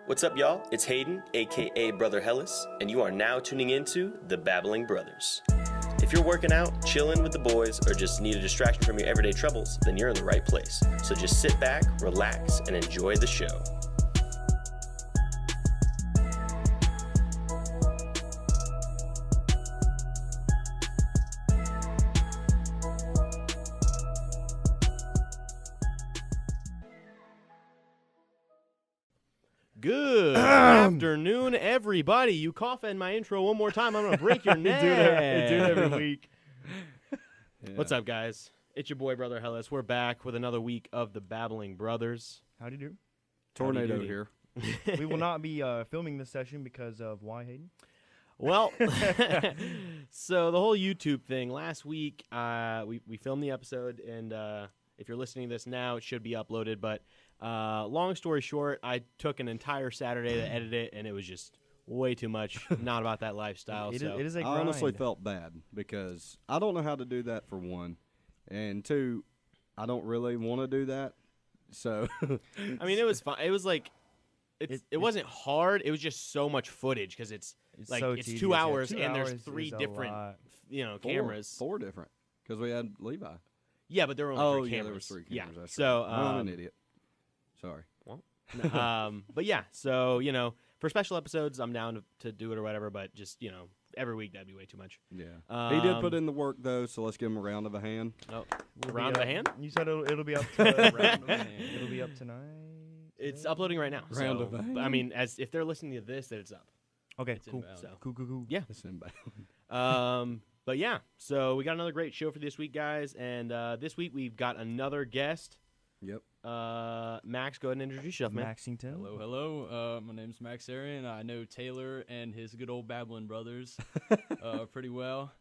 What's up, y'all? It's Hayden, aka Brother Hellas, and you are now tuning into the Babbling Brothers. If you're working out, chilling with the boys, or just need a distraction from your everyday troubles, then you're in the right place. So just sit back, relax, and enjoy the show. Good afternoon, everybody. You cough in my intro one more time, I'm going to break your neck. do it every week. Yeah. What's up, guys? It's your boy, Brother Hellas. We're back with another week of the Babbling Brothers. Howdy do. Tornado here. We will not be filming this session because of why, Hayden? Well, so the whole YouTube thing, last week we filmed the episode, and if you're listening to this now, it should be uploaded, but long story short, I took an entire Saturday to edit it, and it was just way too much. Not about that lifestyle. It so. is a I grind. honestly felt bad because I don't know how to do that, for one. And two, I don't really want to do that. So, I mean, it was fun. It was like, it wasn't hard. It was just so much footage because it's like so it's tedious. 2 hours, Yeah, 2 and there's hours 3 is a different lot. cameras. Four different, because we had Levi. Yeah, but there were only 3 yeah, cameras. there was 3 cameras. Yeah. That's So right. I'm an idiot. Sorry. But yeah, so for special episodes, I'm down to do it or whatever. But just every week that'd be way too much. Yeah. He did put in the work though, so let's give him a round of a hand. Oh, We'll round be of a hand. You said it'll be up to round of a hand. It'll be up tonight. It's uploading right now. Round so, of a hand. I mean, if they're listening to this, then it's up. Okay, It's cool. inbound. So. Cool. Yeah. It's inbound. But yeah, so we got another great show for this week, guys, and this week we've got another guest. Yep. Max, go ahead and introduce yourself, man. Maxington. Hello. My name's Max Arian. I know Taylor and his good old Babbling brothers pretty well.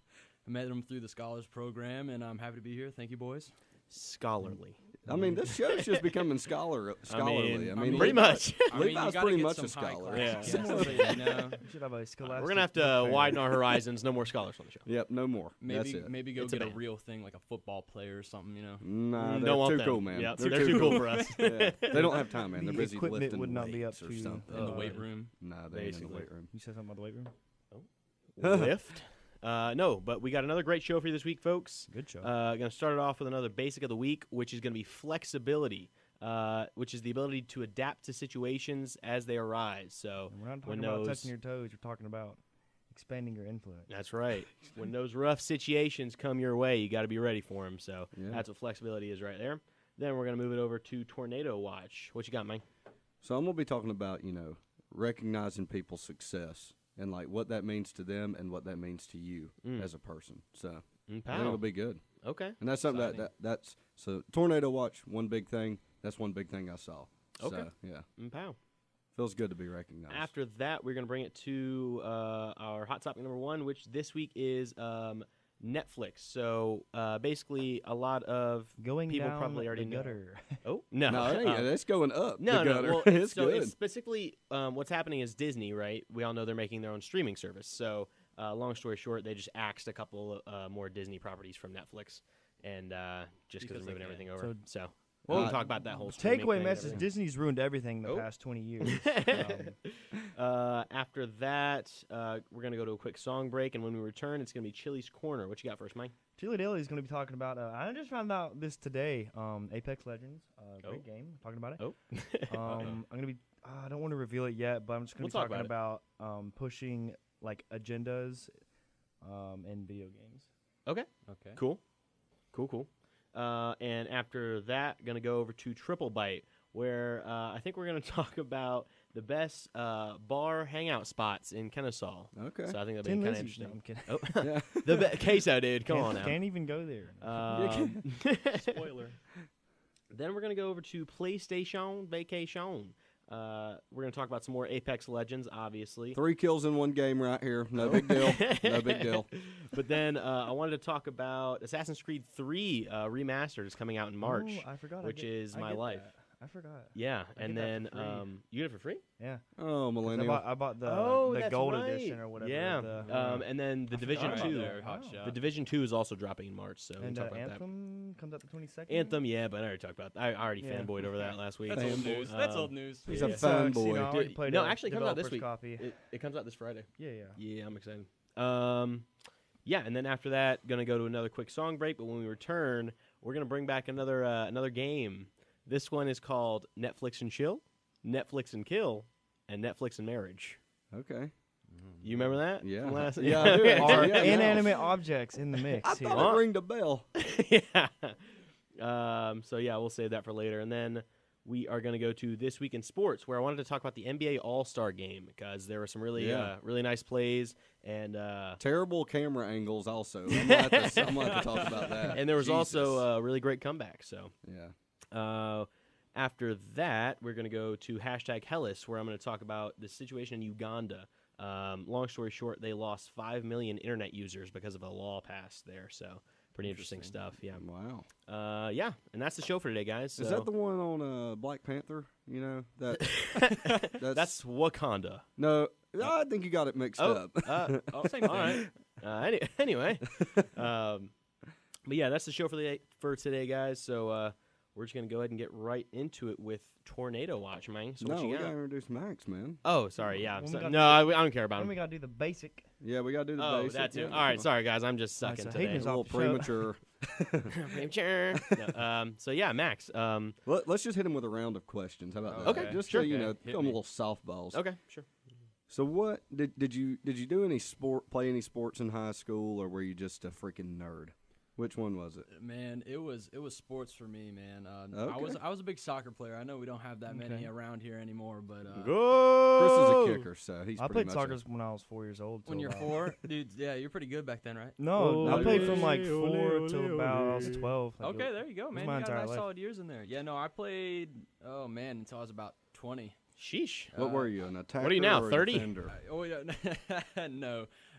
I met them through the Scholars Program, and I'm happy to be here. Thank you, boys. Scholarly. I mean, this show's just becoming scholarly. I mean, pretty much. Levi's pretty much a scholar. Yeah. We should have a scholastic. We're gonna have to widen our horizons. No more scholars on the show. Yep, no more. That's it. Maybe go It's a get a band. real thing like a football player or something. Nah, Don't they're want too them. cool, man. Yeah, they're too cool for us. Yeah. They don't have time, man. They're The busy equipment lifting would not be up weights or to something. in the weight room. Nah, they ain't in the Basically. weight room. You said something about the weight room? Lift. No, but we got another great show for you this week, folks. Good show. Going to start it off with another basic of the week, which is going to be flexibility, which is the ability to adapt to situations as they arise. So And we're not when talking about those- touching your toes. We're talking about expanding your influence. That's right. When those rough situations come your way, you got to be ready for them. So Yeah. that's what flexibility is right there. Then we're going to move it over to Tornado Watch. What you got, Mike? So I'm gonna be talking about recognizing people's success and like what that means to them and what that means to you as a person. So I think it'll be good. Okay. And that's something that's so Tornado Watch. One big thing. That's one big thing I saw. Okay. So, yeah, Pow. feels good to be recognized. After that, we're going to bring it to our hot topic number 1, which this week is Netflix. So basically, a lot of Going people down probably already the know. gutter. Oh, no. no, it ain't, it's going up. No, the no. gutter. Well, it's so good. it's specifically what's happening is Disney, right? We all know they're making their own streaming service. So long story short, they just axed a couple more Disney properties from Netflix, and just because they're moving everything over. So we can talk about that whole streaming Takeaway thing message: and Disney's ruined everything the Oh. past 20 years. after that, we're going to go to a quick song break, and when we return, it's going to be Chili's Corner. What you got first, Mike? Chili Daily is going to be talking about. I just found out this today. Apex Legends, great Oh. game. Talking about it. Oh. I'm going to be. I don't want to reveal it yet, but I'm just going We'll to be talk talking about about agendas in video games. Okay. Okay. Cool. And after that, going to go over to Triple Bite, where I think we're going to talk about the best bar hangout spots in Kennesaw. Okay. So I think that'll be Tin kind of Lizzy. interesting. No, I'm kidding. Oh, Yeah. the queso, dude. Come on now. Can't even go there. Spoiler. Then we're going to go over to PlayStation Vacation. We're going to talk about some more Apex Legends, obviously. 3 kills in one game right here. No big deal. No big deal. But then I wanted to talk about Assassin's Creed 3 Remastered is coming out in March, Oh, I forgot. which is I my get life. that. I forgot. Yeah, I and get that then for free. you get it for free. Yeah. Oh, 'Cause millennial. I bought the That's gold right. edition or whatever. Yeah, and then the I Division forgot about 2. that. Hot Wow. shot. The Division 2 is also dropping in March, so we can And talk about Anthem comes out the 22nd. that. Anthem, yeah, but I already talked about that. I already Yeah. fanboyed over that last week. That's old news. That's Um, old news. He's Yeah. a It sucks, fanboy. you know, I already Dude, played no, a actually, it comes out this developer's week. Copy. It comes out this Friday. Yeah. Yeah, I'm excited. Yeah, and then after that, gonna go to another quick song break. But when we return, we're gonna bring back another game. This one is called Netflix and Chill, Netflix and Kill, and Netflix and Marriage. Okay. You remember that? Yeah. From last- Yeah, I do, Are actually. Yeah, inanimate objects in the mix I here. thought it ringed a bell. yeah. So yeah, we'll save that for later, and then we are going to go to This Week in Sports, where I wanted to talk about the NBA All-Star Game because there were some really really nice plays, and Terrible camera angles also. I'm going to have to talk about that. and there was Jesus. also a really great comeback. So Yeah. after that, we're going to go to #Hellas, where I'm going to talk about the situation in Uganda. Long story short, they lost 5 million internet users because of a law passed there. So pretty interesting stuff. Yeah. Wow. Yeah, and that's the show for today, guys. Is So- that the one on Black Panther? You know that That's Wakanda. no. I think you got it mixed up. Same All right. Anyway, but yeah, that's the show for today, guys. So we're just gonna go ahead and get right into it with Tornado Watch, man. So No, what you we got? gotta introduce Max, man. Oh, sorry. Yeah. When we So- got no, to I don't care about Then him. we gotta do the basic. Yeah, we gotta do the Oh, basic. that too. Yeah. All right. Sorry, guys. I'm just Alright, sucking so today. Hayden's A little off the show. premature. No, so yeah, Max. Let's just hit him with a round of questions. How about that? Okay, Just sure. so you Okay, know, hit give him me. little softballs. Okay, sure. So what did you do any play any sports in high school, or were you just a freaking nerd? Which one was it? Man, it was sports for me, man. Okay. I was a big soccer player. I know we don't have that many Okay. around here anymore, but Chris Go. is a kicker, so he's I pretty played much soccer when I was 4 years old. when till you're about- 4, dude, yeah, you're pretty good back then, right? No, I Ole, played from like ole, 4 ole, till about I was ole. 12. Like, Okay, there you go, was man. my You got entire nice life. solid years in there. Yeah, no, I played. Oh man, until I was about 20. Sheesh. What were you, an attacker? are you now, or a 30? defender?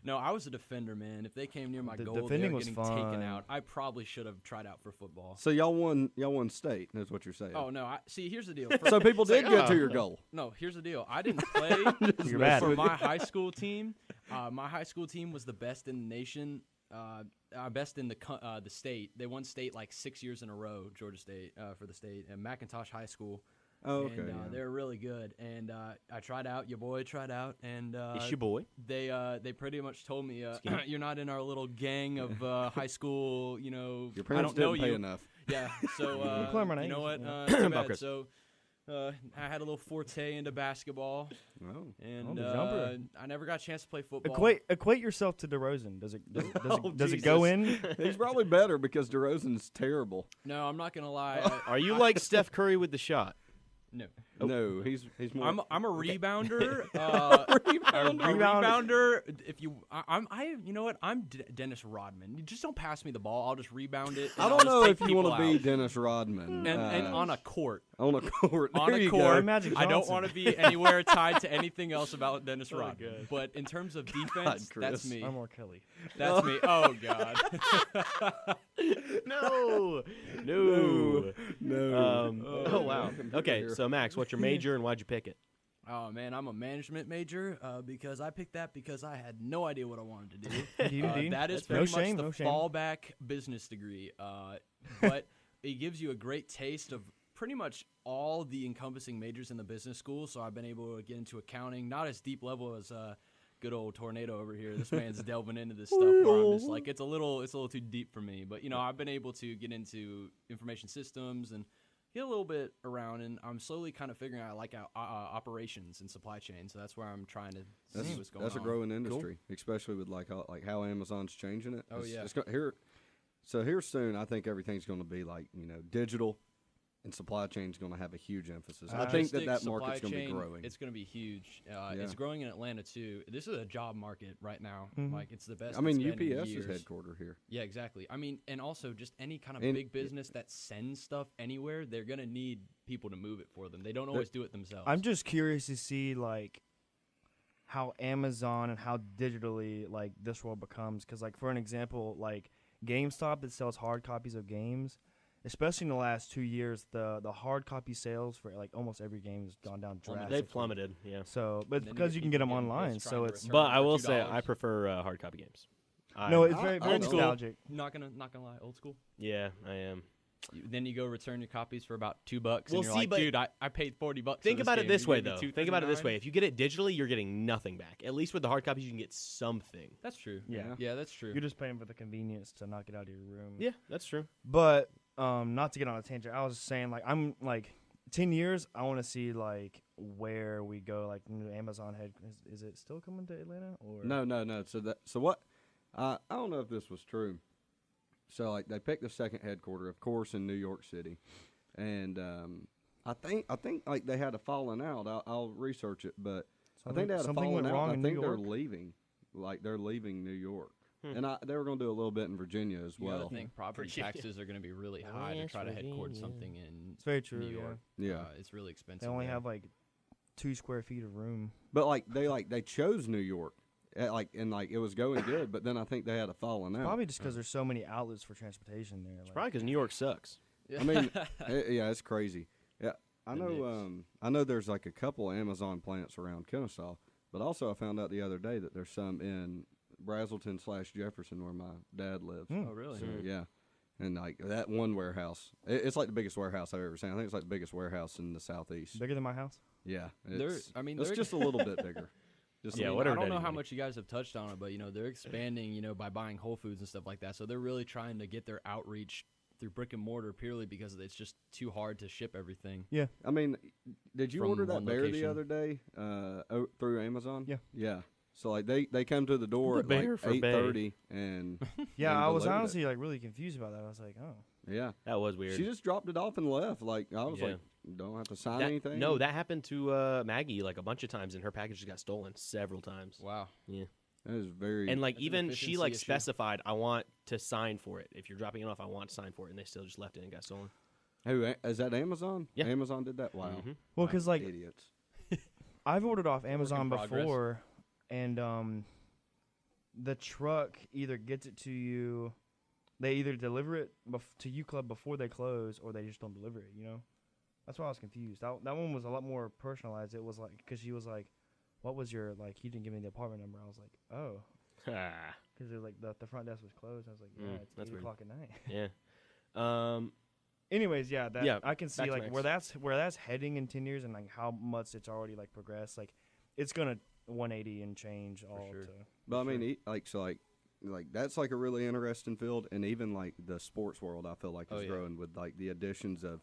No, I was a defender, man. If they came near my The goal, they defending were was getting taken fun. out. I probably should have tried out for football. So y'all won state. That's what you're saying. Oh no, see, here's the deal. So people did get to your oh. goal. No, here's the deal. I didn't play You're bad. for my high school team. My high school team was the best in the nation, best in the state. They won state like 6 years in a row, Georgia State, for the state, and McIntosh High School. Oh, okay. And yeah. they're really good. And I tried out. Your boy tried out, and It's your boy. they pretty much told me you're not in our little gang of high school. You know, Your I parents don't know didn't pay you. enough. Yeah, so can call him our you know what? names, Too Bob bad. Chris. So I had a little forte into basketball, Oh. and the jumper. I never got a chance to play football. Equate yourself to DeRozan. Does it Oh, does it go in? He's probably better because DeRozan's terrible. No, I'm not gonna lie. Are you like Steph Curry with the shot? No, No, he's more. I'm a rebounder. A rebounder. If you, you know what? I'm Dennis Rodman. You just don't pass me the ball. I'll just rebound it. I and I'll don't just know take if you people want to be out. Dennis Rodman. and on a court. on a court. On There a you court. go. Magic I don't Johnson. want to be anywhere tied to anything else about Dennis Oh, Rodman. God. But in terms of defense, that's Chris. me. I'm R. Kelly. That's me. Oh God. No. No. Oh wow. Okay, so Max, what's your major and why'd you pick it? Oh man, I'm a management major because I picked that because I had no idea what I wanted to do. Indeed. That is No pretty shame, much no the shame. fallback business degree. But it gives you a great taste of pretty much all the encompassing majors in the business school. So I've been able to get into accounting, not as deep level as good old Tornado over here. This man's delving into this stuff where I'm just like, it's a little too deep for me. But you know, I've been able to get into information systems and get a little bit around, and I'm slowly kind of figuring out I like operations and supply chain. So that's where I'm trying to see what's going on. That's a growing industry, especially with like how Amazon's changing it. Oh, yeah. Here soon, I think everything's going to be like digital, and supply chain's going to have a huge emphasis. I think that Logistics, market's supply going to be chain, growing. It's going to be huge. It's growing in Atlanta too. This is a job market right now. Mhm. Like it's the best. I mean, it's been in UPS is years. headquartered here. Yeah, exactly. I mean, and also just any kind of And- big business that sends stuff anywhere, they're going to need people to move it for them. They don't always do it themselves. I'm just curious to see like how Amazon and how digitally like this world becomes. Because like for an example, like GameStop that sells hard copies of games especially in the last 2 years, the hard copy sales for like almost every game has gone down drastically. They plummeted. Yeah. So, but it's And then because you can get them people getting online. pissed So trying to it's return But it I for will say $2. I prefer hard copy games. no, I- it's very old school. nostalgic. Not gonna lie, old school. Yeah, I am. Then you go return your copies for about $2, Well, and you're see, like, but dude, I paid $40. Think for about it game. this You way, gave me though. Think about it this $2.39? way. If you get it digitally, you're getting nothing back. At least with the hard copies, you can get something. That's true. Yeah. that's true. You're just paying for the convenience to not get out of your room. Yeah, that's true. But not to get on a tangent, I was just saying like I'm like 10 years. I want to see like where we go. Like new Amazon head is it still coming to Atlanta or No. So what? I don't know if this was true. So like they picked the second headquarter, of course, in New York City, and I think like they had a falling out. I'll research it, but I think they had a something falling went out. wrong And in I think New they're York? leaving. Like they're leaving New York, and they were going to do a little bit in Virginia as You well. gotta think property Virginia. taxes are going to be really high to Yes, try to headquarter Virginia. something in It's very true. New Yeah. York. Yeah. It's really expensive. They only there. have like 2 square feet of room. But they chose New York, it was going good. But then I think they had a falling out. Probably just because there's so many outlets for transportation there. It's like- probably because New York sucks. Yeah. I mean, yeah, it's crazy. Yeah, I The know. Knicks. I know there's like a couple Amazon plants around Kennesaw, but also I found out the other day that there's some in Brazelton/Jefferson where my dad lives. Hmm. Oh, really? So, yeah, and like that one warehouse, it's like the biggest warehouse I've ever seen. I think it's like the biggest warehouse in the southeast. Bigger than my house. Yeah, They're- it's, I mean, it's they're- just a little bit bigger. Just a Yeah, little- whatever I don't know Daddy how did. much you guys have touched on it, but they're expanding, by buying Whole Foods and stuff like that. So they're really trying to get their outreach through brick and mortar purely because it's just too hard to ship everything. I mean, did you From order that one bear location. the other day through Amazon? Yeah. Yeah. So like they come to the door The at bear like for Bay. 8:30 and Yeah, and I was delivered it. honestly like really confused about that. I was like, oh, Yeah. That was weird. She just dropped it off and left. Like I was Yeah. like, don't have to sign That- anything. No, that happened to Maggie like a bunch of times, and her package got stolen several times. Wow. that is very. And like That's an even she like efficiency issue. specified, I want to sign for it. If you're dropping it off, I want to sign for it, and they still just left it and got stolen. who is that? Amazon? Yeah. Amazon did that. Wow. Mhm. well, because like Idiots. I've ordered off Amazon progress. before, and the truck either gets it to you, they either deliver it to U Club before they close, or they just don't deliver it. That's why I was confused. That one was a lot more personalized. It was like because she was like, "What was your like?" You didn't give me the apartment number. I was like, "Oh," Ah, because it was like the front desk was closed. I was like, "Yeah, it's that's 8 weird. o'clock at night." yeah. Anyways, yeah, Yeah, I can see back to like where that's heading in 10 years and like how much it's already like progressed. Like it's gonna 180 and change all sure. to. But I mean, like that's like a really interesting field, and even like the sports world, I feel like is Oh, yeah. growing with like the additions of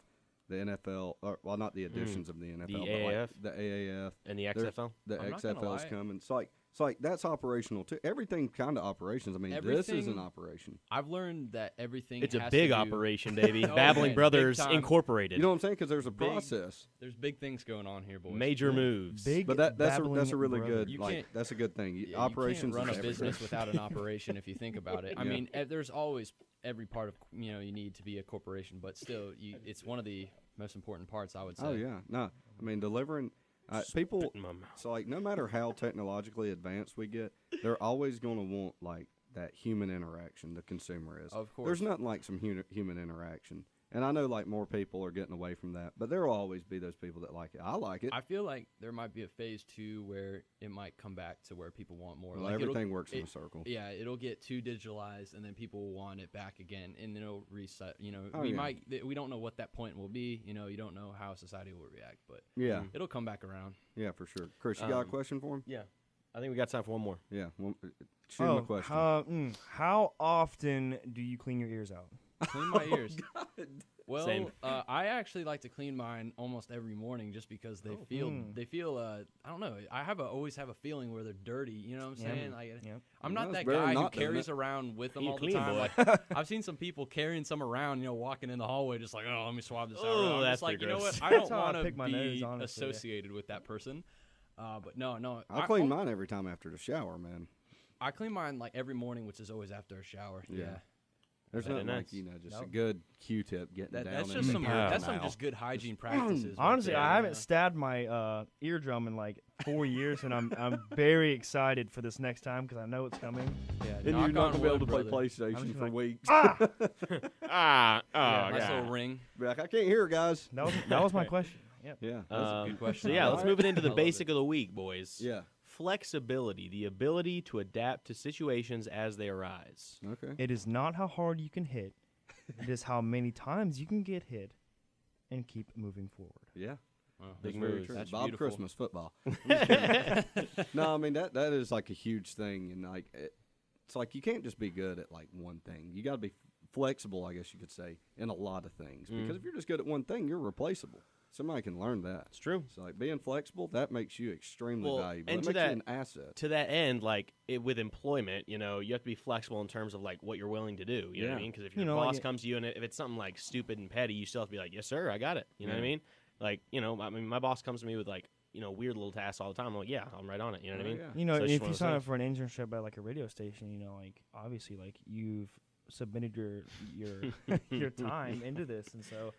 the NFL. Or, well, not the additions of the NFL, but AAF? like the AAF. And the There's- XFL. The I'm not gonna XFL's lie. coming. It's like that's operational too. Everything kind of operations. I mean, this is an Everything- operation. I've learned that everything It's a has big to do- operation, baby. Oh, Babbling man, big Brothers time. Incorporated. You know what I'm saying? Because there's a Big- process. There's big things going on here, boys. Major moves. Big, But that's a babbling really brother. good You like can't- that's a good thing. Yeah, Operations You can't run is a everything. business without an operation if you think about it. I Yeah. mean, there's always every part of you need to be a corporation, but still, it's one of the most important parts, I would say. Oh yeah, no. I mean, delivering people. Spit in my mouth. So like, no matter how technologically advanced we get, they're always going to want like that human interaction. The consumer is. Of course. There's nothing like some human interaction. And I know like more people are getting away from that, but there will always be those people that like it. I like it. I feel like there might be a phase 2 where it might come back to where people want more. Well, Like everything works in a circle. Yeah, it'll get too digitalized, and then people will want it back again, and then it'll reset. Oh, we yeah. we don't know what that point will be. You don't know how society will react, but Yeah, it'll come back around. yeah, for sure. Chris, you got a Um, question for him? Yeah. I think we got time for one more. Yeah. Well, shoot him a question. How often do you clean your ears out? Clean my ears. Well, Same. I actually like to clean mine almost every morning just because they feel I don't know. I always have a feeling where they're dirty. You know what I'm Yeah. saying? Like, Yep. I'm Well, not that's that better guy who not, doesn't carries it? around with them You all the clean, time. boy. Like I've seen some people carrying some around, walking in the hallway, just like, oh, let me swab this out. Oh, I'm that's just like, pretty you know gross. what? I don't That's how I want to pick my be nose, honestly, yeah. associated with that person. But no, I clean mine every time after the shower, man. I clean mine like every morning, which is always after a shower. Yeah. Yeah. There's Very nothing nice. like just a Nope. good Q-tip getting down. That's in just the some. ear That's some canal. just good hygiene practices. right Honestly, there, I you haven't know? stabbed my eardrum in like 4 years, and I'm very excited for this next time because I know it's coming. Yeah, And you're knock not on gonna be able wood, to play brother. I'm PlayStation just for like, weeks. Ah, Ah, oh, Yeah, nice yeah. little ring. Be like, I can't hear, guys. that was my question. Yep. Yeah. That's a good question. So yeah, I let's love move it into I the love basic it. of the week, boys. Yeah. Flexibility, the ability to adapt to situations as they arise. Okay. It is not how hard you can hit; it is how many times you can get hit and keep moving forward. Yeah. Wow, Big That's very moves. true. That's Bob beautiful. Christmas football. No, I mean that is like a huge thing, and like it's like you can't just be good at like one thing. You got to be flexible, I guess you could say, in a lot of things. Because if you're just good at one thing, you're replaceable. Somebody can learn that. It's true. So like being flexible, that makes you extremely Well, valuable. and It to makes that- you an asset. To that end, like with employment, you have to be flexible in terms of like what you're willing to do. You know what I Yeah. mean? Because if your You know, like boss it- comes to you and if it's something like stupid and petty, you still have to be like, yes, sir, I got it. You know what I mean? Like, I mean, my boss comes to me with like, weird little tasks all the time. I'm like, yeah, I'm right on it. You know what I mean? Yeah. You know, So it's if just one you of those sign up things. for an internship at like a radio station, like obviously like you've submitted your your time into this, and so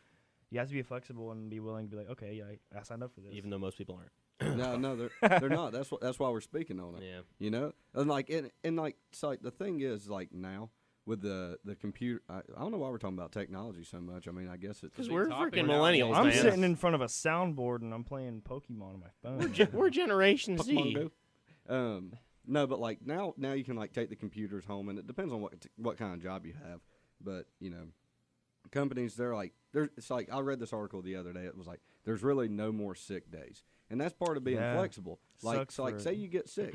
you have to be flexible and be willing to be like, okay, yeah, I signed up for this. Even though most people aren't. No, they're not. That's why we're speaking on it. Yeah. You know, and like and like so like the thing is like now with the computer, I don't know why we're talking about technology so much. I mean, I guess it's Because big we're topic freaking now. millennials, I'm man. sitting in front of a soundboard and I'm playing Pokemon on my phone. We're Generation Z. Pokemon Go. No, but like now you can like take the computers home, and it depends on what kind of job you have. But companies it's like I read this article the other day. It was like there's really no more sick days, and that's part of being Yeah. flexible. Like Sucks so, like for- say you get sick,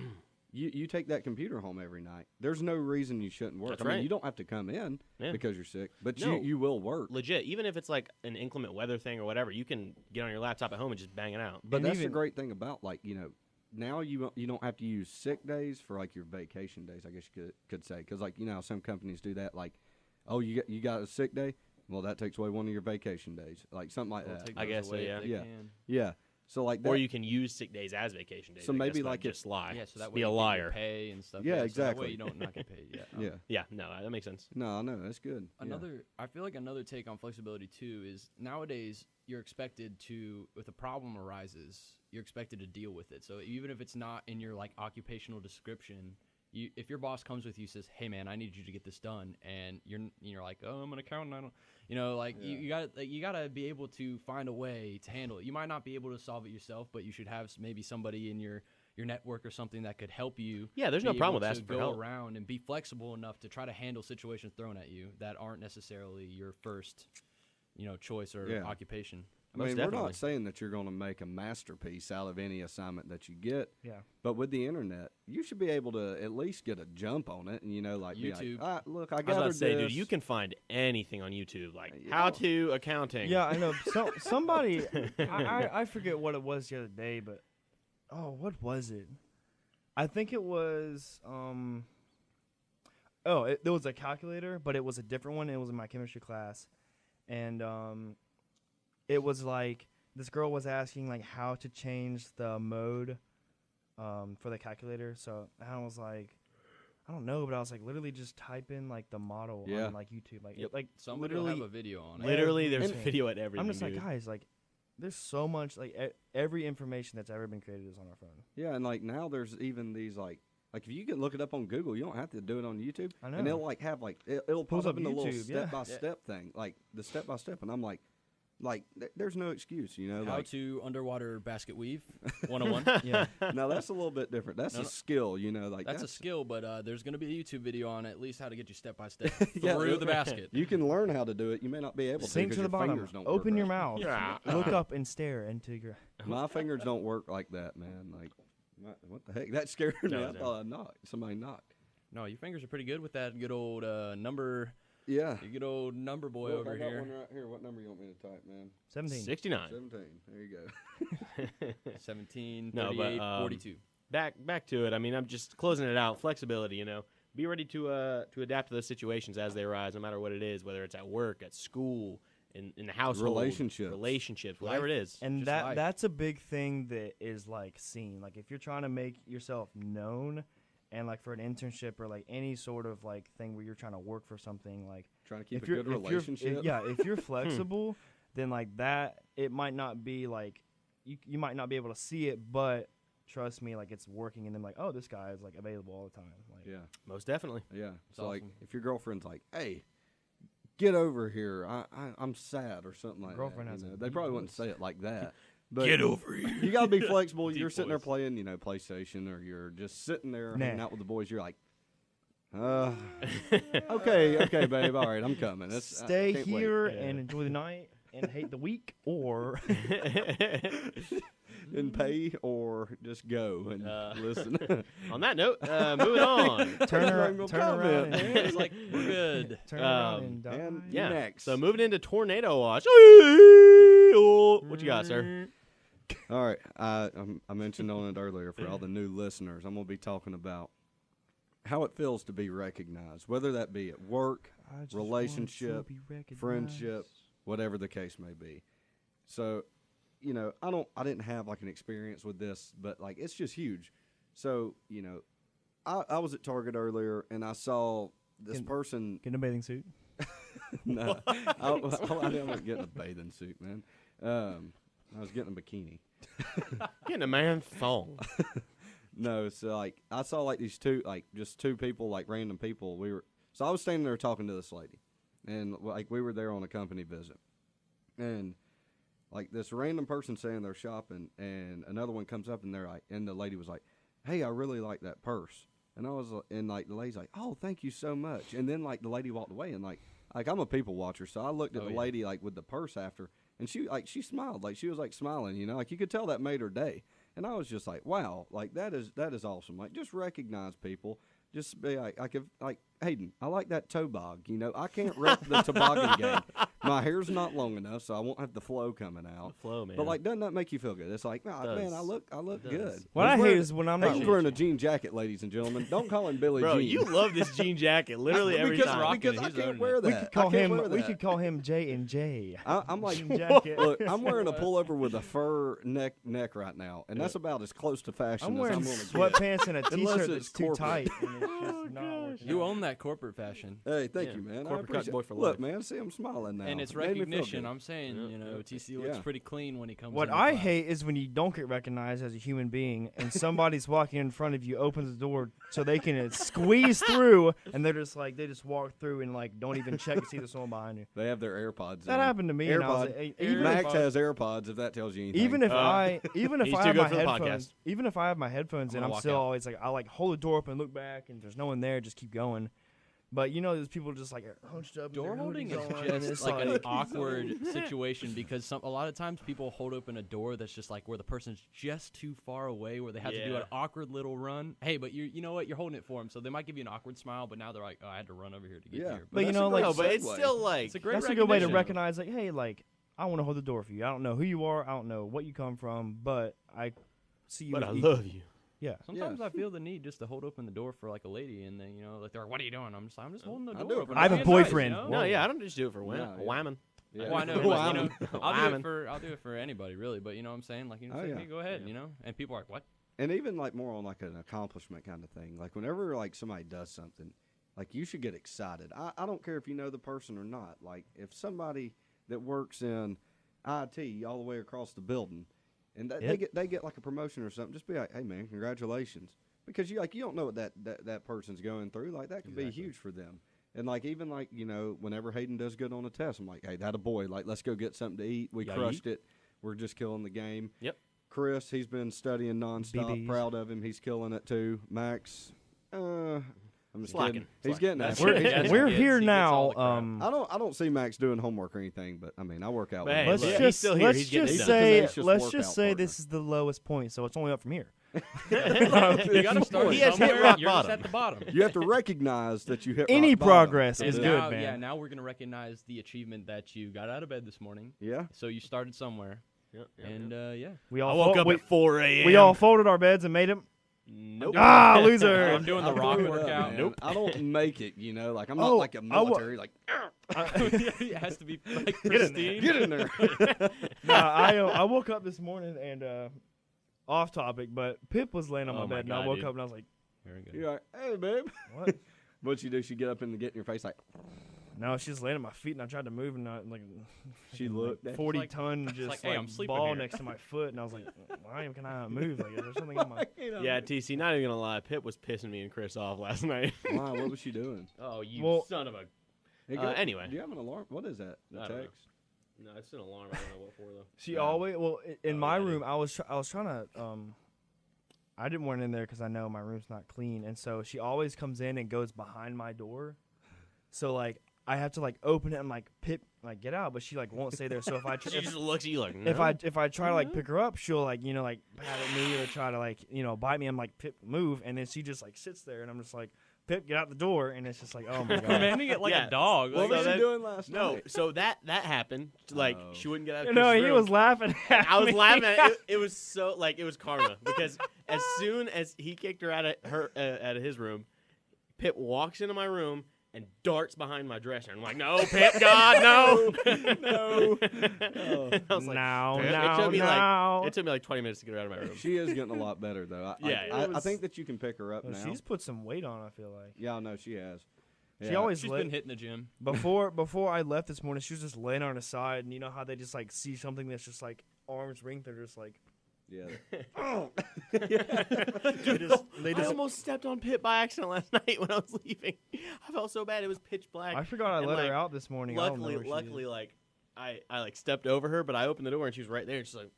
you take that computer home every night. There's no reason you shouldn't work. That's I mean, right. you don't have to come in Yeah. because you're sick, but No. you will work. Legit, even if it's like an inclement weather thing or whatever, you can get on your laptop at home and just bang it out. But And that's the even- great thing about like now you don't have to use sick days for like your vacation days. I guess you could say because like how some companies do that. Like, oh, you got a sick day. Well, that takes away one of your vacation days, like something like They'll that. take I those guess so, away if yeah. they Yeah. can. Yeah. So like that. Or you can use sick days as vacation days. So I maybe guess, but like if- just lie. Yeah, so that Just way be you a get your liar. pay and stuff. Yeah, So that way exactly. you don't not get paid. Yeah. Yeah. Yeah, no, that makes sense. No, I know that's good. Yeah. I feel like another take on flexibility too is nowadays you're expected to, if a problem arises, you're expected to deal with it. So even if it's not in your like occupational description, if your boss comes with you says, "Hey man, I need you to get this done," and you're like, "Oh, I'm an accountant. I don't," you gotta be able to find a way to handle it. You might not be able to solve it yourself, but you should have maybe somebody in your network or something that could help you. Yeah, there's no be problem able with to asking for go help. around and be flexible enough to try to handle situations thrown at you that aren't necessarily your first, choice or Yeah. occupation. I mean, Most we're definitely. not saying that you're going to make a masterpiece out of any assignment that you get, Yeah. but with the internet, you should be able to at least get a jump on it, and like be like, YouTube. look, I I was gathered about to say, this. dude, you can find anything on YouTube, like Yeah. how to accounting. Yeah, I know. So somebody, I forget what it was the other day, but what was it? I think it was there was a calculator, but it was a different one. It was in my chemistry class, and it was like this girl was asking like how to change the mode for the calculator. So I was like, I don't know, but I was like literally just type in like the model Yeah. on like YouTube, like Yep. like Somebody will literally have a video on it. Literally, there's a everything. video at everything. I'm just like, dude. guys, like, there's so much, like, every information that's ever been created is on our phone. Yeah, and like now there's even these like if you can look it up on Google, you don't have to do it on YouTube. I know. And it'll like have like it'll Pulls pop up up in the little YouTube, yeah. step by step thing, like the step by step, and I'm like there's no excuse, How like to underwater basket weave 101. Yeah. no, that's a little bit different. That's No, a no. skill, like That's a skill, but there's going to be a YouTube video on at least how to get you step by step Yeah, through the basket. You can learn how to do it. You may not be able Sink to to the because your bottom. fingers don't Open work your right. mouth. Yeah. Look up and stare into your. My fingers don't work like that, man. Like, what the heck? That scared me. No, I no. thought I knocked. Somebody knocked. No, your fingers are pretty good with that good old number. Yeah. You good old number boy Look, over I got here. one right here. What number you want me to type, man? 17. 69. 17. There you go. 17, No, but, 38, 42. Back to it. I mean, I'm just closing it out. Flexibility, Be ready to adapt to those situations as they arise, no matter what it is, whether it's at work, at school, in the household, relationships, whatever it is. And Just life. that's a big thing that is like seen. Like if you're trying to make yourself known and like for an internship or like any sort of like thing where you're trying to work for something, like Trying to keep if a you're good relationship. if you're flexible, then like that it might not be like you might not be able to see it, but trust me, like it's working, and then like, oh, this guy is like available all the time. Like, Yeah. Most definitely. Yeah. It's So like, awesome. if your girlfriend's like, "Hey, get over here. I'm sad," or something like Girlfriend that. has You a know? They deep probably wouldn't voice. say it like that. But Get over here. You gotta be flexible. Deep You're sitting there voice. playing, PlayStation, or you're just sitting there Nah. hanging out with the boys. You're like, okay, babe. All right, I'm coming. That's, I stay can't wait." here Yeah. and enjoy the night and hate the week, or and pay, or just go and listen. On that note, moving on. turn, That's around, not turn even a around comment, and man. It's like we're good. turn around Um, and die. and Yeah. Next. So moving into tornado watch. What you got, sir? All right, I mentioned on it earlier for all the new listeners. I'm gonna be talking about how it feels to be recognized, whether that be at work, I just relationship, want to be recognized. friendship, whatever the case may be. So, I didn't have like an experience with this, but like it's just huge. So, I was at Target earlier and I saw this Can- person. Get in a bathing suit. No, I wasn't getting a bathing suit, man. I was getting a bikini. Getting a man thong. No, so like I saw like these two, like just two people, like random people. So I was standing there talking to this lady, and like we were there on a company visit, and like this random person saying they're shopping, and another one comes up and they're like, and the lady was like, "Hey, I really like that purse," and like the lady's like, "Oh, thank you so much," and then like the lady walked away, and like I'm a people watcher, so I looked at the lady like with the purse after, and she smiled, like she was like smiling, like you could tell that made her day. And I was just like, wow, like that is awesome. Like just recognize people. Just be like if like Hayden, I like that tobog. I can't rep the toboggan game. My hair's not long enough, so I won't have the flow coming out. Flow, man. But like, doesn't that make you feel good? It's like, man, does. I look It good. does. What I He's hate wearing- is when I'm not. Hayden's wearing a jean jacket, ladies and gentlemen. Don't call him Billy Bro, Jean. you love this jean jacket literally every because, time. because I He's can't owning wear it. that. We could call I can't him. wear We that. could call him J and J. I'm like, Jean jacket. look, I'm wearing a pullover with a fur neck right now, and that's about as close to fashion I'm as wearing I'm going to get. sweatpants and a Unless t-shirt it's that's too corporate. tight. And it's just not working You out. own that corporate fashion. Hey, thank Yeah. you, man. I Corporate cut appreciate boy for Look, life. man, see, I'm smiling now. And it's It made me feel recognition. good. I'm saying, TC looks Yeah. pretty clean when he comes What in. I hate is when you don't get recognized as a human being, and somebody's walking in front of you, opens the door so they can squeeze through, and they're just like they just walk through and like don't even check to see there's someone behind you. They have their AirPods. That in. happened to me. And I was AirPod. like, even Max if has AirPods. If that tells you anything. even if he's I too have good my for the headphones, podcast. even if I have my headphones in, I'm gonna I'm walk still out. always like I like hold the door open, look back, and if there's no one there, just keep going. But there's people just like hunched up. Door and their holding hoodies is on, and just it's like an awkward situation because a lot of times people hold open a door that's just like where the person's just too far away where they have to do Yeah. an awkward little run. Hey, but you know what? You're holding it for them, so they might give you an awkward smile, but now they're like, oh, I had to run over here to get Yeah. here. But that's you know, a great like No, but it's segue. still like It's a great that's a good way to recognition. recognize, like, hey, like I want to hold the door for you. I don't know who you are. I don't know what you come from, but I see you. but as I equal. love you. Yeah. Sometimes I feel the need just to hold open the door for like a lady, and then like they're like, "What are you doing?" I'm just holding the I door do it open. for I have a Being nice, boyfriend. you know? No, yeah, I don't just do it for No, yeah. women. Yeah. Well, I know, Well, but, I'll do Women. it for anybody really. But you know what I'm saying? Like, Oh, say, yeah. hey, go ahead, Yeah. And people are like, "What?" And even like more on like an accomplishment kind of thing. Like whenever like somebody does something, like you should get excited. I don't care if you know the person or not. Like if somebody that works in IT all the way across the building, and they get like a promotion or something, just be like, hey man, congratulations, because you don't know what that person's going through. Like that could be huge for them. And like even like whenever Hayden does good on a test, I'm like, hey, that a boy. Like let's go get something to eat. We Yeah, crushed it. We're just killing the game. Yep. Chris, he's been studying nonstop. BBs. Proud of him. He's killing it too. Max, I'm just Slacking. kidding. He's getting That's after right. it. That's We're He gets- here he gets all now. the crap. I don't see Max doing homework or anything, but I mean I work out. But with hey, him. Let's look, just he's still here. let's He's getting just it done. say Tenacious let's workout just say partner. this is the lowest point, so it's only up from here. You got to start He has hit somewhere. rock You're bottom. just at the bottom. You have to recognize that you hit Any rock bottom. progress is So good, now, man. Yeah, now we're gonna recognize the achievement that you got out of bed this morning. Yeah. So you started somewhere, Yep, yep, and yep. yeah. We I all woke fo- up we, at 4 a.m. we all folded our beds and made them. Nope. Ah, loser. I'm doing the I rock threw it up, workout. man. Nope. I don't make it. Like I'm not Oh, like a I wa- military. Like It has to be like pristine. get in there. I woke up this morning and off topic, but Pip was laying on Oh my my bed, and God, I woke dude. up and I was like, Very good. You're like, hey, babe. What? What'd she do? She get up and get in your face like, No, she's laying at my feet, and I tried to move, and like she fucking, looked like at 40 like- ton like, just hey, I'm sleeping ball here. next to my foot, and I was like, why can I not move? Like, is there something on my? Yeah, TC. Not even gonna lie, Pip was pissing me and Chris off last night. wow, what was she doing? Oh, you Well- son of a. Hey, Anyway. Do you have an alarm? What is that? The I don't know. text? No, it's an alarm. I don't know what for though. She always in my yeah, room. I was trying to I didn't want it in there because I know my room's not clean, and so she always comes in and goes behind my door. So like I have to like open it and like Pip like get out, but she like won't stay there. So if I She just looks at you like, no. if I try to like pick her up, she'll like like pat at me or try to like bite me. I'm like, Pip, move, and then she just like sits there, and I'm just like, Pip, get out the door, and it's just like, oh my god. Commanding it like Yeah. a dog. Well, Like, What was that- she doing last No, night? so that happened. Like Oh. she wouldn't get out of No, Chris's he room. was laughing at I was me. laughing at it. It was so like it was karma because as soon as he kicked her out of his room, Pip walks into my room and darts behind my dresser. And I'm like, no, Pip, God, no, no. I was like, Now, Pip. now, now. It took me like 20 minutes to get her out of my room. She is getting a lot better though. Yeah, it I was- think that you can pick her up Oh, now. she's put some weight on, I feel like. Yeah, no, she has. She Yeah. always she's lay- been hitting the gym. before I left this morning, she was just laying on her side, and you know how they just like see something that's just like arms wrinked, they're just like Yeah. they I just almost stepped on Pip by accident last night when I was leaving. I felt so bad. It was pitch black. I forgot I And, let like, her out this morning. I don't know where she Luckily, is. like I like stepped over her, but I opened the door and she was right there. And she's like,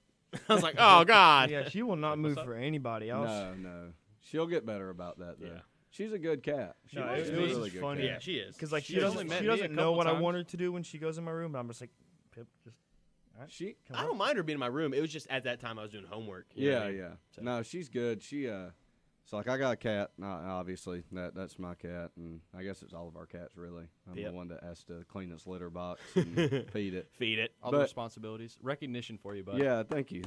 I was like, oh God. Yeah, she will not move up? for anybody else. No. She'll get better about that though. Yeah. She's a good cat. She No, is it a was really just good funny. cat. Yeah, she is. Because like she She's doesn't only met she me a doesn't know couple what I times. want her to do when she goes in my room, but I'm just like, Pip, just She come I on. don't mind her being in my room. It was just at that time I was doing homework. you know Yeah, what I mean? yeah. So- No, she's good. She so like I got a cat. Obviously that's my cat, and I guess it's all of our cats really. I'm Yep. the one that has to clean its litter box and feed it. Feed it. All the But- responsibilities. Recognition for you, bud. Yeah, thank you.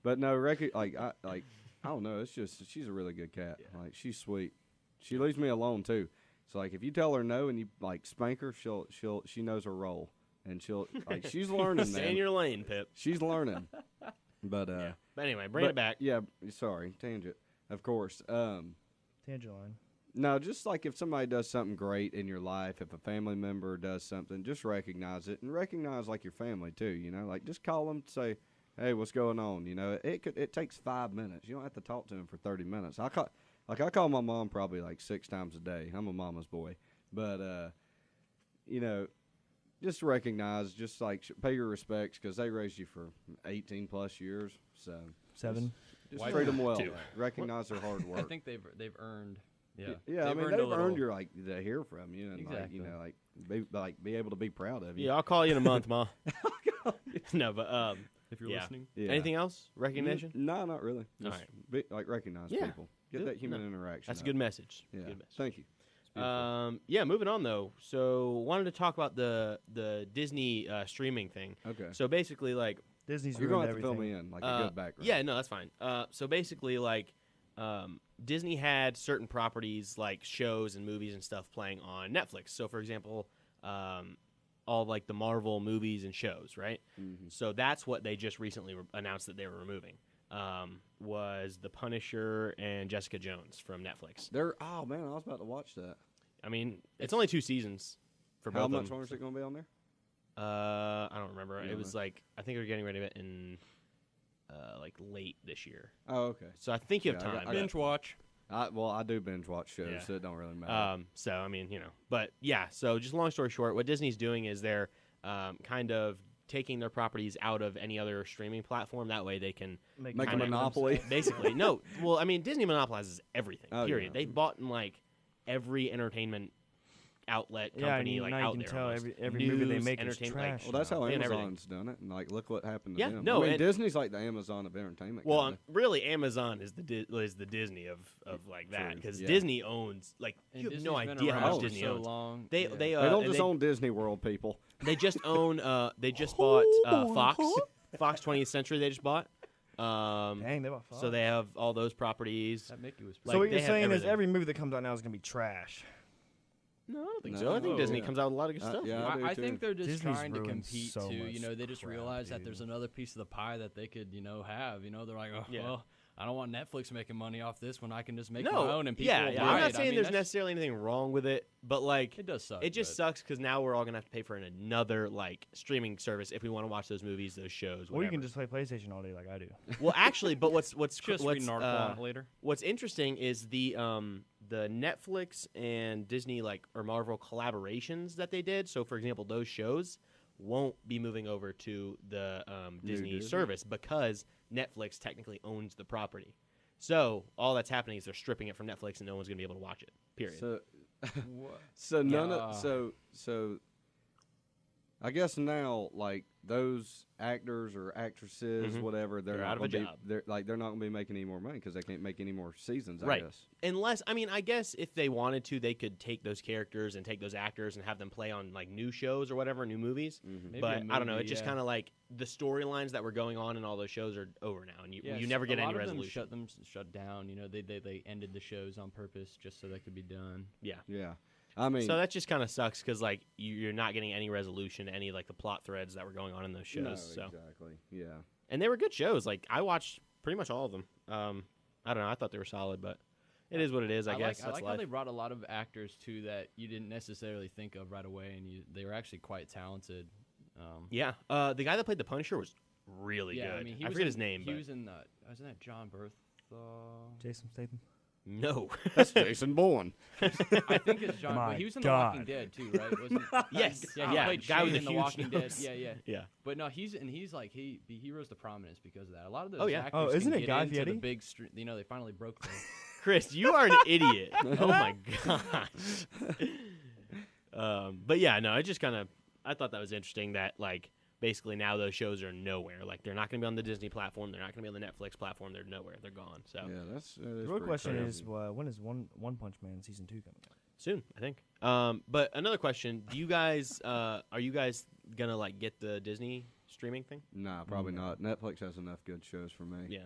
But no, I don't know. It's just she's a really good cat. Yeah. Like she's sweet. She leaves me alone too. So like if you tell her no and you like spank her, she knows her role, and she'll like she's learning. Stay in Man. your lane, Pip. She's learning. But Yeah. But anyway, bring but- it back. Yeah, sorry, tangent. Of course. Tangerine. No, just like if somebody does something great in your life, if a family member does something, just recognize it and recognize like your family too. You know, like just call them, say, "Hey, what's going on?" You know, it takes 5 minutes. You don't have to talk to them for 30 minutes. I call my mom probably like 6 times a day. I'm a mama's boy, but you know, just recognize, just like pay your respects because they raised you for 18 plus years. So 7. just Why treat them not? well. 2. Recognize their hard work. I think they've earned. Yeah. Yeah, I mean a they've little- earned your like to hear from you and Exactly. like be able to be proud of you. Yeah, I'll call you in a month, Ma. No, but If you're yeah. listening. Yeah. Anything else? Recognition? No, not really. All Just right. recognize Yeah. people. Get Good. that human No. interaction. That's a up. good message. Yeah. Good message. Thank you. It's beautiful. Yeah, moving on though. So wanted to talk about the Disney streaming thing. Okay. So basically, like, Disney's You're ruined gonna have to fill everything. me in like a good background. yeah, no, that's fine. So basically, like, Disney had certain properties like shows and movies and stuff playing on Netflix. So for example, all like the Marvel movies and shows, right? Mhm. So that's what they just recently announced that they were removing. Was The Punisher and Jessica Jones from Netflix. Oh man, I was about to watch that. I mean, it's only 2 seasons for both How of much them. longer is it gonna be on there? I don't remember. You It don't was know? like I think they're getting rid of it in like late this year. Oh, okay. So I think you have Yeah, I got- time. I got- Binge watch. I do binge watch shows, Yeah. so it don't really matter. So I mean, but yeah. So just long story short, what Disney's doing is they're kind of taking their properties out of any other streaming platform. That way they can Make a kind of- monopoly. basically no. Well, I mean, Disney monopolizes everything. Oh, Period. yeah. They've bought in like every entertainment outlet Yeah, company and like now you out can there. tell almost. every movie they News, make is entertainment, trash. Well, that's how and everything. Amazon's done it, and like look what happened to Yeah, them. no, I mean, and- Disney's like the Amazon of entertainment. Well, kinda. really, Amazon is the Disney of like that True, because yeah. Disney owns like And you have Disney's no been idea how around much for Disney so owns. long. They Yeah. they they don't and just own Disney World, people. They just own they just bought Fox 20th Century. They just bought. Dang, they bought Fox. So they have all those properties. That Mickey was. So like, what they you're have saying is everything. every movie that comes out now is gonna be trash. No, I don't think No. so. I think Oh, Disney yeah. comes out with a lot of good stuff. yeah. I do I too. think they're just Disney's trying to ruined compete so too. much They just crap, realize that dude. there's another piece of the pie that they could, have. They're like, oh, Yeah. well, I don't want Netflix making money off this when I can just make No, my own and people yeah, will yeah. buy I'm it. not saying I mean, there's that's- necessarily anything wrong with it, but like It does suck. it just but- sucks because now we're all gonna have to pay for another like streaming service if we want to watch those movies, those shows. Or you can whatever. just play PlayStation all day like I do. Well, actually, but what's Just read an article on it later. what's interesting is the Netflix and Disney or Marvel collaborations that they did. So, for example, those shows won't be moving over to the Disney Disney? service because Netflix technically owns the property. So all that's happening is they're stripping it from Netflix, and no one's gonna be able to watch it. Period. So, What? so none Yeah. of so. I guess now, like those actors or actresses, Mhm. whatever, they're They're not out of a gonna be, job. They're not going to be making any more money because they can't make any more seasons. Right. I guess. Unless, I mean, I guess if they wanted to, they could take those characters and take those actors and have them play on like new shows or whatever, new movies. Mm-hmm. Maybe But a I don't know. movie, It's just yeah. kind of like the storylines that were going on in all those shows are over now, and you Yeah, never get a any lot of resolution. them shut down. You know, they ended the shows on purpose just so they could be done. Yeah. I mean, So that just kind of sucks because like you're not getting any resolution to any like the plot threads that were going on in those shows. no, So exactly. Yeah. and they were good shows. Like I watched pretty much all of them. I don't know. I thought they were solid, but it is what it is. I guess I that's like how life. they brought a lot of actors too that you didn't necessarily think of right away, and they were actually quite talented. Yeah. The guy that played the Punisher was really yeah, good. I mean, he I was forget in, his name, He but was in that John Jason Statham. no. That's Jason Bourne. I think it's John. My But he was in God. The Walking Dead too, right? Wasn't Yes. Yeah, he Yeah, played guy with Shane the in The huge Walking Dead. nose. Yeah. Yeah. But no, he's like he rose to prominence because of that. A lot of those Oh, yeah. actors Oh, isn't can it get Guy into the Fieri? big they finally broke the Chris, you are an idiot. Oh my gosh. But yeah, no, I just kind of I thought that was interesting that like basically now those shows are nowhere. Like they're not going to be on the Disney platform. They're not going to be on the Netflix platform. They're nowhere. They're gone. So Yeah, that The is real pretty question crazy. is, when is One Punch Man season 2 coming out? soon, I think. But another question: do you guys are you guys gonna like get the Disney streaming thing? Nah, probably No. not. Netflix has enough good shows for me. Yeah,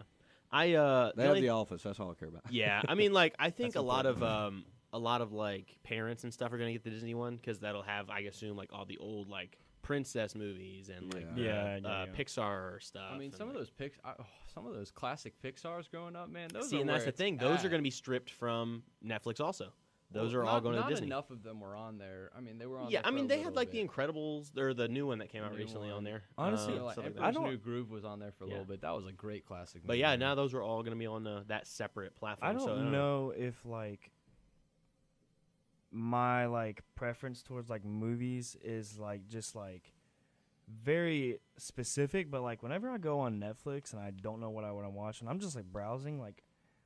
I They the have only- The Office. That's all I care about. Yeah, I mean, like I think That's a lot of like parents and stuff are gonna get the Disney one because that'll have, I assume, like all the old like princess movies and like Yeah. Yeah. Pixar stuff. I mean, and, some of like- those some of those classic Pixars growing up, man. Those See, are and that's where the it's thing; those are at. going to be stripped from Netflix. Also, those Well, are all going to not Disney. enough of them were on there. I mean, they were on. Yeah, there I for mean, a they had little like bit. The Incredibles, or the new one that came out New recently on one. there. Honestly, Like, stuff like that. I Emperor's don't- New Groove was on there for a Yeah. little bit. That was a great classic. But movie. yeah, now those are all going to be on that separate platform. I don't so, know if like my like preference towards like movies is like just like very specific, but like whenever I go on Netflix and I don't know what I want to watch and I'm just like browsing, like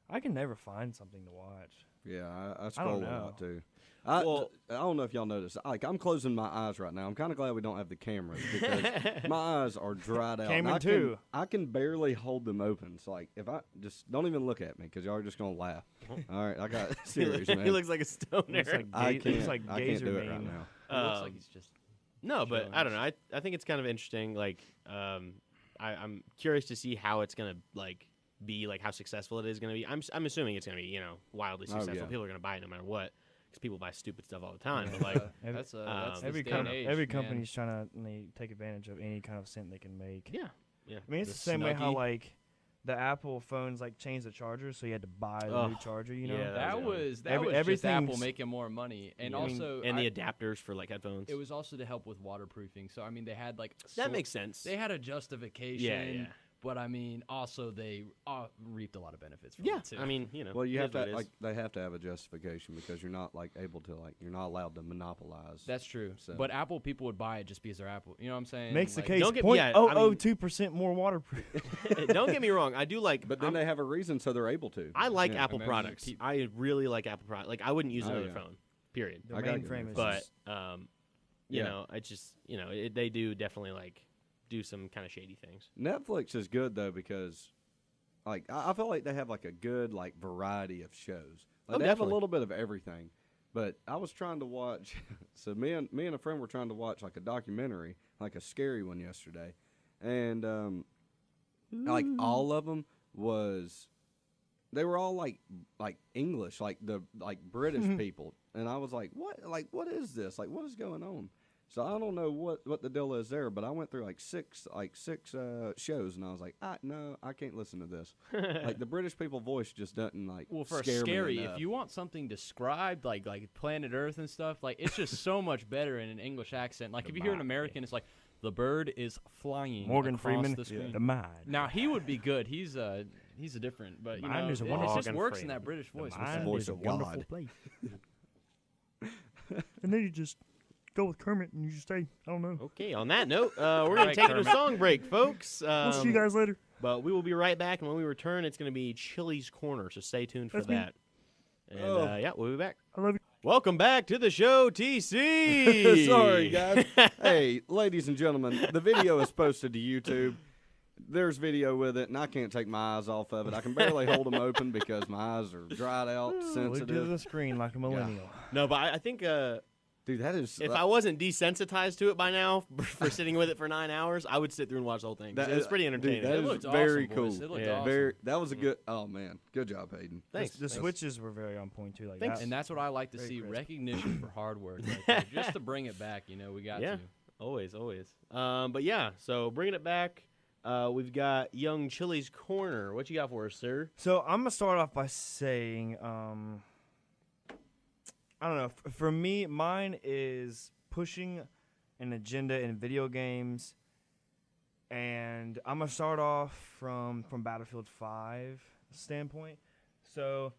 I can never find something to watch. Yeah, I scroll a know. lot too. Well- I don't know if y'all noticed. Like, I'm closing my eyes right now. I'm kind of glad we don't have the cameras because my eyes are dried out. and Cameron too. I can barely hold them open. So like, if I just don't even look at me because y'all are just gonna laugh. All right, I got serious, man. he looks like a stoner. Looks like I Ga- can't. looks like I can't Gazer do it right Mane. now. It looks Um, like he's just. No, but showing I don't us. know. I think it's kind of interesting. Like, I'm curious to see how it's gonna like be, like how successful it is gonna be. I'm assuming it's gonna be wildly Oh, successful. yeah. People are gonna buy it no matter what because people buy stupid stuff all the time. Yeah, But like, that's this Every day and com- age, every man. company's trying to take advantage of any kind of cent they can make. yeah. I mean, it's The the same way how Snuggie. like the Apple phones like changed the charger, so you had to buy the Ugh, new charger. You know, yeah, That was Every- just Apple everything's- making more money, and Yeah. also and the adapters for like headphones. it was also to help with waterproofing. So I mean, they had like that makes sense. they had a justification. Yeah. But I mean, also they reaped a lot of benefits from Yeah, it too. I mean, Well, you it have is what to it is. like they have to have a justification because you're not like able to like you're not allowed to monopolize. that's true. So- But Apple people would buy it just because they're Apple. You know what I'm saying? makes the Like, case don't get- yeah, I mean- 0.002% more waterproof. Don't get me wrong. I do like. but then I'm- they have a reason, so they're able to. I like Yeah. Apple Remember, products. peop- I really like Apple products. Like I wouldn't use Oh, another yeah. phone. Period. The I gotta get mainframe new is But just you Yeah. know, I just they do definitely like do some kind of shady things. Netflix is good though because, like, I feel like they have like a good like variety of shows. Like, Oh, they have a definitely. little bit of everything. But I was trying to watch. So me and a friend were trying to watch like a documentary, like a scary one yesterday, and like all of them was. They were all like English, like the British people, and I was like, what is this? Like, what is going on? So I don't know what the deal is there, but I went through like six shows, and I was like, no, I can't listen to this. Like the British people voice just doesn't like. Well, for scare scary, me if enough. you want something described, like planet Earth and stuff, like it's just so much better in an English accent. Like if you hear an American, it's like the bird is flying. Morgan across Freeman, the screen. the mind. Now he would be good. He's a different, but you Mind know, is a it wonderful just works in Freeman. that British voice. The What's mind that? voice is a of wonderful God. place. And then you just go with Kermit and you just say, I don't know. Okay, on that note, we're going to Right, take Kermit. a song break, folks. We'll see you guys later. But we will be right back, and when we return, it's going to be Chili's Corner, so stay tuned for That's me. that. And, yeah, we'll be back. I love you. Welcome back to the show, TC. Sorry, guys. Hey, ladies and gentlemen, the video is posted to YouTube. There's video with it, and I can't take my eyes off of it. I can barely hold them open because my eyes are dried out, Look to sensitive. the screen like a millennial. No, but I think Dude, that is. if I wasn't desensitized to it by now for sitting with it for 9 hours, I would sit through and watch the whole thing. 'Cause it's pretty entertaining. Dude, that It is looked very awesome, cool. boys. It looked Yeah. awesome. That was a good. Oh man, good job, Hayden. Thanks. The switches were very on point too. Like Thanks. that. And that's what I like to Very see, crisp. recognition for hard work. Right there. Just to bring it back, we got Yeah. to. Always. But yeah, so bringing it back, we've got Young Chili's Corner. What you got for us, sir? So I'm gonna start off by saying, I don't know. For me, mine is pushing an agenda in video games, and I'm gonna start off from Battlefield 5 standpoint. So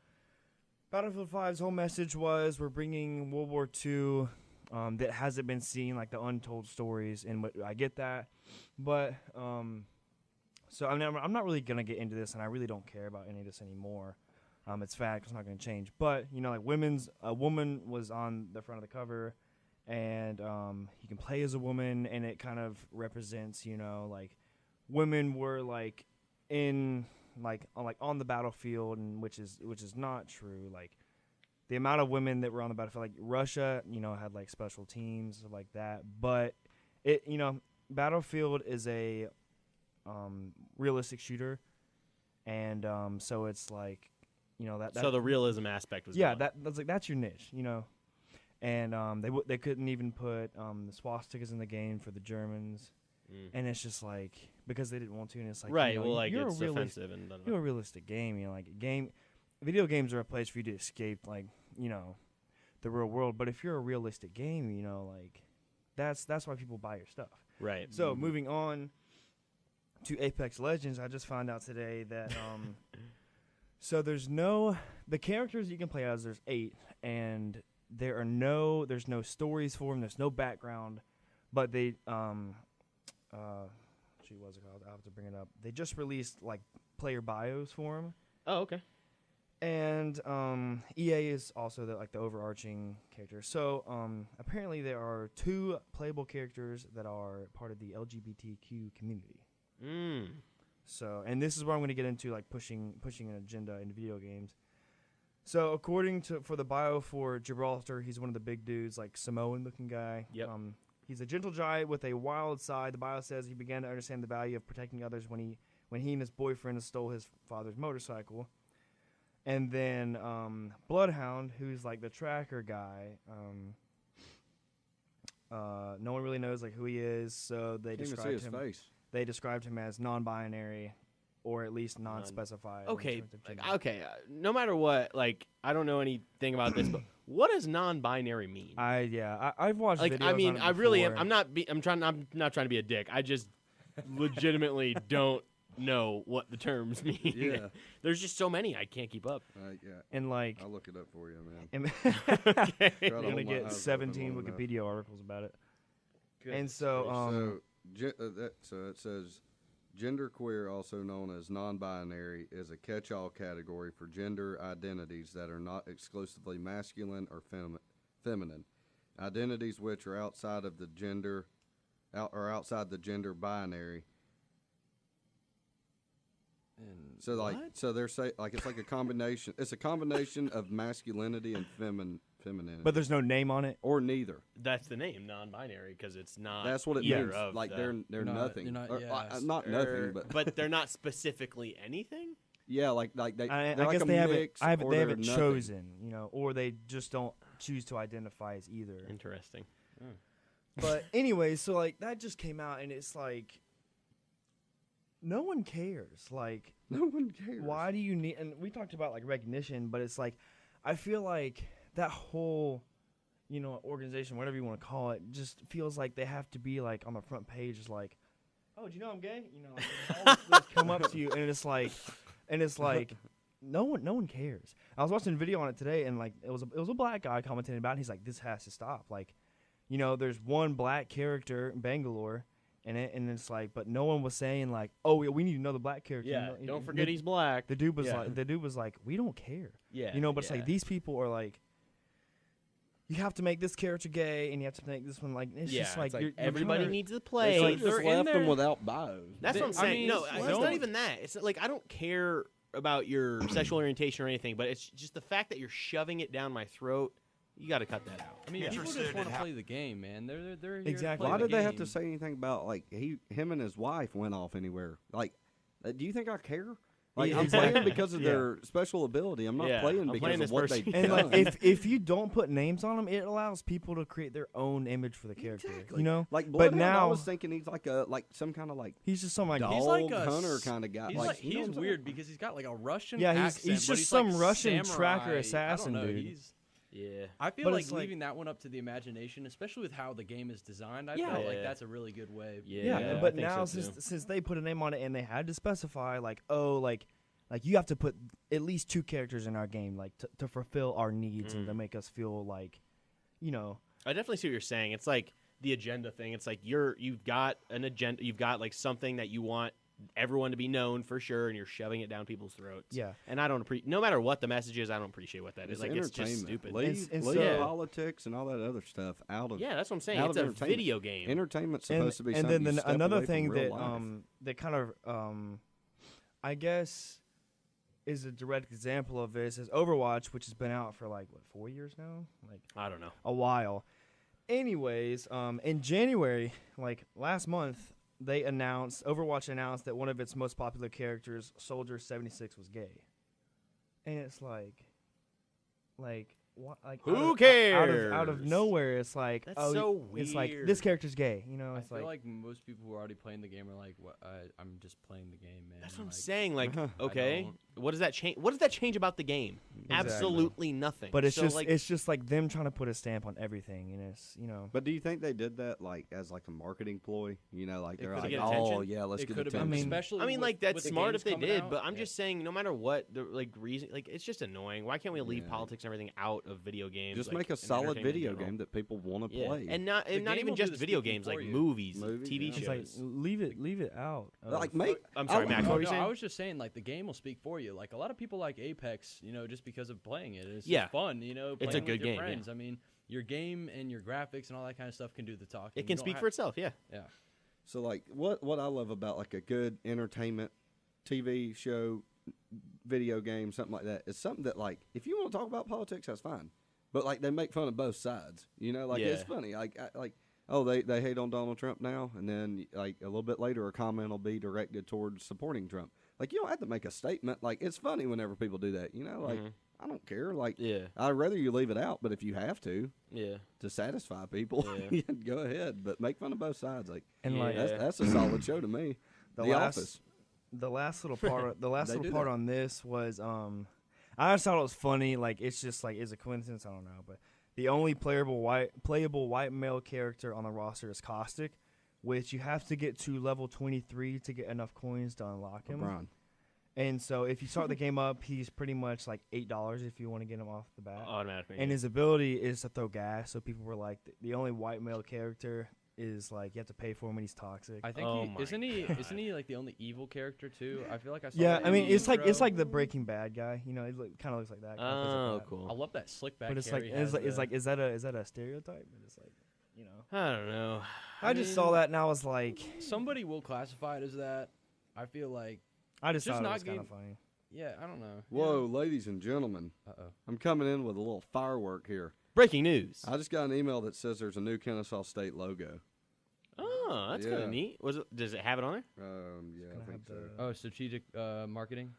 Battlefield 5's whole message was we're bringing World War II that hasn't been seen, like the untold stories, and what I get that, but so I'm not really gonna get into this, and I really don't care about any of this anymore. It's fact; it's not gonna change. But like a woman was on the front of the cover, and you can play as a woman, and it kind of represents, like women were like in on the battlefield, and which is not true. Like the amount of women that were on the battlefield, like Russia, had like special teams stuff like that, but it Battlefield is a realistic shooter, and so it's like that So the realism aspect was yeah, gone. that's your niche, and they couldn't even put the swastikas in the game for the Germans, and it's just like because they didn't want to, and it's like right. Well, like you're it's a realistic, offensive and you're a realistic game, video games are a place for you to escape the real world, but if you're a realistic game, like that's why people buy your stuff. right. So moving on to Apex Legends, I just found out today that so there's the characters you can play as. There's 8, and there's no stories for them. There's no background, but they what's it called? I'll have to bring it up. They just released like player bios for them, Oh, okay. and EA is also the overarching character. So apparently there are 2 playable characters that are part of the LGBTQ community. So, and this is where I'm going to get into like pushing an agenda in video games. So, according for the bio for Gibraltar, he's one of the big dudes, like Samoan-looking guy. Yep. He's a gentle giant with a wild side. The bio says he began to understand the value of protecting others when he and his boyfriend stole his father's motorcycle. And then Bloodhound, who's like the tracker guy. No one really knows like who he is, so they Can't even see described his him. face. They described him as non-binary, or at least non-specified. in Okay. terms of gender. Okay. No matter what, like I don't know anything about this, but what does non-binary mean? I've watched Like videos I mean, on it I really am. before. I'm not trying to be a dick. I just legitimately don't know what the terms mean. Yeah. There's just so many I can't keep up. Yeah, And like, I'll look it up for you, man. Okay. you're hold gonna my get eyes open 17 long enough. Wikipedia articles about it. Goodness And so, So it says genderqueer, also known as non-binary, is a catch-all category for gender identities that are not exclusively masculine or feminine. Identities which are outside of the gender binary. And So like, What? so they're say like it's like a combination. It's a combination of masculinity and femininity, but there's no name on it. or neither. That's the name, non-binary, because it's not. That's what it either means. of Like the- they're Not- nothing. they're not- Or, yeah, like, not nothing, but they're not specifically anything. yeah, like they. I they're guess like a they haven't. mix, They or they're haven't nothing. chosen, or they just don't choose to identify as either. Interesting. But anyway, so like that just came out, and it's like no one cares. Like, No one cares. why do you need? And we talked about like recognition, but it's like I feel like that whole, organization, whatever you want to call it, just feels like they have to be like on the front page, just like, oh, do you know I'm gay? Like, all this come up to you, and it's like, no one cares. I was watching a video on it today, and like it was a black guy commenting about it. He's like, this has to stop. Like, there's one black character in Bangalore. And it's like, but no one was saying like, oh, yeah, we need another black character. Yeah, don't forget he's black. The dude was like, we don't care. Yeah, But it's like these people are like, you have to make this character gay, and you have to make this one like. It's just like, you're everybody trying to- needs to play. They They're just in left there. them without bios. That's what I'm I saying. mean, No, it's it's not even that. It's like I don't care about your sexual orientation or anything, but it's just the fact that you're shoving it down my throat. You got to cut that out. I mean, people just want to play the game, man. They're here to Exactly. play Why the did they have to game. say anything about like him and his wife went off anywhere? Like, do you think I care? Like, Yeah, I'm exactly. playing because of Yeah. their special ability. I'm not Yeah, playing I'm because playing of this what person. they And done. like, if you don't put names on them, it allows people to create their own image for the character. Exactly. But Like Bloodhound, I now was thinking he's like some kind of like he's just some like dog He's like a hunter kind of guy. He's like, you know he's what I'm weird because he's got like a Russision Yeah, accent. he's but just he's some like Russian samurai. tracker assassin I don't know. dude. He's, Yeah. I feel But like it's like- leaving that one up to the imagination, especially with how the game is designed. I Yeah. feel like Yeah. that's a really good way. Yeah. I but think now so, too. since they put a name on it and they had to specify like, oh, like you have to put at least 2 characters in our game, like to fulfill our needs and to make us feel like, I definitely see what you're saying. It's like the agenda thing. It's like you've got an agenda. You've got like something that you want everyone to be known for sure, and you're shoving it down people's throats. Yeah. And I don't appreciate. No matter what the message is, I don't appreciate what that is. Like it's just entertainment. stupid. Leave, And leave so- politics and all that other stuff out of. Yeah, that's what I'm saying. out It's of a entertainment. video game. Entertainment's And, supposed to be and something then you step another away thing from real that life. that kind of I guess is a direct example of this is Overwatch, which has been out for like 4 years now, like I don't know. a while. Anyways, in January, like last month, Overwatch announced that one of its most popular characters, Soldier 76, was gay, and it's like what? Like Who out of cares? nowhere, it's like That's so it's like weird. this character's gay, I It's feel like most people who are already playing the game are like, "What? I'm just playing the game, man." That's what I'm Like, saying. Like, I okay, don't- what does that change? What does that change about the game? Exactly. Absolutely nothing. But it's So, just like, it's just like them trying to put a stamp on everything, and it's But do you think they did that like as like a marketing ploy? Like It they're could've like, get oh attention. yeah, let's It get could have attention. been, I mean- especially. I mean, with- like with that's the smart games if they coming did, out. but I'm Yeah. just saying, no matter what, the like reason, like it's just annoying. Why can't we leave Yeah. politics and everything out of video games? Just like, make a and solid entertainment in video general? game that people want to Yeah, play. and not The and not game even will do just the video speaking games, for like you. movies, Movies, TV yeah. it's shows. like leave it out. like make. I'm sorry, I- Max. No, What were you no, saying? I was just saying, like the game will speak for you. Like a lot of people like Apex, just because of playing it. It's Yeah. just fun, It's a playing good with your game, yeah. friends. I mean, your game and your graphics and all that kind of stuff can do the talking. It can speak for itself. Yeah. Yeah. So like what I love about like a good entertainment TV show, video game, something like that is something that like if you want to talk about politics, that's fine. But like they make fun of both sides, like it's Yeah. funny. Like oh they hate on Donald Trump now, and then like a little bit later a comment will be directed towards supporting Trump. Like you don't have to make a statement. Like it's funny whenever people do that. Like Mhm. I don't care. Like Yeah. I'd rather you leave it out, but if you have to Yeah. satisfy people, Yeah. go ahead. But make fun of both sides. Like And like Yeah. that's a solid show to me. the The last Office. the last little part the last They little do part that. on this was I just thought it was funny. Like it's just like is a coincidence. I don't know, but the only playable white male character on the roster is Caustic, which you have to get to level 23 to get enough coins to unlock him. LeBron. And so if you start the game up, he's pretty much like $8 if you want to get him off the bat. Automatically. And his ability is to throw gas. So people were like, the only white male character is like you have to pay for him when he's toxic. I think Oh my isn't he God. like the only evil character too? I feel like I saw. Yeah, that I in mean the it's like intro. the Breaking Bad guy. It kind of looks like that. kinda plays Oh, like that. cool. I love that slick back. But it's hair like he has is there. that a stereotype? But it's like I don't know. I just saw mean- that and I was like, Somebody will classify it as that. I feel like, I just just thought it not was kind of give- funny. yeah, I don't know. Whoa, ladies and gentlemen, Uh oh. I'm coming in with a little firework here. Breaking news. I just got an email that says there's a new Kennesaw State logo. Oh, that's kind Yeah. of neat. Does it have it on there? Yeah, gonna I think have so. the- Oh, strategic marketing.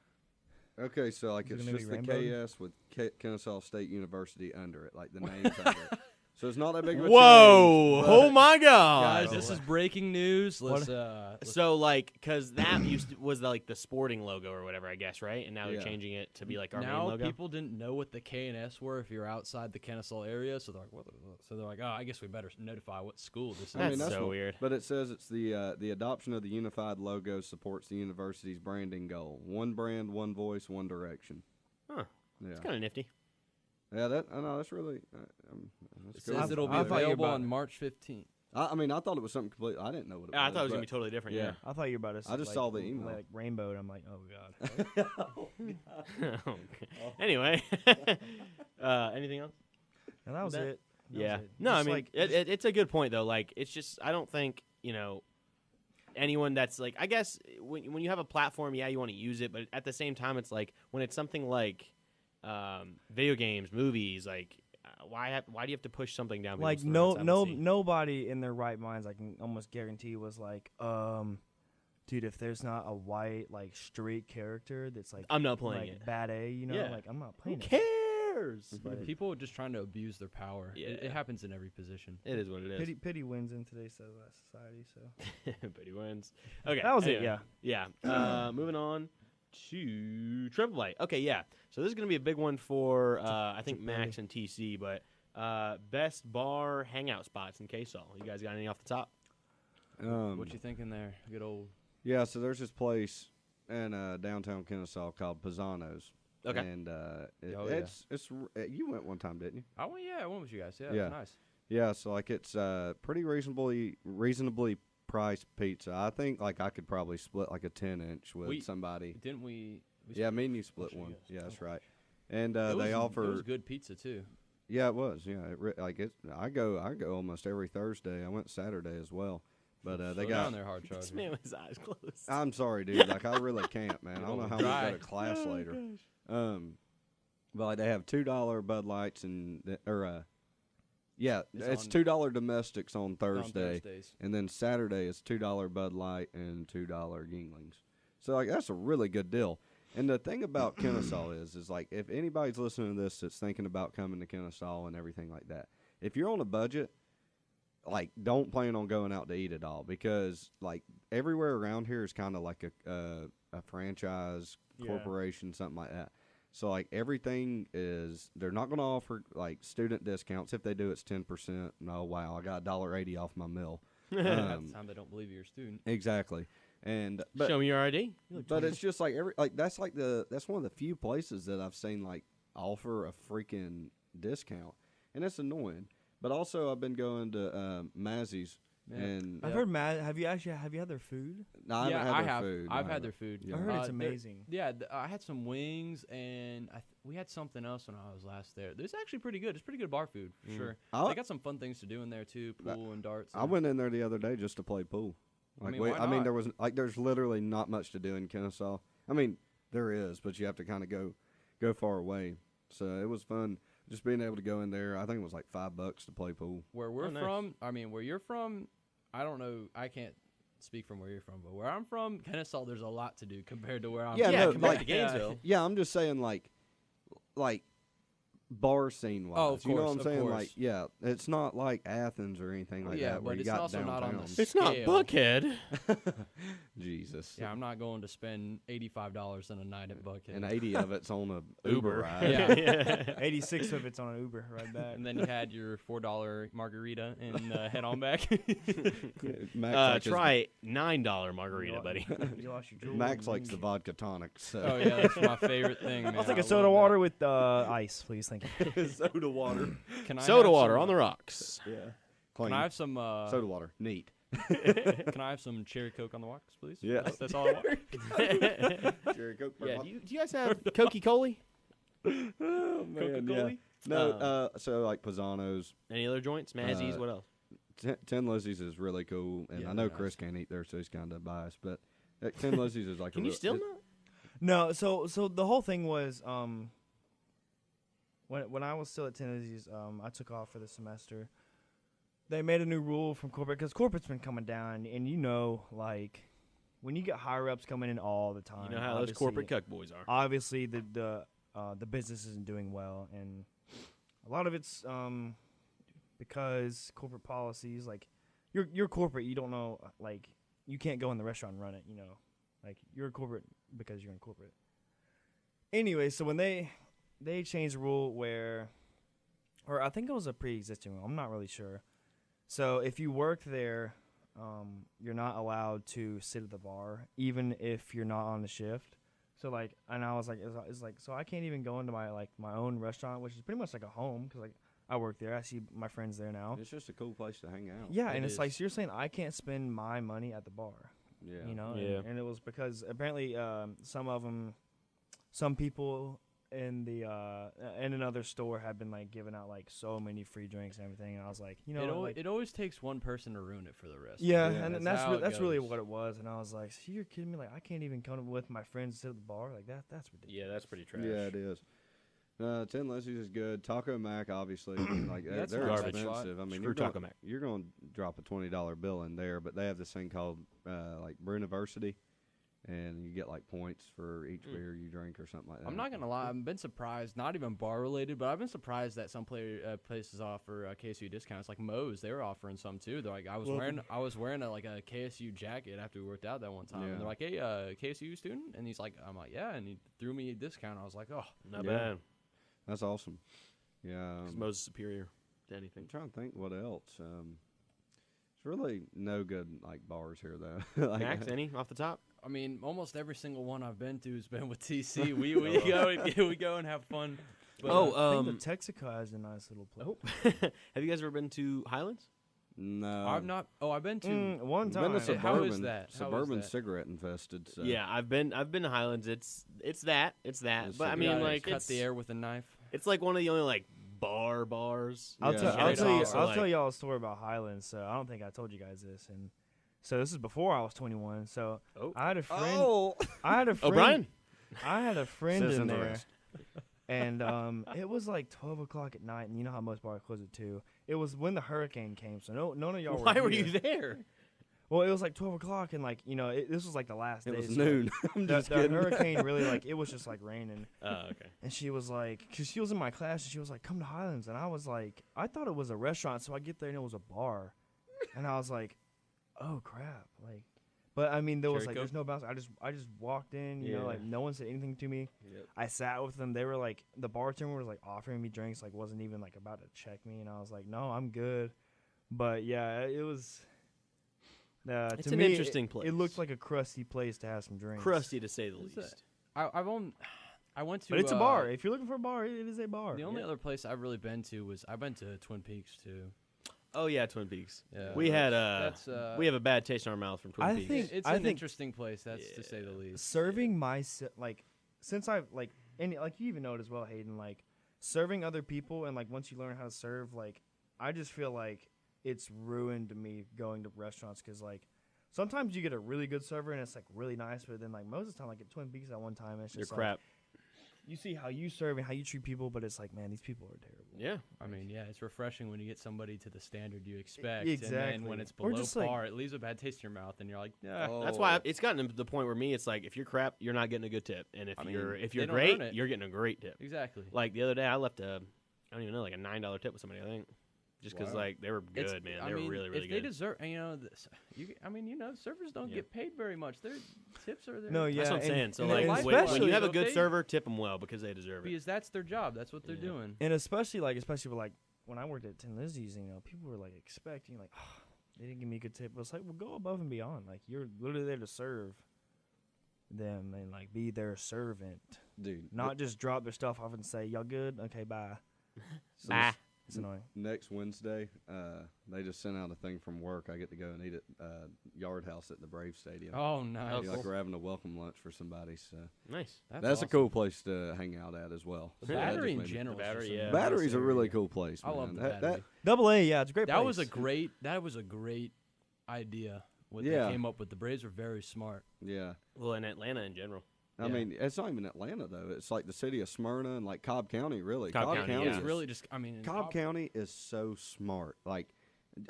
Okay, so like Is it it's gonna be just the rainbow? KS with Kennesaw State University under it, like the name's under it. So it's not that big of a Whoa! change, Oh my God! Guys, this is breaking news. Let's, So like, because that was like the sporting logo or whatever, I guess, right? And now they're Yeah. changing it to be like our main now logo. people didn't know what the K and S were if you're outside the Kennesaw area, so they're like, what? So they're like, oh, I guess we better notify what school this is. That's that's so what- weird. But it says it's the adoption of the unified logo supports the university's branding goal: one brand, one voice, one direction. Huh? Yeah, It's kind of nifty. yeah. I know that's really. That's It cool. says it'll be I thought you were available about- on March 15th. I mean, I thought it was something completely. I didn't know what it was. I thought it was gonna but- be totally different. yeah. I thought you were about to say, I just like, saw the email. like rainbow, and I'm like, oh, God. Okay. Anyway, anything else? And that was That- it. That Yeah. was it. No, I Just, mean, like, it's a good point though. Like, it's just I don't think anyone that's like, I guess when you have a platform, yeah, you want to use it, but at the same time, it's like when it's something like video games, movies, like why do you have to push something down? like people's throats? I don't see. nobody in their right minds, I can almost guarantee, was like, dude, if there's not a white like street character that's like I'm not playing like it. bad A, you know, Yeah. like I'm not Who playing it. cares? But People are just trying to abuse their power. It Yeah. happens in every position. It is what it is. pity wins in today's society. So But he wins. Okay, that was it. anyway. Yeah. Yeah. Moving on to Triple A. Okay, yeah. So this is gonna be a big one for I think Max and TC, but best bar hangout spots in KSOL. You guys got any off the top? What you thinking there? Good old. Yeah, so there's this place in downtown Kennesaw called Pisano's. Okay. And Oh, yeah. it's you went one time, didn't you? I went with you guys. Yeah, Yeah. It was nice. Yeah, so like it's pretty reasonably priced pizza. I think like I could probably split like a 10-inch with We- somebody. Didn't we? Yeah, me and you split you one. guys? Yeah, that's Oh, right. And It they was offer good pizza too. Yeah, it was. Yeah, I go almost every Thursday. I went Saturday as well. But they Slow got down there, hard This charger. man with his eyes closed. I'm sorry, dude. Like I really can't, man. I don't know how I'm Dry. gonna go to class later. But like they have $2 Bud Lights yeah, it's on- $2 domestics on On Thursday, Thursdays. and then Saturday is $2 Bud Light and $2 Yinglings. So like that's a really good deal. And the thing about Kennesaw is like if anybody's listening to this that's thinking about coming to Kennesaw and everything like that, if you're on a budget, like don't plan on going out to eat at all because like everywhere around here is kind of like a franchise corporation, something like that. So like everything is they're not going to offer like student discounts. If they do, it's 10%. No, wow, I got $1.80 off my meal. Half the time they don't believe you're a student. Exactly. And but Show me your ID. but it's just like that's one of the few places that I've seen like offer a freaking discount, and it's annoying. But also I've been going to Mazzy's, Yeah. and I've heard Matt. Have you had their food? no, I haven't had their food. I've I had their haven't. food. Yeah. I heard it's they're- amazing. Yeah, I had some wings and we had something else when I was last there. It's actually pretty good. It's pretty good bar food for sure. I- They got some fun things to do in there too, pool and darts. I and- went in there the other day just to play pool. Like, mean, why I mean, not? there was like there's literally not much to do in Kennesaw. I mean, there is, but you have to kind of go far away. So it was fun just being able to go in there. I think it was like $5 to play pool. Where we're nice. from, I mean, where you're from, I don't know. I can't speak from where you're from, but where I'm from, Kennesaw, there's a lot to do compared to where I'm Yeah, from. no, compared like- to Gainesville. Yeah, I'm just saying like bar scene wise. Oh, of you know what course, I'm of saying? course. Like, yeah, it's not like Athens or anything like Yeah, that where but you it's got also not on downtown. the It's not scale. Buckhead. Jesus. Yeah, I'm not going to spend $85 in a night at Buckhead. And 80 of it's on a Uber. ride. Yeah. 86 of it's on an Uber right back. And then you had your $4 margarita and head on back. Max likes his- Try $9 margarita, buddy. You lost your jewelry. Max likes the vodka tonic. So. Oh yeah, that's my favorite thing, man. I'll take I a soda love water with ice, please. Thank you. soda water. that. Can I Soda have water some, on the rocks. Yeah. Can Clean. I have some? soda water. Neat. Can I have some cherry coke on the rocks, please? Yeah. That's all I want. Cherry Coke. Yeah, do you guys have Coca-Cola? Oh, man, Coca-Cola? yeah. No, so like Pisano's. Any other joints? Mazzies? What else? Tin Lizzie's is really cool, and Yeah, I know they're Chris can't eat there, so he's kind of biased. But Tin Lizzie's is like. Can a you real- still it- not? No, so the whole thing was when I was still at Tennessee's, I took off for the semester. They made a new rule from corporate because corporate's been coming down, and like when you get higher ups coming in all the time, You know how those obviously- corporate cuck boys are. Obviously, the business isn't doing well, and a lot of it's because corporate policies, like you're corporate, you don't know, like you can't go in the restaurant and run it, you know, like you're a corporate because you're in corporate. Anyway, so when they changed the rule where, or I think it was a pre-existing rule, I'm not really sure. So if you work there, you're not allowed to sit at the bar, even if you're not on the shift. So like, and I was like, it's like, so I can't even go into my own restaurant, which is pretty much like a home, because like I work there, I see my friends there now. It's just a cool place to hang out. Yeah, and It it's like, is. so you're saying I can't spend my money at the bar, Yeah. you know? Yeah. And it was because apparently some people in another store had been like giving out like so many free drinks and everything, and I was like, you know, It always takes one person to ruin it for the rest. yeah, Yeah, and that's how it that's really goes. what it was. And I was like, so you're kidding me? Like I can't even come with my friends to sit at the bar like that. That's ridiculous. Yeah, that's pretty trash. Yeah, it is. Tin Lizzie's is good. Taco Mac, obviously, like That's they're garbage. expensive. I mean, Screw Taco Mac. you're going to drop a $20 bill in there, but they have this thing called like Bruniversity, and you get like points for each beer you drink or something like that. I'm not gonna lie, I've been surprised. Not even bar related, but I've been surprised that some places offer KSU discounts. Like Moe's, they were offering some too. They're like, I was wearing a KSU jacket after we worked out that one time, Yeah. and they're like, hey, KSU student, and he's like, I'm like, yeah, and he threw me a discount. I was like, oh, Not Yeah. bad. That's awesome. Yeah. 'Cause Moe's is superior to I'm anything. trying to think what else. There's really no good like bars here though. Like, Max, any off the top? I mean, almost every single one I've been to has been with TC. We go and have fun. But, I think the Texaco has a nice little place. Have you guys ever been to Highlands? No, I've not. Oh, I've been to. One I've been time. to How suburban, is that? How is Suburban that? cigarette infested. So. Yeah, I've been to Highlands. It's that. It's But I cigarette. mean, Gotta like cut it's the air with a knife. it's like one of the only like bars. I'll, Yeah. tell, And I'll, it's tell you, also, I'll like- tell y'all a story about Highlands. So I don't think I told you guys this, and so this is before I was 21. So Oh. I had a friend. Oh, I had a friend. O'Brien. I had a friend in Citizens there, arrest. and it was like 12 o'clock at night, and you know how most bars close at 2. It was when the hurricane came, so none of y'all were Why were here. you there? Well, it was like 12 o'clock, and like, you know, this was like the last it day. was so, like, noon. I'm The, just the kidding. hurricane really, like, it was just like raining. Oh, okay. And she was like, because she was in my class, and she was like, come to Highlands. And I was like, I thought it was a restaurant, so I get there and it was a bar. And I was like, oh crap. Like, but I mean, there was Cherry like, Coke? there's no bounce. I just walked in, you know, Yeah. like no one said anything to me. Yep. I sat with them. They were like, the bartender was like offering me drinks, like wasn't even like about to check me. And I was like, no, I'm good. But yeah, it was. It's to an me, interesting It place. looked like a crusty place to have some drinks. Crusty to say the Is least. it? I went to. But it's a bar. If you're looking for a bar, it is a bar. The only other place I've really been to was I've been to Twin Peaks too. Oh yeah, Twin Peaks. Yeah, We had that's we have a bad taste in our mouth from Twin I Peaks. think- it's I an think- interesting place. That's to say the least. Serving like since I've like and like you even know it as well, Hayden, like serving other people and like once you learn how to serve, like I just feel like it's ruined me going to restaurants because like sometimes you get a really good server and it's like really nice, but then like most of the time like at Twin Peaks at one time it's They're just like, crap. you see how you serve and how you treat people, but it's like, man, these people are terrible. Yeah. I mean, yeah, it's refreshing when you get somebody to the standard you expect. And Exactly. then when it's Or below just, like- par, it leaves a bad taste in your mouth, and you're like, yeah. That's why it's gotten to the point where me, it's like if you're crap, you're not getting a good tip, and if I mean, you're they don't great, earn it. you're getting a great tip. Exactly. Like the other day, I left I don't even know, like a $9 tip with somebody. I think just because Wow. like they were good, It's- man. I They were mean, really if good. they deserve, and, you know, servers don't Yeah. get paid very much. Their tips are there. No, yeah, That's what I'm and- saying. So and like when especially you have a so good they- server, tip them well because they deserve it. because that's their job. That's what they're Yeah. doing. And especially with like when I worked at Tin Lizzie's, you know, people were like expecting like, oh, they didn't give me a good tip. But it's like, well, go above and beyond. Like you're literally there to serve them and like be their servant, Dude. not just drop their stuff off and say, y'all good? Okay, bye. So Bye. It's annoying. Next Wednesday, they just sent out a thing from work. I get to go and eat at Yard House at the Brave Stadium. Oh, nice. Like we're having a welcome lunch for somebody. So Nice. that's awesome. a cool place to hang out at as well. The So that Battery in just made me- general. The Battery, is just yeah. a Battery's nice a really area. cool place. I love man. the That- Battery. Double A, yeah, it's a great. That place. was a great idea. What Yeah. they came up with. The Braves were very smart. yeah. Well, in Atlanta in general. I Yeah. mean, it's not even Atlanta though. It's like the city of Smyrna and like Cobb County, really. Cobb County, yeah. It's is- really just. I mean, in Cobb County is so smart.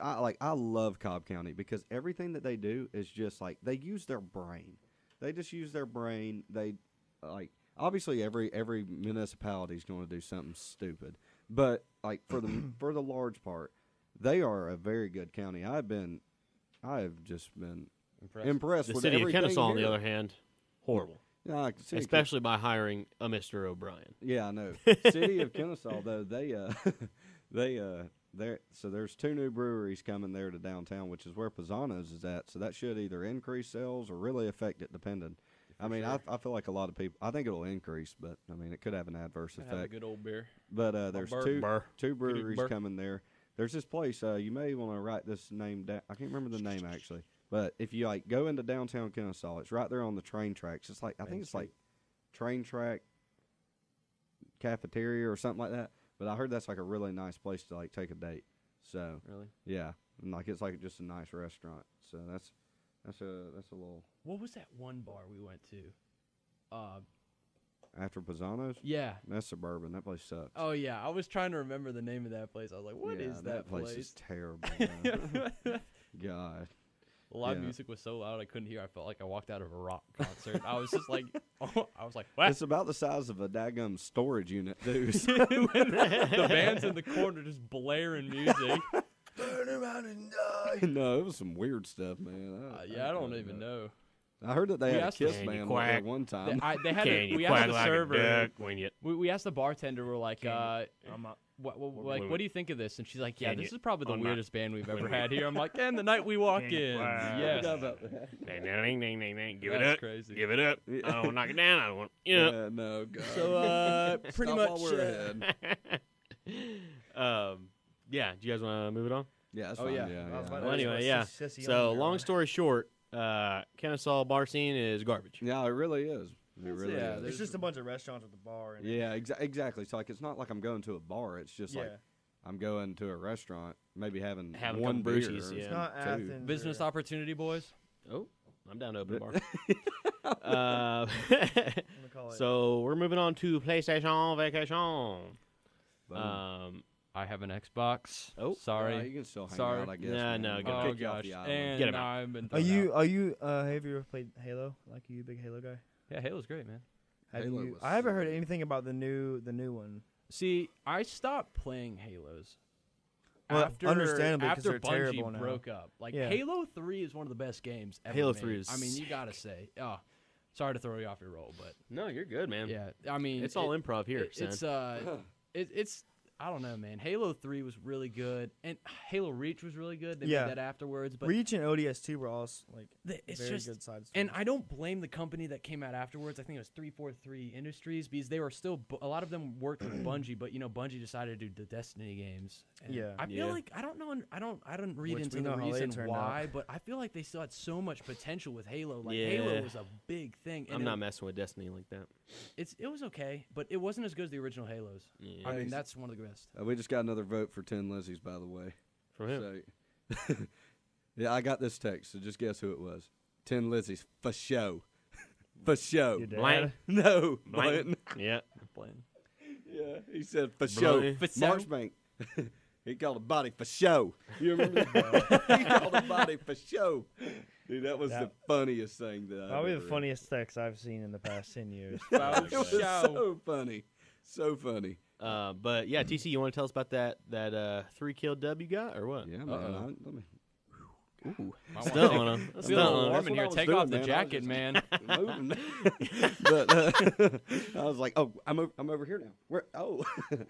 I love Cobb County because everything that they do is just like they use their brain. They just use their brain. They like obviously every municipality is going to do something stupid, but like for the for the large part, They are a very good county. I have just been impressed The with city of everything Kennesaw, on the here. other hand, horrible. Yeah, I can see Especially by hiring a Mr. O'Brien. Yeah, I know. City of Kennesaw, though, so there's 2 new breweries coming there to downtown, which is where Pisano's is at. So that should either increase sales or really affect it, depending. I mean, I feel like a lot of people. I think it'll increase, but I mean, it could have an adverse Have a effect. good old beer. But there's burr. two breweries burr. coming there. There's this place. You may want to write this name down. I can't remember the name actually. But if you like go into downtown Kennesaw, it's right there on the train tracks. It's like I think it's like train track cafeteria or something like that. But I heard that's like a really nice place to like take a date. So Really? yeah, and like it's like just a nice restaurant. So that's a little What was that one bar we went to? after Pisano's. Yeah. That's suburban. That place sucks. Oh yeah, I was trying to remember the name of that place. I was like, "What is yeah, that place? Is place?" terrible. Man. God. The live Yeah. music was so loud I couldn't hear. I felt like I walked out of a rock concert. I was just like, I was like, what? It's about the size of a daggum storage unit, dude. The band's in the corner just blaring music. Turn around and die. No, it was some weird stuff, man. Yeah, I don't even know. I heard that they We had a asked Kiss them, "Can you band quack?" there one time. They had Can you we quack asked the like a server. duck when you... We asked the bartender. We're like, I'm not. what do you think of this? And she's like, yeah, Can this you- is probably the I'm not- weirdest band we've ever had here. I'm like, and the night we walk Can you in, quack? yes, Ding, ding, ding, ding, ding. Give it That's up. crazy. Give it up. Yeah. I don't want to knock it down. I don't want... Yeah. Yeah, no, God. So pretty Stop much, while we're ahead. Yeah, do you guys want to move it on? Yeah, that's Oh, fine. yeah. Yeah, I was about to Well, ask anyway, what yeah. sissy So, on there. long story short, Kennesaw bar scene is garbage. Yeah, it really is. It really yeah, is. It's just a bunch of restaurants with a bar. And Yeah, exactly. It's like it's not like I'm going to a bar. It's just like I'm going to a restaurant, maybe having Having a one couple beer. brewskis, or yeah. It's not two. Athens. business or, opportunity, boys. Oh, I'm down to open a bar. I'm gonna call it. So, we're moving on to PlayStation Vacation. Boom. I have an Xbox. Oh. sorry. you can still hang Sorry. out, I guess. Nah, man. no, get I'll Oh kick you off gosh, the island. and Get him out. I've been. Are thrown you? out. Are you? Have you ever played Halo? Like, are you a big Halo guy? Yeah, Halo's great, man. Have Halo you? was I haven't heard sick. anything about the new one. See, I stopped playing Halos. Well, after understandably, 'cause after they're terrible Bungie now. broke up. Like Yeah. Halo 3 is one of the best games ever Halo made. 3 is I mean, you gotta say. Oh, sorry to throw you off your roll, but No, you're good, man. yeah, I mean, It's all improv here, It's it's I don't know, man. Halo 3 was really good, and Halo Reach was really good. They Yeah. made that afterwards, but Reach and ODS2 were all like it's very just good sides. and I don't blame the company that came out afterwards. I think it was 343 Industries because they were still a lot of them worked with Bungie, but Bungie decided to do the Destiny games. And Yeah. I feel Yeah. like I don't read Which into we the know how they reason turned why, out. but I feel like they still had so much potential with Halo. Like Yeah. Halo was a big thing. And I'm not messing with Destiny like that. it was okay, but it wasn't as good as the original Halos. Yeah. I mean, Nice. that's one of the best. We just got another vote for 10 Lizzies, by the way. From him. So, yeah, I got this text, so just guess who it was. 10 Lizzies, for show. For show. Your dad? Blank. No. Blank. Blanton. Yeah. Playing. Yeah, he said for show. Blank. For show. Marchbank. He called a body for show. You remember that? He called a body for show. Dude, that was the That- funniest thing that I've Probably ever the read. funniest text I've seen in the past 10 years. It was so funny. So funny. But yeah, TC, you want to tell us about that 3-kill dub you got or what? Yeah, man. Uh-oh. Let me Ooh. I Stunt wanna on him. It's a Stunt little on him. warm in what here. I was Take doing, off the man. I was jacket, just- man. moving. But I was like, oh, I'm over here now. Where? Oh.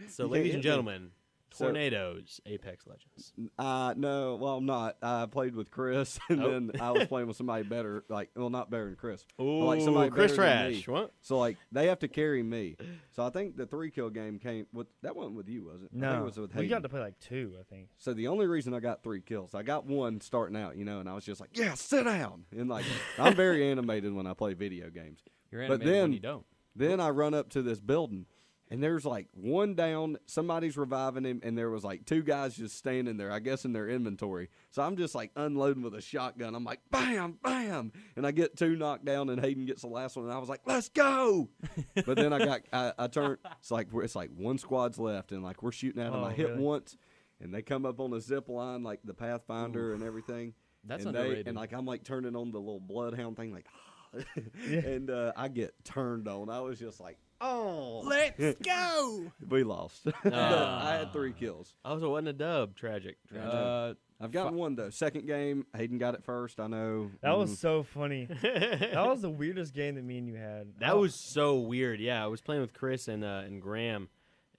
So, You ladies can't and hit me. gentlemen, So- Tornadoes, Apex Legends. No, well, I'm not. I played with Chris, and Oh. then I was playing with somebody better, not better than Chris. Oh, like somebody Chris better than Trash. me. What? So, like, they have to carry me. So, I think the 3-kill game came with, that wasn't with you, was it? I think No, it was with we Hayden. got to play like 2, I think. So, the only reason I got 3 kills, I got one starting out, and I was just like, yeah, sit down. And, like, I'm very animated when I play video games. You're But animated when then- you don't. Then I run up to this building, and there's like one down, somebody's reviving him, and there was like 2 guys just standing there, I guess in their inventory. So I'm just like unloading with a shotgun. I'm like, bam, bam, and I get 2 knocked down, and Hayden gets the last one, and I was like, let's go. But then I turned, it's like 1 squad's left, and like we're shooting at them. Oh, I hit really? once, and they come up on a zip line, like the Pathfinder and everything. That's and underrated. and like I'm like turning on the little bloodhound thing, like, and I get turned on. I was just like, Oh, Let's go. we lost. I had 3 kills. Oh, so it wasn't a dub. Tragic. I've gotten one though. Second game, Hayden got it first. I know. That was so funny. That was the weirdest game that me and you had. That was so weird. Yeah, I was playing with Chris and Graham,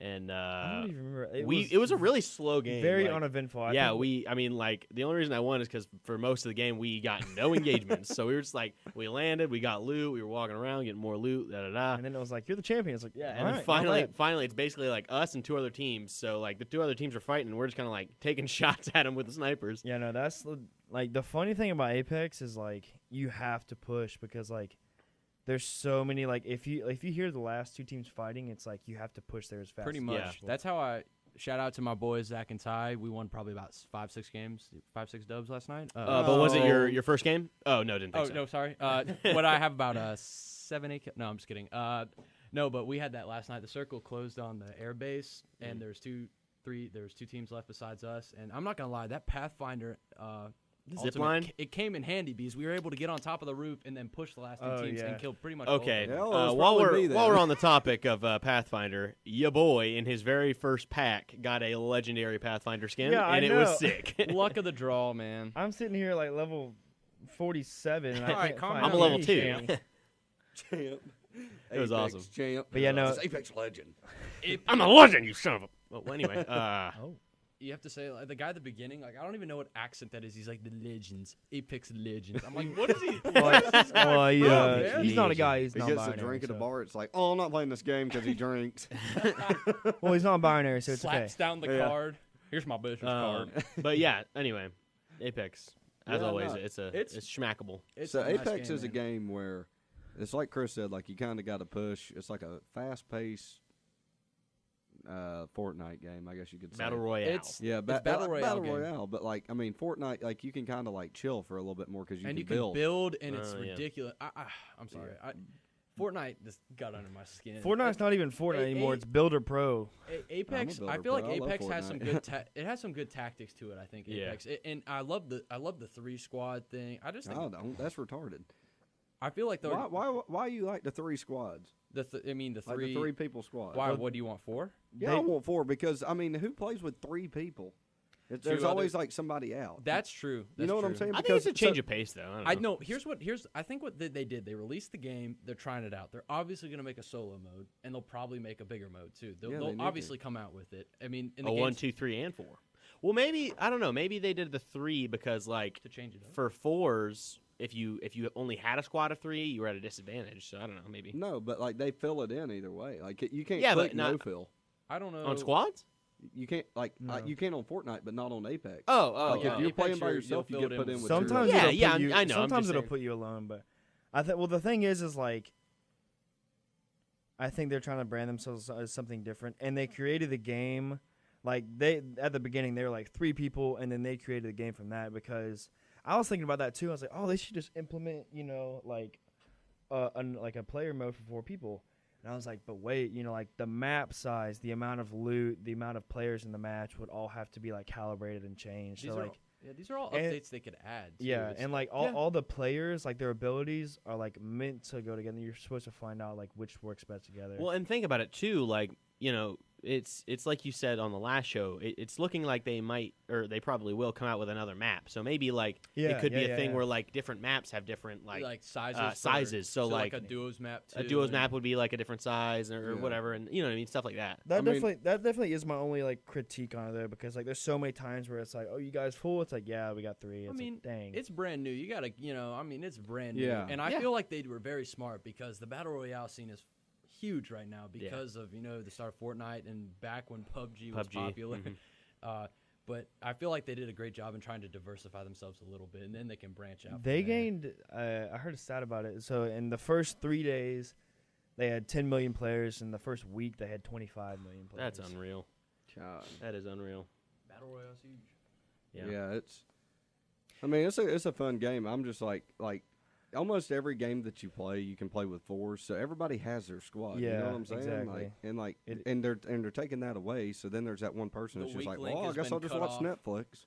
and I don't even remember. it was a really slow game. very like, uneventful. I Yeah, think I mean, like, the only reason I won is because for most of the game, we got no engagements. So we were just like, we landed, we got loot, we were walking around, getting more loot, da-da-da. And then it was like, you're the champion. It's like, Yeah, all and then right, finally, it's basically like us and 2 other teams. So, like, the 2 other teams are fighting, and we're just kind of, like, taking shots at them with the snipers. Yeah, no, that's like the funny thing about Apex is like you have to push because like there's so many like if you hear the last 2 teams fighting, it's like you have to push there as fast. Pretty as much. Yeah. That's how I shout out to my boys Zach and Ty. We won probably about 5-6 games, 5-6 dubs last night. But was it your first game? Oh, no, didn't think so. No, sorry. What I have about 7, 8. No, I'm just kidding. No, but we had that last night. The circle closed on the air base, and there's 2 teams left besides us. And I'm not gonna lie, that Pathfinder Zip ultimate, line? it came in handy because we were able to get on top of the roof and then push the last 2 Oh, teams yeah. and kill pretty much all of Okay. them. Yeah, well, it was while probably me then. we're on the topic of Pathfinder, your boy in his very first pack got a legendary Pathfinder skin, Yeah, I and it was know. sick. Luck of the draw, man. I'm sitting here like level 47. And All I right, can't calm find down. I'm a level any 2. shiny. Champ. It was Apex awesome. Champ. But yeah, no- It's Apex Legend. I'm a legend, you son of a. Well, anyway, Oh. You have to say, like, the guy at the beginning, like, I don't even know what accent that is. He's like, the legends, Apex Legends. I'm like, what is he? Well, yeah, man? he's not a guy. He's He not gets a binary. drink at a so- bar. It's like, oh, I'm not playing this game because he drinks. Well, he's not binary, so it's okay. Slaps down the Yeah. card. Here's my business card. but yeah. Anyway, Apex, as Yeah, always, no, it's it's- schmackable. It's So a nice Apex is a man. game where it's like Chris said, like you kind of got to push. It's like a fast-paced Fortnite game, I guess you could say. Battle Royale. It's- Yeah, Battle Royale Battle game. Royale. But like, I mean, Fortnite, like you can kind of like chill for a little bit more because you And can you can build. build, and it's Yeah. ridiculous. I'm sorry. Fortnite just got under my skin. Fortnite's not even Fortnite anymore. It's Builder Pro. Apex. I'm a I builder feel like pro. I love Apex has some Fortnite. good. It has some good tactics to it. I think Yeah. Apex, and I love the 3 squad thing. I just think I don't. That's retarded. I feel like the Why you like the 3 squads? the 3 Like the 3 people squad. Why? What do you want 4? Yeah, I want 4 because I mean, who plays with 3 people? There's always like somebody out. That's true. you know what I'm saying? I think it's a change of pace, though. I know. I think what they did. They released the game. They're trying it out. They're obviously going to make a solo mode, and they'll probably make a bigger mode too. Yeah, they They'll need obviously come out with it. I mean, in the 1, games 2, 3, and 4. Well, maybe I don't know. Maybe they did the 3 because like to change it up. for 4s, if you only had a squad of 3, you were at a disadvantage. So I don't know. Maybe No, but like they fill it in either way. Like you can't Yeah, but click no not- fill. I don't know. on squads. You can't like No. you can on Fortnite, but not on Apex. Oh, Like yeah. if you're Apex, playing by you're yourself, you filled get in put with in with Sometimes Yeah, it'll yeah, put you, I know, I'm Sometimes just it'll saying. put you alone, but I think. Well, the thing is like, I think they're trying to brand themselves as something different, and they created the game. Like they at the beginning, they were like 3 people, and then they created the game from that because I was thinking about that too. I was like, oh, they should just implement, like a player mode for 4 people. And I was like, but wait, like the map size, the amount of loot, the amount of players in the match would all have to be like calibrated and changed. These So are like, all, these are all and- updates they could add. too. yeah, It's- and like all the players, like their abilities are like meant to go together. You're supposed to find out like which works best together. Well, and think about it too. Like it's like you said on the last show. It's looking like they might, or they probably will, come out with another map. So maybe like Yeah, it could be yeah, a yeah, thing yeah. where like different maps have different like sizes. sizes. So, like, a duos map. Too, a duos and- map would be like a different size or Yeah. whatever, and you know what I mean, stuff like that. that I mean- definitely is my only like critique on it though, because like there's so many times where it's like, oh, you guys full? It's like, yeah, we got 3. It's mean, like, dang. It's brand new. You gotta, it's brand new. Yeah. And I Yeah. feel like they were very smart because the battle royale scene is huge right now because of the start of Fortnite and back when PUBG was popular. mhm. But I feel like they did a great job in trying to diversify themselves a little bit, and then they can branch out. They from there. gained. I heard a stat about it. So in the first 3 days, they had 10 million players. In the first week, they had 25 million players. That's unreal. God. That is unreal. Battle royale's huge. Yeah. It's. I mean, it's a fun game. I'm just like almost every game that you play, you can play with 4s. So everybody has their squad. you know Yeah, what I'm saying? exactly. Like It- and they're taking that away. So then there's that one person The that's just weak like, link well, I has guess been I'll just cut watch off. Netflix.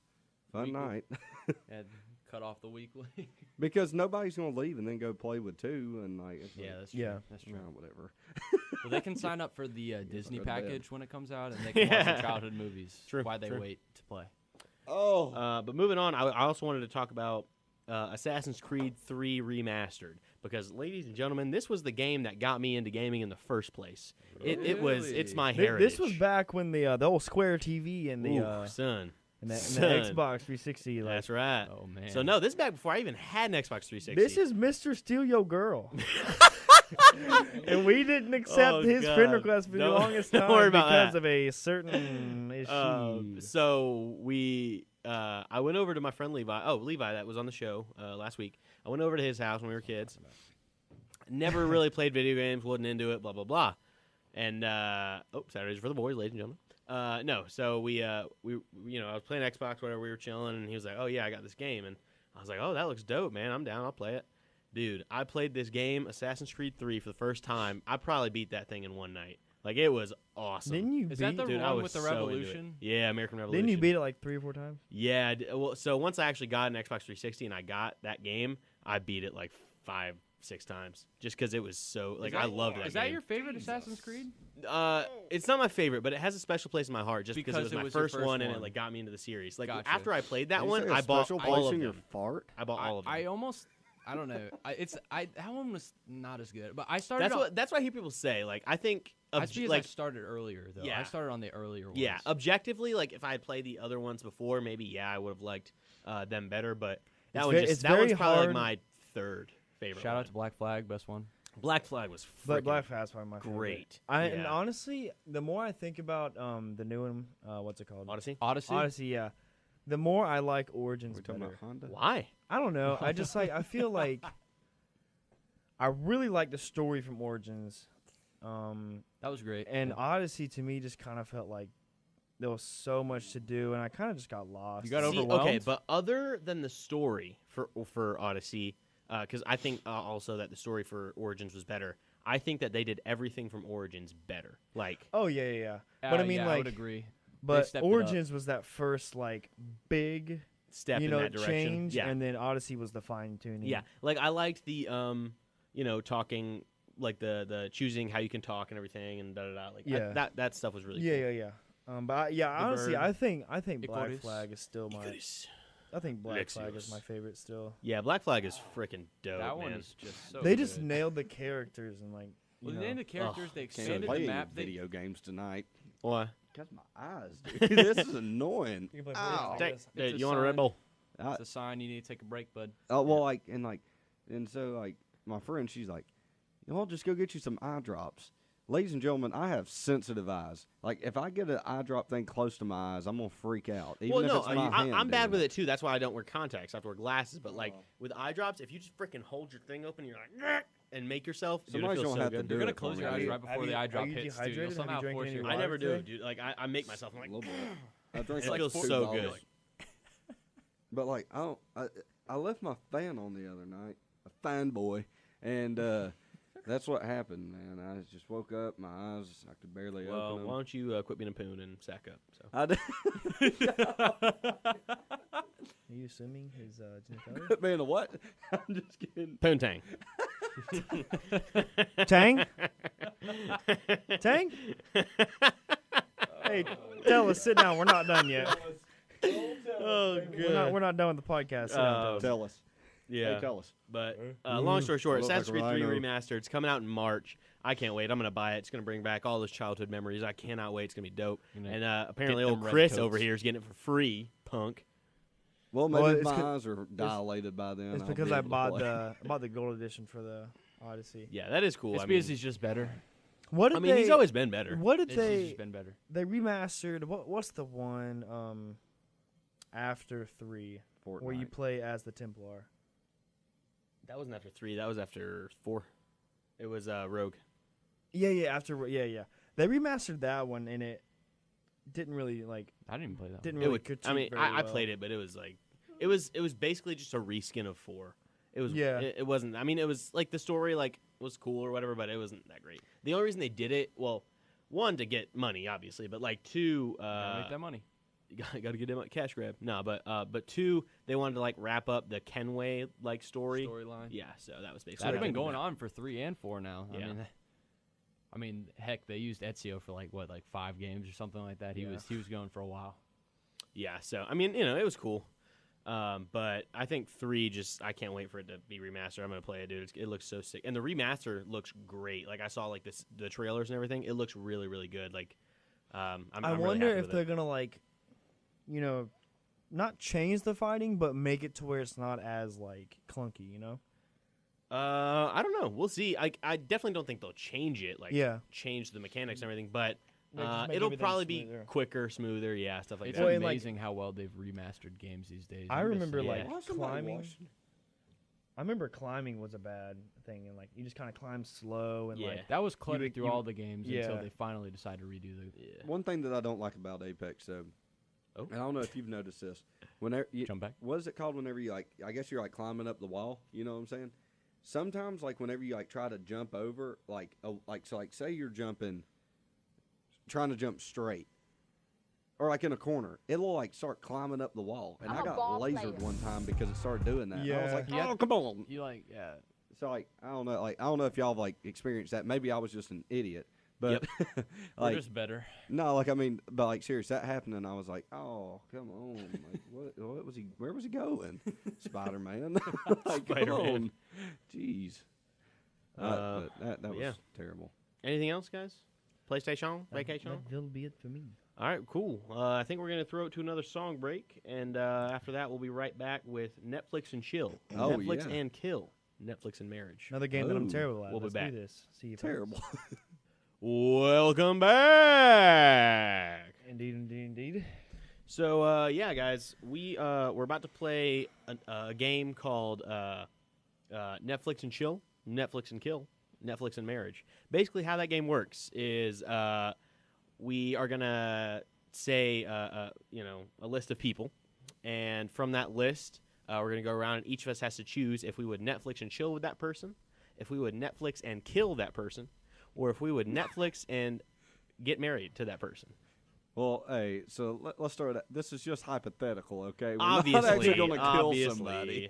Fun Weak link. night. And cut off the weekly. Because nobody's gonna leave and then go play with 2 and like. It's Yeah, like, that's true. Yeah. That's true. whatever. Well, they can sign up for the Disney go to bed. package when it comes out, and they can watch their childhood movies. True, Why they true. wait to play. Oh. But moving on, I also wanted to talk about Assassin's Creed 3 Remastered because, ladies and gentlemen, this was the game that got me into gaming in the first place. It was. It's Really? my heritage. This was back when the old Square TV and the Ooh, son. and the son. Xbox 360. Like, That's right. Oh man. So no, this is back before I even had an Xbox 360. this is Mr. Steal Your Girl. And we didn't accept Oh, his God. friend request for the Don't- longest don't time worry about because that. of a certain issue. So we, I went over to my friend Levi. Oh, Levi, that was on the show last week. I went over to his house when we were kids. Never really played video games. Wasn't into it. Blah blah blah. And Saturdays for the boys, ladies and gentlemen. No, so we, I was playing Xbox, whatever. We were chilling, and he was like, "Oh yeah, I got this game," and I was like, "Oh, that looks dope, man. I'm down. I'll play it." Dude, I played this game, Assassin's Creed 3, for the first time. I probably beat that thing in one night. Like, it was awesome. Didn't you Is beat that the Dude, I one was with the so into it. Revolution? Yeah, American Revolution. Didn't you beat it like 3 or 4 times? Yeah. Well, so once I actually got an Xbox 360 and I got that game, I beat it like 5, 6 times just because it was so like I loved that. Is that game. your favorite Assassin's Creed? It's not my favorite, but it has a special place in my heart just because it was my your first first one and it one. like got me into the series. Like Gotcha. after I played that Did you one, say a I bought special all place of in your them. fart. I bought all of them. I almost. I don't know. That one was not as good. But I started. That's what I hear people say. Like I think That's because I like started earlier though. Yeah. I started on the earlier ones. yeah, objectively, like if I had played the other ones before, maybe I would have liked them better. But that It's one's very probably like hard- my third favorite. Shout one. out to Black Flag, best one. Black Flag was But freaking Black Flag's probably my favorite. great. And Yeah. honestly, the more I think about the new one, what's it called? Odyssey. Odyssey. Odyssey, yeah. The more I like Origins We're talking better. about Honda. Why? I don't know. I just like. I feel like I really like the story from Origins, That was great. and Odyssey to me just kind of felt like there was so much to do, and I kind of just got lost. You got See, overwhelmed? okay, but other than the story for Odyssey, because I think also that the story for Origins was better. I think that they did everything from Origins better. Like, Oh yeah. But I mean, yeah, I like, would agree. but stepped it up. Origins was that first like big, step in that direction. change, Yeah, and then Odyssey was the fine tuning. yeah. Like I liked the talking, like the choosing how you can talk and everything, and da da da. Like Yeah. that stuff was really yeah. But honestly, bird. I think Black Icarus. Flag is still cool. my. I think Black Flag is Lexios. my favorite still. Yeah, Black Flag is freaking dope, That one man. is just so. They good. just nailed the characters and like. You Well, know. they named the characters. They Can't expanded play the any map. They, video games tonight. Why? Because my eyes, dude. This is annoying. You can play Ow. Fortnite like Take, this. dude, a you want a Red sign. Bull? it's a sign you need to take a break, bud. Oh well, and so my friend, she's like, "Well, just go get you some eye drops." Ladies and gentlemen, I have sensitive eyes. Like if I get an eye drop thing close to my eyes, I'm gonna freak out. Even Well, if no, it's my hand I'm bad doing with it too. That's why I don't wear contacts. I have to wear glasses. But like Oh. with eye drops, if you just freaking hold your thing open, you're like, and make yourself, dude, it Somebody's feels gonna so have to good. do You're gonna it for close me. your Have eyes you- right before have the you- eye are drop you hits, dude. You'll dehydrated? Have you somehow drank force any your. I never do, today? dude. Like I make myself. I'm like, A little bit. I drank It like feels 2 so bottles. good. But like I left my fan on the other night, a fan boy, and that's what happened, man. I just woke up, my eyes, I could barely well, open why them. don't you quit being a poon and sack up? So I did. Are you assuming his genitalia? Man, a what? I'm just kidding. poon tang. Tang? Tang? Hey, tell us, sit down. We're not done yet. Oh, We're not done with the podcast. Sit down, tell us. Tell us. Yeah, Hey, tell us. but long story short, I look Assassin's like a Creed 3 rhino. Remastered. It's coming out in March. I can't wait. I'm gonna buy it. It's gonna bring back all those childhood memories. I cannot wait. It's gonna be dope. You're gonna And apparently, get old them red Chris coats. over here is getting it for free. Punk. Well, maybe Well, it's my co- eyes are dilated by then. It's I'll because be I able to bought play. the gold edition for the Odyssey. Yeah, that is cool. It's I because mean, he's just better. What did I mean, they? he's always been better. What did He's they? just been better. They remastered. What's the one after 3 where you Fortnite. play as the Templar? That wasn't after 3. That was after 4. It was Rogue. Yeah. They remastered that one, and it didn't really like. I didn't even play that. Didn't It really would, critique I mean, very I well. played it, but it was like, it was basically just a reskin of 4. It was, Yeah. It wasn't. I mean, it was like the story like was cool or whatever, but it wasn't that great. The only reason they did it, well, one to get money, obviously, but like 2, Gotta make that money. got to get him a cash grab. No, but 2, they wanted to like wrap up the Kenway like Storyline. Yeah, so that was basically That'd have been what going they on for 3 and 4 now. Yeah. I mean, heck, they used Ezio for like 5 games or something like that. He was going for a while. Yeah, so I mean, it was cool. But I think 3 I can't wait for it to be remastered. I'm gonna play it, dude. It looks so sick, and the remaster looks great. Like I saw like the trailers and everything. It looks really, really good. Like, I'm I really wonder happy if with they're it. gonna like, not change the fighting, but make it to where it's not as like clunky. I don't know. We'll see. I definitely don't think they'll change it. Like, Yeah. change the mechanics and everything. But Yeah, just make it'll everything probably be smoother. quicker, smoother. Yeah, stuff like It's that. Well, and, like- amazing how well they've remastered games these days. I I'm just remember saying. like Yeah. climbing. I remember climbing was a bad thing, and like you just kind of climb slow and Yeah. like That was cluttered would- through you- all the games until yeah. they finally decided to redo the Yeah. One thing that I don't like about Apex, though, Oh. and I don't know if you've noticed this. Whenever you, jump back. what is it called? Whenever you like, I guess you're like climbing up the wall. You know what I'm saying? Sometimes, like whenever you like try to jump over, say you're trying to jump straight, or like in a corner, it'll like start climbing up the wall, and I'm I a got ball lasered player. one time because it started doing that. And I was Yeah. like, Yeah. oh come on. You yeah. So like I don't know if y'all have like experienced that. Maybe I was just an idiot, but We're like just better. no, like I mean, but like serious, that happened, and I was like, oh come on, like what was he? Where was he going? Spider-Man, like, come Spider-Man. on, jeez. But that was yeah. terrible. Anything else, guys? PlayStation? Vacation? That'll be it for me. All right, cool. I think we're going to throw it to another song break, and after that, we'll be right back with Netflix and Chill. Oh, Netflix yeah. and Kill. Netflix and Marriage. Another game that I'm Oh. terrible at. We'll be Let's back. do this. See you. Terrible. Welcome back. Indeed. So, yeah, guys, we're about to play a game called Netflix and Chill, Netflix and Kill, Netflix and Marriage. Basically, how that game works is we are gonna say a list of people, and from that list, we're gonna go around, and each of us has to choose if we would Netflix and chill with that person, if we would Netflix and kill that person, or if we would Netflix and get married to that person. Well, hey, so let's start. This is just hypothetical, okay? We're Obviously, not actually going to kill somebody.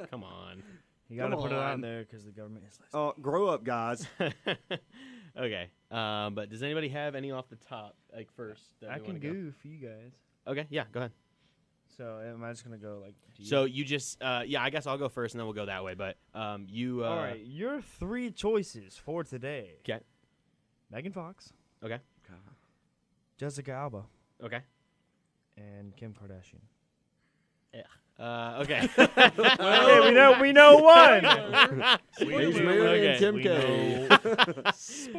Come on. You got to Come put it out on. there because the government is listening. Oh, grow up, guys. Okay. But does anybody have any off the top, like first? that I we can wanna go? go for you guys. Okay. Yeah. Go ahead. So am I just gonna go like? to you? So you just, yeah, I guess I'll go first, and then we'll go that way. But you. all right, your 3 choices for today: 'Kay. Megan Fox, Okay. Jessica Alba, Okay. and Kim Kardashian. Okay. Okay, we know one. He's marrying Okay, Kim we K.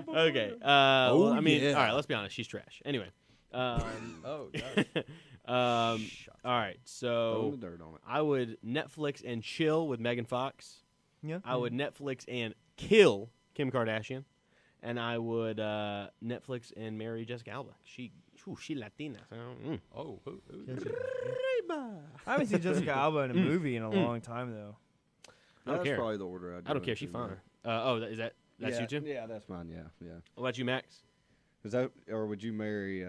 Okay. Well, Oh, I mean, yeah. all right. Let's be honest. She's trash. Anyway. Oh, gosh. All right. Throwing So the dirt on it. I would Netflix and chill with Megan Fox. Yeah. I would Netflix and kill Kim Kardashian, and I would Netflix and marry Jessica Alba. She Latina. So, Jessica. I haven't seen Jessica Alba in a movie in a long time though. I don't That's care. probably the order I'd I don't go care. She's into, fine. man. Is that's yeah, you too? Yeah, that's mine. Yeah. What about you, Max? Is that, or would you marry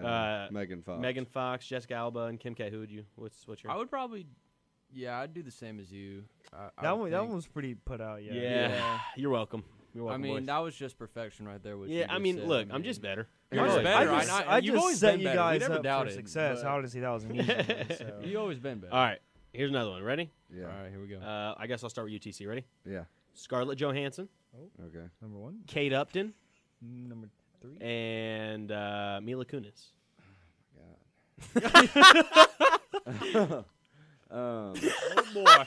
Megan Fox? Megan Fox, Jessica Alba, and Kim K. Who would you? What's your? I would probably, I'd do the same as you. I That would one, that think. one was pretty put out. Yeah. Yeah. You're welcome. You're I welcome. mean, boys. that was just perfection right there. What you Yeah, I just mean, said. look, I I'm mean, just better. You're You're just always better. better. I You've just always set been you better. We guys never up doubted, for success. but- I honestly, that was an easy one. So. You always been better. All right. Here's another one. Ready? Yeah. All right, here we go. I guess I'll start with UTC. Ready? Yeah. Scarlett Johansson, Okay. Number 1, Kate Upton, number 3. and Mila Kunis. Um, Oh boy.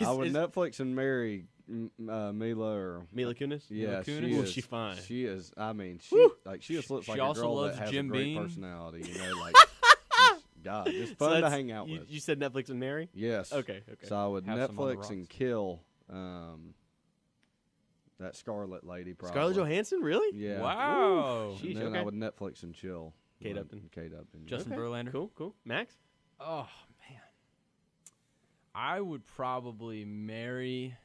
I would Netflix and marry Mila or Mila Kunis. yeah, Kunis? she Ooh, is. she fine. She is. I mean, she just looks She like also a girl loves that has Jim a great Beam. personality. You know, like God, just fun So to that's- hang out you, with. You said Netflix and Mary. Yes. Okay. So I would Have some on the Netflix and rocks. kill that Scarlet lady. Probably. Scarlett Johansson, really? Yeah. Wow. Sheesh, And then okay. I would Netflix and chill. Kate Like, Upton. Kate Upton. Justin Okay. Verlander. Cool. Max. Oh man, I would probably marry.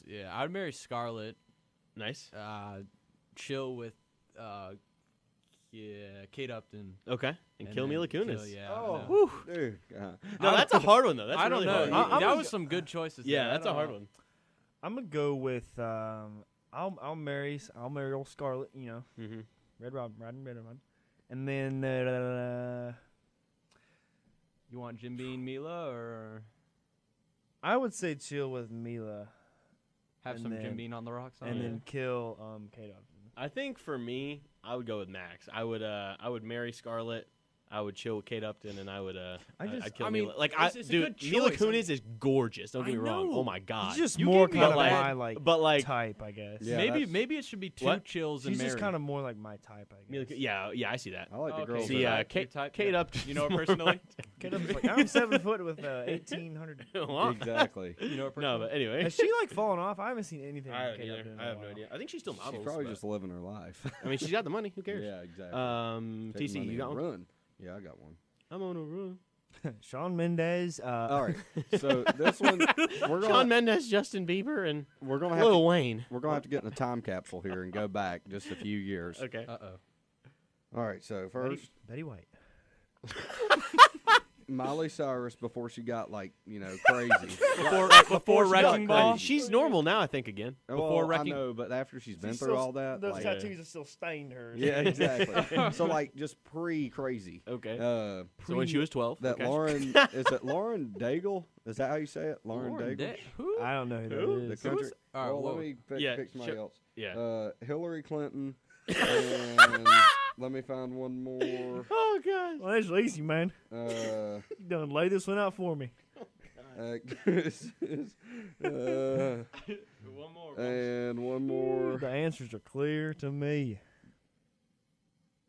Yeah, I'd marry Scarlett. Nice. Chill with Kate Upton. Okay, and kill then Mila Kunis. kill- yeah. Oh, no. Whew. dude. No, that's a hard one though. That's I don't really know. hard. I'm that gonna was some good choices. Yeah, there. I that's a don't hard know. one. I'm gonna go with I'll marry old Scarlet. You know, Mm-hmm. Red Robin, and then You want Jim Beam Mila or I would say chill with Mila, have And some then- Jim Beam on the rocks? and then kill Kate Upton. I think for me, I would go with Max. I would marry Scarlett. I would chill with Kate Upton, and I'd kill I mean, Mila. Like, it's a dude, good Mila choice. I mean- Kunis is gorgeous. Don't get I me wrong. know. Oh my god, She's just you more gave me kind of bad- my but like type, I guess. Yeah, maybe that's- it should be two What? chills and She's just Mary. kind of more like my type, I Mila, guess. yeah, I see that. I like the Okay, girls. See, your that- type, Kate, your type, Kate yeah. Upton. You know her personally? Kate Upton's like, I'm 7 foot with 1,800. Well, exactly. You know her no, personally? but anyway, Has she like fallen off? I haven't seen anything. I from haven't Kate either. Upton in I a have no while. idea. I think she's still models. She's probably but- just living her life. I mean, she's got the money. Who cares? Yeah, exactly. Take TC, money you got and one? Run. Yeah, I got one. I'm on a run. Shawn Mendes. All right. So this one, we're Shawn gonna Mendes, Justin Bieber, and we're gonna have Lil to, Wayne. we're gonna have to get in a time capsule here and go back just a few years. Okay. All right. So first, Betty White. Miley Cyrus before she got like crazy. Before she got Wrecking Ball? crazy. She's normal now, I think. Again. Before I Wrecking- know, but after she's been through all that, Those like, tattoos are still stained her. yeah, exactly. So like just pre-crazy. Okay. Uh, So when she was 12. that okay. Lauren is it Lauren Daigle? Is that how you say it? Lauren Daigle. Who? I don't know who Who? that The is. country. All right, well, whoa. let me Yeah, pick somebody sure. else. Yeah. Hillary Clinton. And let me find one more. Oh god. Well, that's lazy, man. Uh, You done lay this one out for me. One more. and one more. The answers are clear to me.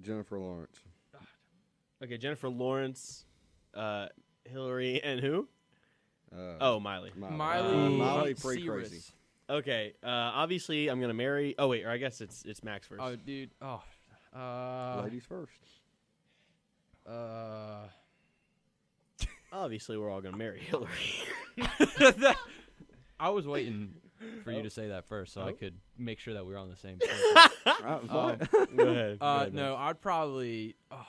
Jennifer Lawrence. Okay, Jennifer Lawrence, Hillary, and who? Oh, Miley. Miley pre-crazy. Cyrus. Okay. Obviously, I'm gonna marry. Oh wait, or I guess it's Max first. Oh, dude. Oh. Ladies first. Obviously, we're all gonna marry Hillary. I was waiting for you to say that first, so I could make sure that we were on the same page. What? Go ahead. No, I'd probably. Oh man,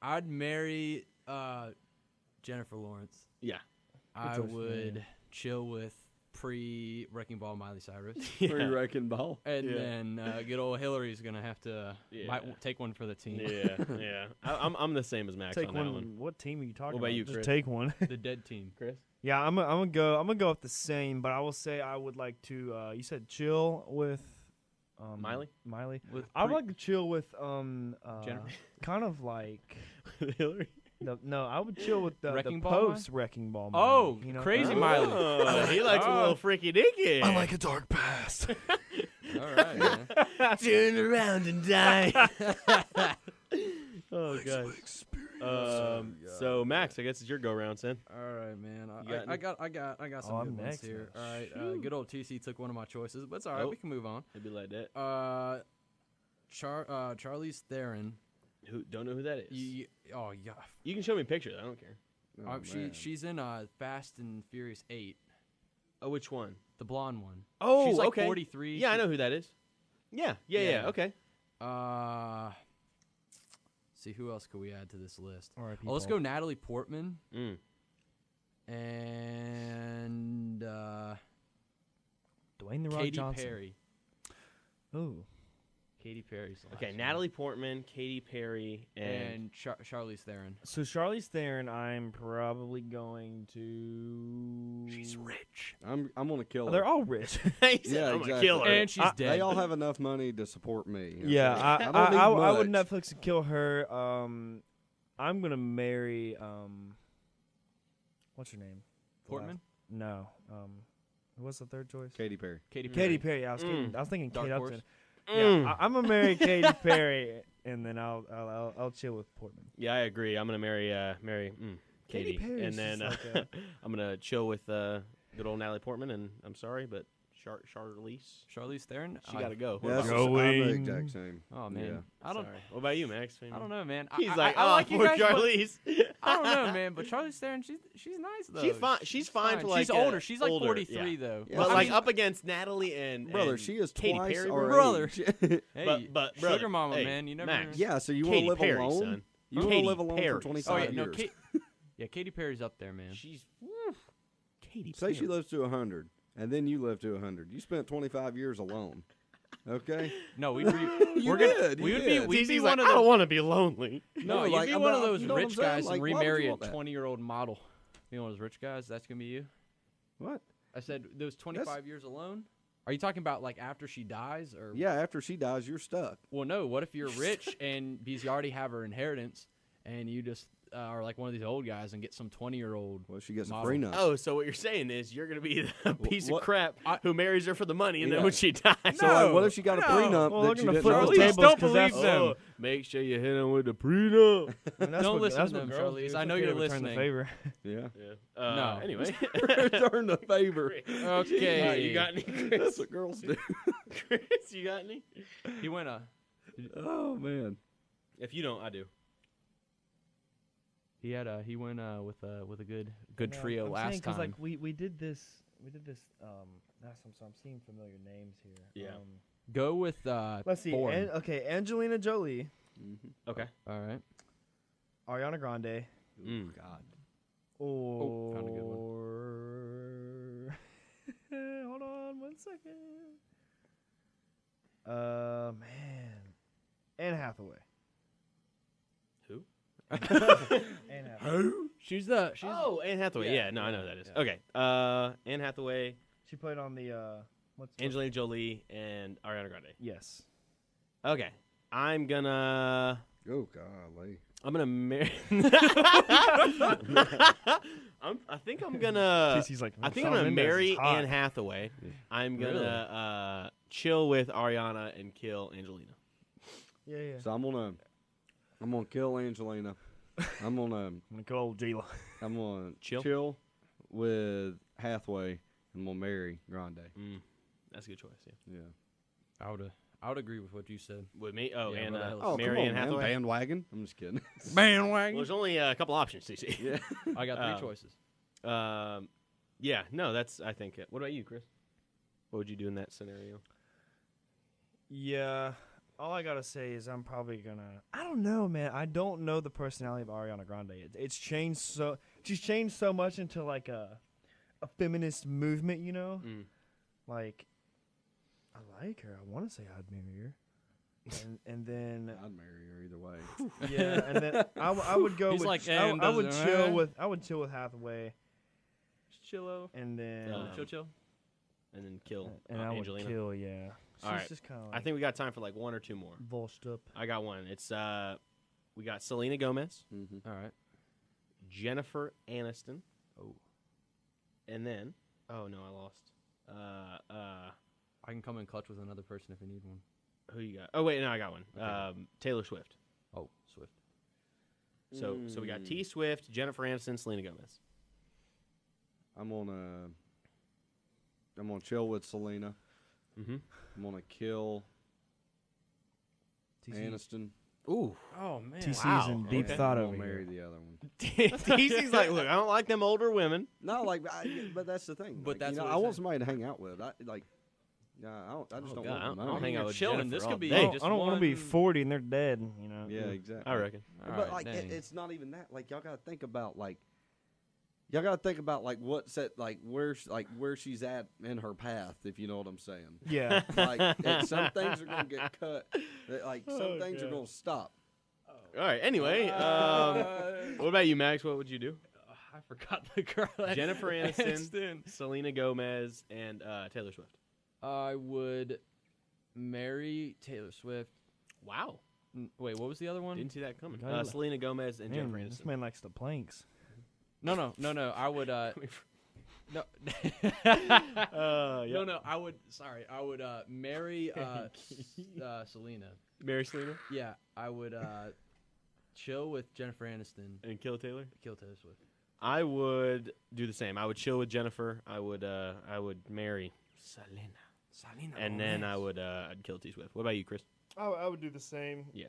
I'd marry Jennifer Lawrence. Yeah. I choice, would chill with pre-Wrecking Ball Miley Cyrus, Pre-wrecking ball. and Yeah. then good old Hillary's gonna have to might take one for the team. Yeah. I'm the same as Max Take on one. that one. What team are you talking What about about? you, Just Chris? take one. The dead team. Chris. Yeah, I'm gonna go with the same, but I will say I would like to. You said chill with Miley? Miley. With I would pre- like to chill with Jennifer? kind of like Hillary. no. I would chill with the Wrecking Ball Miley? post Wrecking Ball. Miley, Oh, you know? crazy Oh. Miley. Oh, he likes a Oh. little freaky dicky. a dark past. All right. Man. Turn around and die. Oh god. So Max, I guess it's your go round, son. All right, man. You got I got some I'm good ones next, here. man. All right. Good old TC took one of my choices, but it's all right. Oh. We can move on. It'd be like that. Charlize Theron. Who don't know who that is? Oh yeah. You can show me pictures. I don't care. Oh, man. She's in Fast and Furious 8, Oh, which one? the blonde one. Oh, she's like okay. 43. Yeah, I know who that is. Yeah. Yeah. Okay. See who else could we add to this list? All right, Oh, let's go Natalie Portman Mm. and Dwayne the Rock Katy Johnson. Perry. Ooh. Katy Perry's the Okay, last Natalie Portman, Katy Perry, one. and and Charlize Theron. So Charlize Theron, I'm probably going to. she's rich. I'm gonna kill Oh, her. they're all rich. He said, Yeah, I'm gonna exactly. kill her. And she's dead. They all have enough money to support me. Yeah, okay? I don't need would much. Netflix and kill her. I'm gonna marry what's her name? The Portman? last- No. What's the third choice? Katy Perry. Katy Perry. Katy Perry. I was thinking Dark Kate Horse? Upton. Mm. Yeah, I'm gonna marry Katy Perry, and then I'll chill with Portman. Yeah, I agree. I'm gonna marry Katy Katy, Perry's and then just like I'm gonna chill with good old Natalie Portman. And I'm sorry, but Charlize. Theron. She got to go. Yeah, What that's about- I'm the exact same. Oh man, Yeah. I don't. Sorry. What about you, Max? I don't know, man. He's I, like, I like oh, you poor guys, but Charlize. I don't know, man. But Charlize Theron, she's nice though. She's fine for like. She's older. She's like older, 43 yeah. though. Yeah, But I like mean- up against Natalie and Brother, and she is Katy twice Perry, our brother. age. Hey, but sugar brother, mama, hey, man. You never. Max. Yeah, so you want Katy to live Perry, alone? son. You want to Katy live alone Perry. for 25 Oh yeah, no. years? Yeah, Katy Perry's up there, man. She's Katy. Say she lives to 100, and then you live to 100. You spent 25 years alone. Okay? No, we'd be. You we're gonna. did, We you would be. did. We'd be He's one like, of I don't those. want to be lonely. No, you'd like, be I'm one of not- those you know what I'm rich saying? guys Like, and why would remarry you a want that? 20-year-old model. You know, one of those rich guys. That's gonna be you. What? I said those 25 years alone. Are you talking about like after she dies, or? Yeah, after she dies, you're stuck. Well, no. What if you're rich and because you already have her inheritance, and you just are like one of these old guys and get some 20-year-old? Well, she gets Model. a prenup. Oh, so what you're saying is you're gonna be the piece what- of crap who marries her for the money, and then Yeah. when she dies, So, like, what if she got a No. prenup Well, that look you in the didn't flip know of Charlize, the about? tables, don't 'cause believe that's- them. oh, make sure you hit him with the prenup. I mean, that's Don't what- listen that's to what them, girls Charlize. do. I It's know okay you're to return the listening. favor. Yeah. Yeah. No. Anyway, Return the favor. Okay. you got any, Chris? That's what girls do. Chris, you got any? He went Oh, man. If you don't, I do. He went with a good No, trio I'm last saying, time. like we did this. I'm seeing familiar names here. Yeah. Go with Let's see. foreign. Okay, Angelina Jolie, Okay. All right. Ariana Grande, Mm. God. or found a good hold on 1 second. Man, Anne Hathaway. Who? Anne Hathaway. She's Oh, Anne Hathaway. Yeah, no, I know who that is. yeah. Okay. Anne Hathaway, She played on the what's Angelina Jolie, and Ariana Grande. Yes. Okay. I'm gonna Oh, golly. marry. I think I'm gonna. Casey's like, I think I'm Shawn gonna Mendes is marry hot. Anne Hathaway. I'm Really? gonna chill with Ariana and kill Angelina. Yeah, yeah. So I'm gonna kill Angelina. I'm gonna Nicole Gila. Chill? with Hathaway, and I'm gonna marry Grande. That's a good choice. Yeah. Yeah. I would agree with what you said. With me? Oh, Yeah, and Brother Ellis. Oh, Mary come on, Ann man. Hathaway. Bandwagon. I'm just kidding. Well, there's only a couple options, CC. Yeah. I got three choices. Yeah. No, that's. I think. What about you, Chris? What would you do in that scenario? Yeah. All I gotta say is I'm probably gonna. I don't know, man. I don't know the personality of Ariana Grande. It's changed so. She's changed so much into like a feminist movement, you know. Like, I like her. I want to say I'd marry her. And then I'd marry her either way. yeah, and then I would go He's with like, I, and I would doesn't chill matter. with Hathaway, Chillo. and then Chill. And then kill and I would Angelina. kill. Yeah, she's All right. just kind of. I think we got time for like one or two more. Volched up. I got one. It's we got Selena Gomez, Mm-hmm. All right. Jennifer Aniston, Oh, and then oh no, I lost. I can come in clutch with another person if you need one. Who you got? Oh wait, no, I got one. Okay. Taylor Swift. Oh, Swift. So we got T Swift, Jennifer Aniston, Selena Gomez. I'm gonna chill with Selena. Mm-hmm. I'm gonna kill Aniston. Ooh. Oh man. TC's Wow. in deep Okay. thought I'm over gonna marry here. the other one. TC's like, look, I don't like them older women. No, but that's the thing. But Like, that's you know, what I he's want saying. somebody to hang out with. I just Oh, don't God, want I them don't out. hang out You're with chilling. Jennifer This all could be day. just I don't want to be one- 40 and they're dead. You know. Yeah, exactly. I reckon. All But right, like, dang. it's not even that. Like, y'all gotta think about like what's at like where she's at in her path, if you know what I'm saying. Yeah. Like, some things are gonna get cut. Like, some things are gonna stop. All right. Anyway, what about you, Max? What would you do? I forgot the girl. Jennifer Aniston, Selena Gomez, and Taylor Swift. I would marry Taylor Swift. Wow. Wait, what was the other one? Didn't see that coming. God. Selena Gomez and Man, Jennifer this Aniston. man likes the planks. No. I would. No. No. I would. Sorry. I would marry Selena. Marry Selena Yeah. I would chill with Jennifer Aniston. and kill Taylor. Kill Taylor Swift. I would do the same. I would chill with Jennifer. I would marry Salina. And then I'd kill T Swift. What about you, Chris? I would do the same. Yeah.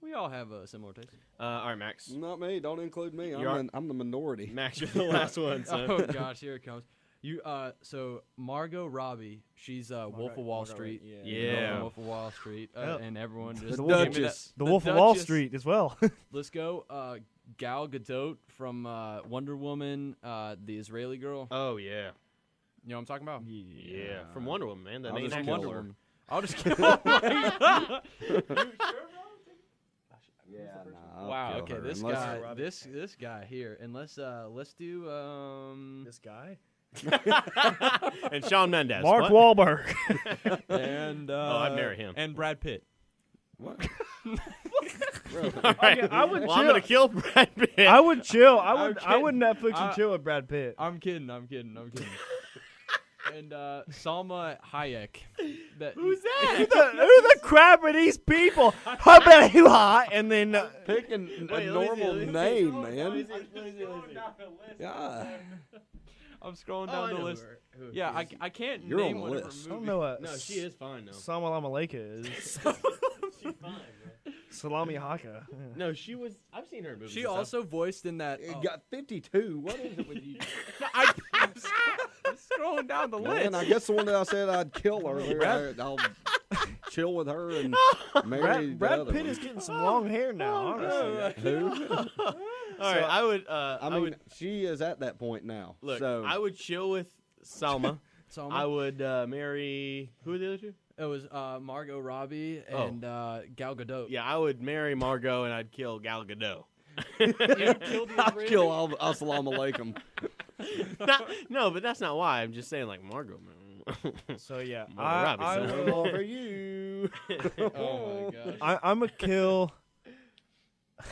We all have a similar taste. All right, Max. Not me. Don't include me. You're- I'm the minority. Max, you're the last one. So. Oh gosh, here it comes. You so Margot Robbie, she's Wolf of Wall Street. Yeah. Wolf of Wall Street, Yep. and everyone just The give me that- Duchess. The Wolf of Wall Duchess. Street as well. Let's go. Gal Gadot from Wonder Woman, the Israeli girl. Oh yeah. You know what I'm talking about? Yeah. From Wonder Woman, man. The I'll main just actor. kill Wonder her. Woman. I'll just kill her. Yeah, nah, Wow. I'll Okay, kill her. this Unless- guy, this guy here, and let's do This guy, And Shawn Mendes. Mark what? Wahlberg. and Oh, I'd marry him. and Brad Pitt. All right. I would well, I'm gonna kill Brad Pitt. I would chill. I I'm would kidding. Netflix and chill with Brad Pitt. I'm kidding. And Salma Hayek. Who's that? Who the crap are these people? How about who hot? And then Pick a Wait, let me see, normal let me see. name, Let me man. see, let me see. God. I'm scrolling Oh, down I the know list. who Yeah, it is. I can't You're on name the one of her list. I don't movies. know what. No, she is fine though. Salam Aleikum is She's fine, bro. Salami Haka. No, she was. I've seen her in movies. She and stuff. also voiced in that. It got 52. What is it with you? I'm scrolling down the list. Man, I guess the one that I said I'd kill her. I'll chill with her and marry the Brad other Pitt one. is getting some long hair now. Honestly, Who? All right, I would. I mean, she is at that point now. Look, so I would chill with Salma. Salma? I would marry. Who are the other two? It was Margot Robbie and Gal Gadot. Yeah, I would marry Margot and I'd kill Gal Gadot. You killed the I'll Israeli? kill Assalamu alaikum. No, but that's not why. I'm just saying, like Margot. Man. so yeah, Margot Robbie, I son. will. All for you. Oh my gosh. I'm a kill.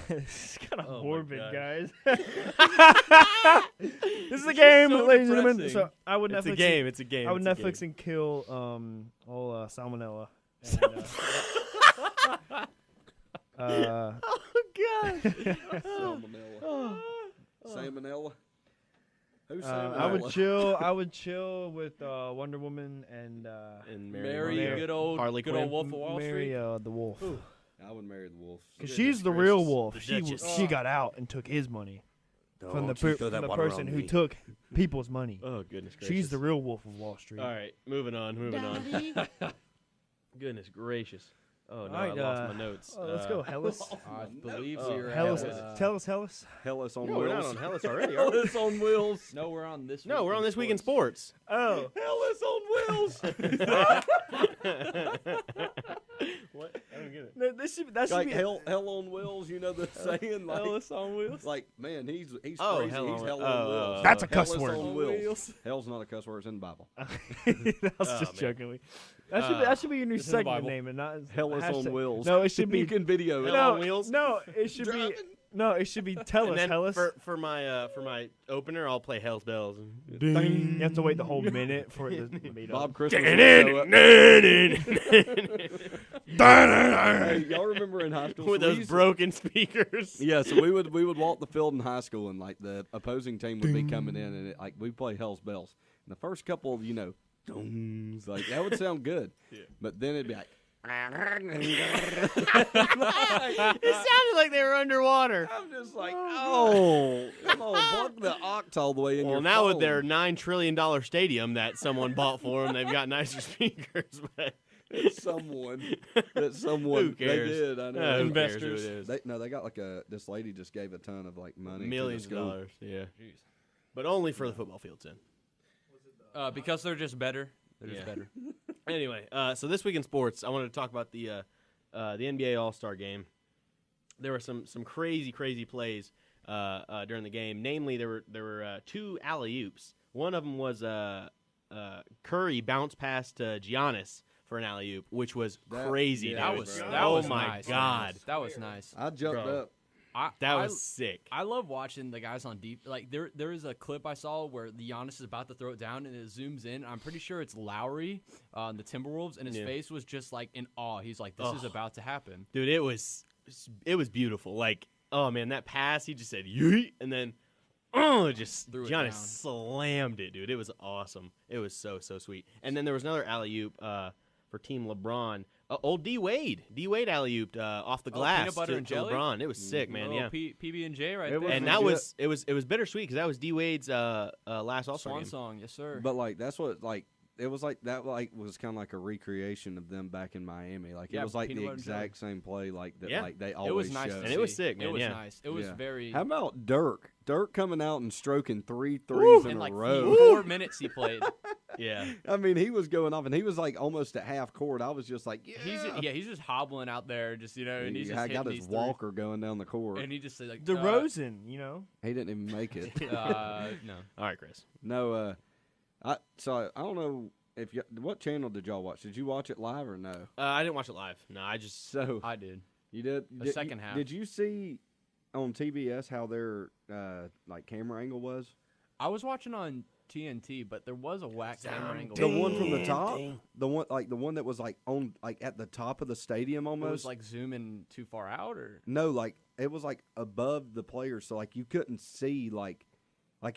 It's kind of Oh my morbid, gosh. guys. This is a game, so ladies and gentlemen. depressing. So I would It's Netflix. a game. It's a game. I would it's a Netflix game. and kill old Salmonella. And, Oh God. Salmonella. Salmonella. Who's Salmonella? I would chill with Wonder Woman and And Marry Mary- good old Harley good Quinn. old Wolf of Wall marry Street. the wolf. I would marry the wolf. Because she's the real gracious. wolf. The She Duchess. she got out and took his money from the person who took people's money. Oh goodness gracious. She's the real wolf of Wall Street. All right, moving on. Goodness gracious. Oh no, All right, I lost my notes. Let's go, Hellas. I believe Oh, we're Hellas, at, tell us, Hellas. Hellas on No, we're not wheels. on Hellas already. Are we? Hellas on wheels. No, we're on this. No, we're on this week in sports. Oh, Hellas on wheels. What? I don't get it. no, that should Like be hell on wheels. You know the saying. Like, Hellas on wheels. like man, he's Oh, crazy. hell He's on- hell oh, on wheels. That's a cuss Hellas word. on wheels. Hell's not a cuss word. It's in the Bible. I was Oh, just man. joking. That should be your new It's in the segment Bible. name, and not Hellas on hashtag- wheels. No, it should be You can video it. Hell on wheels? No, it should be. No, it should be tell And us, then Hellas. for my opener, I'll play Hell's Bells. Ding. You have to wait the whole minute for it to meet Bob up. Christmas. would show up. Hey, y'all remember in high school? With so we those used- broken speakers. Yeah, so we would walk the field in high school, and like the opposing team would be coming in, and like we play Hell's Bells. And the first couple, dongs, like that would sound good, but then it'd be like. It sounded like they were underwater. I'm just like, oh, come on, plug the oct all the way in Well, your now with phone. their $9 trillion stadium that someone bought for them, they've got nicer speakers. But someone, that Who someone, cares? they did, I know. Who cares Investors. who it is? They got like this lady just gave a ton of like money. Millions to of the school. dollars. Yeah. But only for the football fields in. Because they're just better. They're Yeah. just better. Anyway, so this week in sports, I wanted to talk about the NBA All-Star Game. There were some crazy plays during the game. Namely, there were two alley-oops. One of them was Curry bounced past Giannis for an alley-oop, which was crazy. yeah, dude. That Oh was my nice. God. That was nice. I jumped Bro. up. That was sick. I love watching the guys on deep. Like there is a clip I saw where the Giannis is about to throw it down and it zooms in. I'm pretty sure it's Lowry on the Timberwolves, and his Yeah. face was just like in awe. He's like, "This is about to happen." Dude, it was beautiful. Like, oh man, that pass, he just said yeet, and then just Threw it Giannis down. slammed it, dude. It was awesome. It was so sweet. And then there was another alley oop for Team LeBron. Old D Wade alley-ooped off the glass peanut butter to and jelly? LeBron. It was sick, man. Little Yeah. PB and J right It there. And that was it was bittersweet because that was D Wade's last All-Star Swan game. song, yes sir. But like that's what like it was like that like was kind of like a recreation of them back in Miami. Like Yeah, it was like peanut the butter and jelly. exact same play like that. Yeah. Like they it always was nice, showed. to And it was see. sick, man, It was yeah. nice. It was Yeah. very. How about Dirk? Dirk coming out and stroking 3 threes Woo! in in a like row. 4 minutes he played. Yeah. I mean, he was going off, and he was like almost at half court. I was just like, yeah. He's just hobbling out there, just and he's just I hitting got his these walker going down the court. and he just said like DeRozan, you know. He didn't even make it. no. All right, Chris. No, I don't know if what channel did y'all watch? Did you watch it live or no? I didn't watch it live. No, I just So I did. you did The second half. Did you see on TBS how their like camera angle was? I was watching on TNT, but there was a whack camera angle. The one from the top, the one that was like on like at the top of the stadium It almost. was like zooming too far out, or No, like it was like above the players, so like you couldn't see like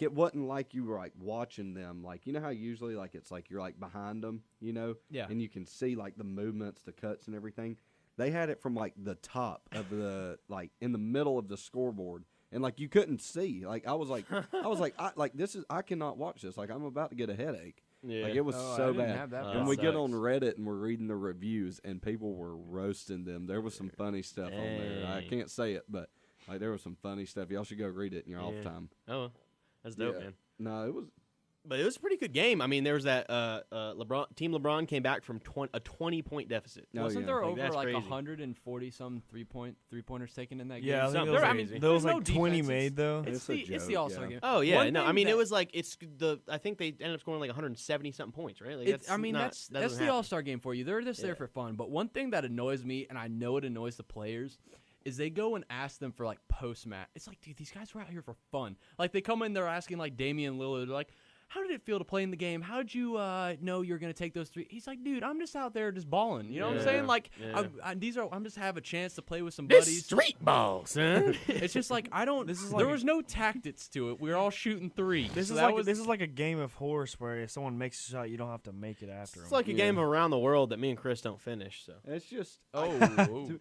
it wasn't like you were like watching them. Like you know how usually like it's like you're like behind them, you know, Yeah. and you can see like the movements, the cuts, and everything. They had it from like the top of the like in the middle of the scoreboard, and like you couldn't see. Like I was like I cannot watch this. Like I'm about to get a headache. yeah. Like it was Oh, I so didn't bad. have that Oh, And that we get on sucks. Reddit and we're reading the reviews, and people were roasting them. There was some funny stuff on there. I Dang. can't say it, but like there was some funny stuff. Y'all should go read it in your off Yeah. time. Oh, that's dope, Yeah. man. No, it was. But it was a pretty good game. I mean, there was that Team LeBron came back from a 20-point deficit. Oh, wasn't yeah. there Like, over that's like crazy. 140 some three pointers taken in that game? Yeah, I think Something there was, There- like, I mean, there was there's like no 20 defense. made though. It's It's a the joke, All-Star yeah. game. Oh yeah, One no, I thing mean it that- was like I think they ended up scoring like 170 something points, right? Like I mean, that's doesn't the happen. All-Star game for you. They're just there Yeah. for fun. But one thing that annoys me, and I know it annoys the players, is they go and ask them for like post-match. It's like, dude, these guys were out here for fun. Like they come in, they're asking like Damian Lillard, they're like, how did it feel to play in the game? How did you know you're gonna take those 3? He's like, dude, I'm just out there just balling. You know what I'm Yeah. saying? Like, Yeah. I'm just have a chance to play with some This buddies. street ball, son. It's just like I don't. This is there like was no tactics to it. We were all shooting 3. This So is that like was, this is like a game of horse where if someone makes a shot, you don't have to make it after It's them. like a game of around the world that me and Chris don't finish. So It's just. oh. do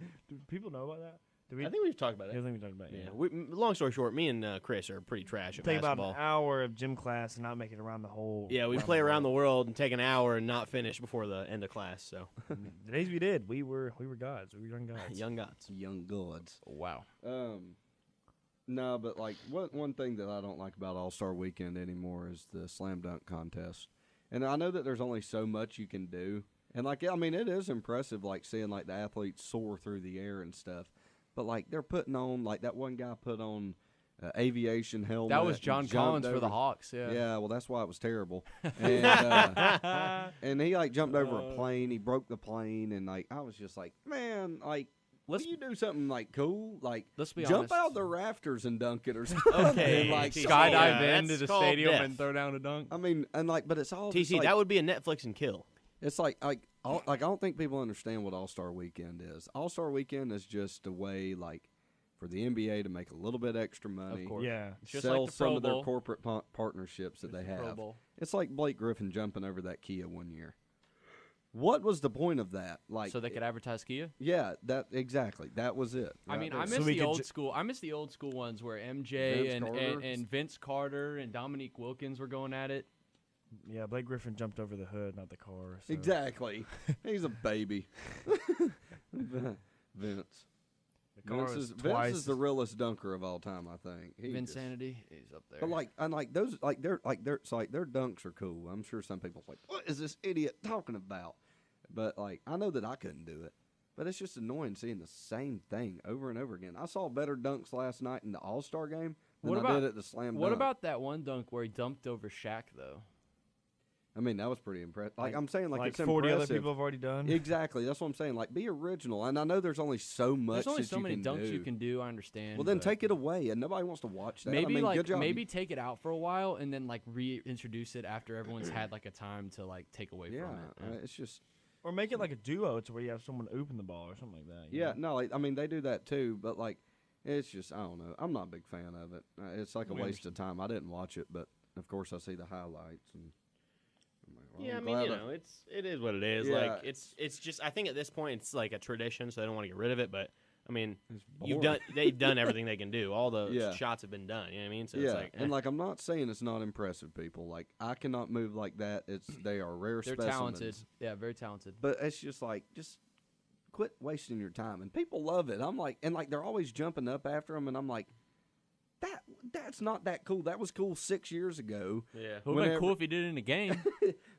people know about that? Do we? I think we've talked about I it. think we talked about it. Yeah. Long story short, me and Chris are pretty trash at Take about basketball. an hour of gym class and not make it around the whole. Yeah, we play around the world and take an hour and not finish before the end of class. So The days we did, we were gods. We were young gods. young gods. Young gods. Wow. No, but like one thing that I don't like about All Star Weekend anymore is the slam dunk contest. And I know that there's only so much you can do. And like I mean, it is impressive like seeing like the athletes soar through the air and stuff. But like they're putting on like that one guy put on aviation helmet. That was and John jumped Collins for the over- Hawks. Yeah. Yeah, well, that's why it was terrible. And, and he like jumped over a plane. He broke the plane, and like I was just like, man, like, Let's- will you do something like cool, like Let's be jump honest. out the rafters and dunk it or something? Okay, like TC, Skydive yeah, into that's the called stadium death. and throw down a dunk. I mean, and like, but it's all just TC, like, that would be a Netflix and kill. it's like I don't think people understand what All Star Weekend is. All Star Weekend is just a way like for the NBA to make a little bit extra money. Of course. Yeah. It's just Sell like the some Pro of their Bowl. corporate partnerships that they It's the Pro have. Bowl. It's like Blake Griffin jumping over that Kia one year. What was the point of that? Like, So they could advertise Kia. yeah, that exactly. That was it. I mean, I Right miss So we the could old school. I miss the old school ones where MJ Vince and, Carter. and Vince Carter and Dominique Wilkins were going at it. Yeah, Blake Griffin jumped over the hood, not the car. So. Exactly. He's a baby. Vince. The car Vince was is, twice. Vince is the realest dunker of all time, I think. He just- Vinsanity, he's up there. But like, and like those, so like their dunks are cool. I'm sure some people's like, what is this idiot talking about? But like, I know that I couldn't do it. But it's just annoying seeing the same thing over and over again. I saw better dunks last night in the All Star game than What I about- did at the slam what dunk. about that one dunk where he dunked over Shaq though? I mean, that was pretty impressive. Like I'm saying, like like it's 40 other impressive. people have already done. Exactly. That's what I'm saying. Like, be original. And I know there's only so much There's only that so you many can dunks do. you can do. I understand. Well, then but take it away, and nobody wants to watch that. maybe I mean, like good job. maybe take it out for a while and then like reintroduce it after everyone's had like a time to like take away yeah, from it. it's just Or make it like a duo to where you have someone ooping the ball or something like that. you yeah. know? No, like, I mean they do that too, but like It's just I don't know. I'm not a big fan of it. It's like a waste of time. I didn't watch it, but of course I see the highlights and. I'm like, well, Yeah, I I'm mean, glad you know, it is what it is. Yeah. Like it's just I think at this point it's like a tradition, so I don't want to get rid of it. But I mean, it's they've done everything they can do. All those Yeah. shots have been done. You know what I mean? So yeah, it's like, and like I'm not saying it's not impressive, people. Like I cannot move like that. They are rare They're specimens. talented. Yeah, very talented. But it's just like quit wasting your time. And people love it. I'm like, and like they're always jumping up after them, and I'm like, that's not that cool. That was cool 6 years ago. yeah. It would have been cool if he did it in a game.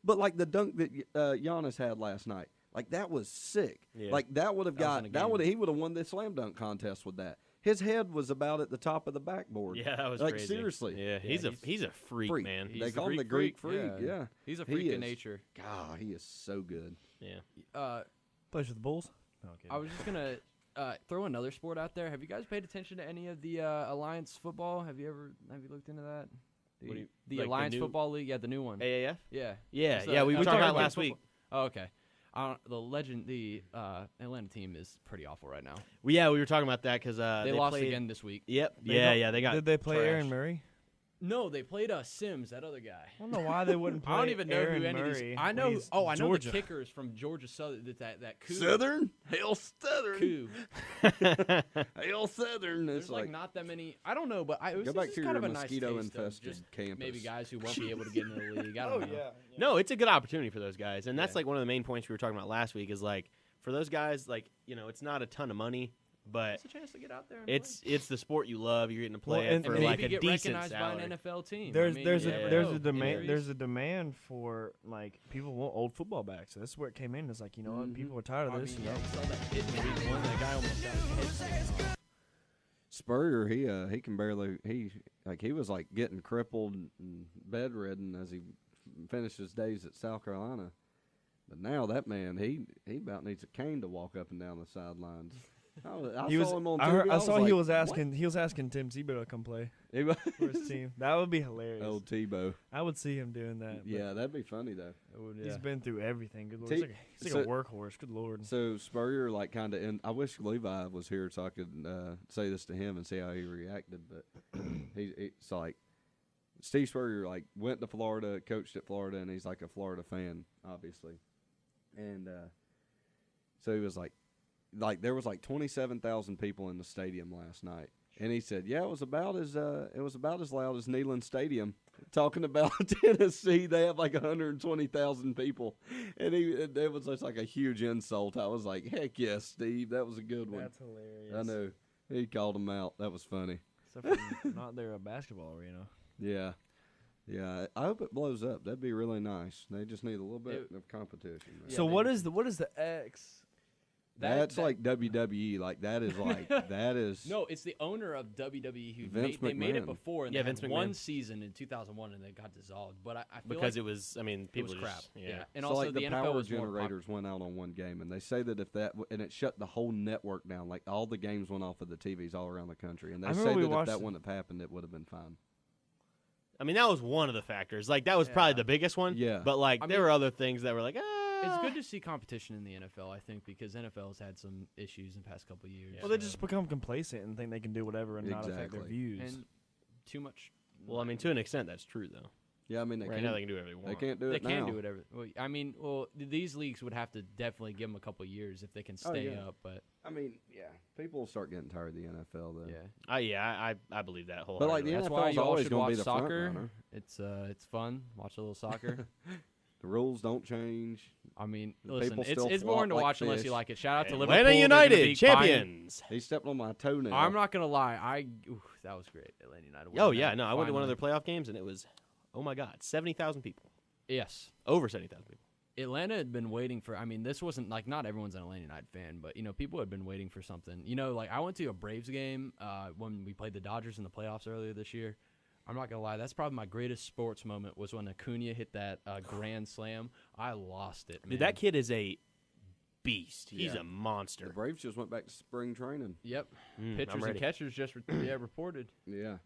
But like the dunk that Giannis had last night, like that was sick. Yeah. Like that would have That was in a game. he would have won the slam dunk contest with that. His head was about at the top of the backboard. Yeah, that was like crazy. seriously. Yeah, Yeah, he's a freak, man. They He's the call him the Greek Greek freak. freak. Yeah. He's a He freak is. of nature. God, he is so good. Yeah. Plays with the Bulls. No, I'm kidding. I was just gonna throw another sport out there. Have you guys paid attention to any of the Alliance football? Have you looked into that? What do you- The like the Alliance new- Football League, yeah, the new one. AAF. Yeah, Yeah, It's yeah. We were talking about it last football. week. Oh, okay. The Atlanta team is pretty awful right now. We were talking about that because They lost played, again this week. Yep. They Yeah, don't- yeah. They got. Did they play trashed. Aaron Murray? No, they played Sims, that other guy. I don't know why they wouldn't play I don't even know Aaron who any of Murray these. I know. when he's I know Georgia. the kickers from Georgia Southern. That coup. Southern? Hail Southern. Coup. Hail Southern. There's It's like like not that many. I don't know, but it was go this back is to kind your of a nice taste of mosquito-infested just campus. maybe guys who won't be able to get into the league. I don't know. No, it's a good opportunity for those guys, and that's Yeah. like one of the main points we were talking about last week. Is like for those guys, like it's not a ton of money, but It's a chance to get out there. And it's the sport you love. You're getting to play Well, it and for maybe like a get decent recognized salary. by an NFL team. There's I mean, there's you a never there's know. a demand Injuries. there's a demand for like people want old football back. So that's where it came in. It's like what people are tired of I this. mean, you know? yeah, we saw that hit in week one. That guy almost got his head taken off. Spurrier, he can barely he was like getting crippled and bedridden as he finished his days at South Carolina. But now that man, he about needs a cane to walk up and down the sidelines. I He was. saw him on I, TV. heard, I saw he like, was asking. He was asking Tim Tebow to come play He was for his team. That would be hilarious. old Tebow. I would see him doing that. but Yeah, that'd be funny though. he's been through everything. Good lord, T- he's like a so- workhorse. Good lord. So Spurrier like kind of, and I wish Levi was here so I could say this to him and see how he reacted. But it's like Steve Spurrier like went to Florida, coached at Florida, and he's like a Florida fan, obviously. And so he was like there was like 27,000 people in the stadium last night. And he said, "Yeah, it was about as loud as Neyland Stadium." Talking about Tennessee, they have like 120,000 people, and it was just like a huge insult. I was like, "Heck yes, Steve, that was a good one." That's hilarious. I know he called him out. That was funny. Except for not there a basketball arena. Yeah, yeah. I hope it blows up. That'd be really nice. They just need a little bit of competition. man. Yeah, So they- what is the X? That's like WWE. Like that is like that is. No, it's the owner of WWE who Vince they made it McMahon. before, and Yeah, they had Vince one McMahon. season in 2001, and they got dissolved. But I feel because like it was. I mean, it people was crap. just, yeah. And so also like the NFL power was more generators went out on one game, and they say that if that and it shut the whole network down, like all the games went off of the TVs all around the country, and they I say remember we that if watched that it. wouldn't have happened, it would have been fine. I mean, that was one of the factors. Like that was probably Yeah. the biggest one. Yeah. But like I there mean, were other things that were like, It's good to see competition in the NFL, I think, because NFL's had some issues in the past couple of years. Well, they just become complacent and think they can do whatever and not affect their Exactly. views. and too much. Well, I mean, to an extent, that's true though. Yeah, I mean they Right can't. now, they can do whatever they want. They can't do They it can now. do whatever. Well, I mean, these leagues would have to definitely give them a couple of years if they can Oh, stay yeah. up. But I mean, yeah, people will start getting tired of the NFL though. yeah, I believe that whole. But like the that's NFL's why you all always should gonna watch be the front soccer. runner. It's fun. Watch a little soccer. The rules don't change. I mean, The listen, people still it's flop boring to like watch unless fish. you like it. Shout out to Liverpool. Atlanta They're gonna United be buying- champions. He stepped on my toenail. I'm not gonna lie. That was great. Atlanta United. Oh won yeah, that no, I went to one of finally. their playoff games and it was, oh my God, 70,000 people, Yes. over 70,000 people. Atlanta had been waiting for. I mean, this wasn't like not everyone's an Atlanta United fan, but people had been waiting for something. Like I went to a Braves game when we played the Dodgers in the playoffs earlier this year. I'm not gonna lie, that's probably my greatest sports moment was when Acuna hit that grand slam. I lost it, man. Dude, that kid is a beast. He's Yeah. a The monster. Braves just went back to spring training. Yep. I'm Pitchers and ready. catchers just reported. Yeah,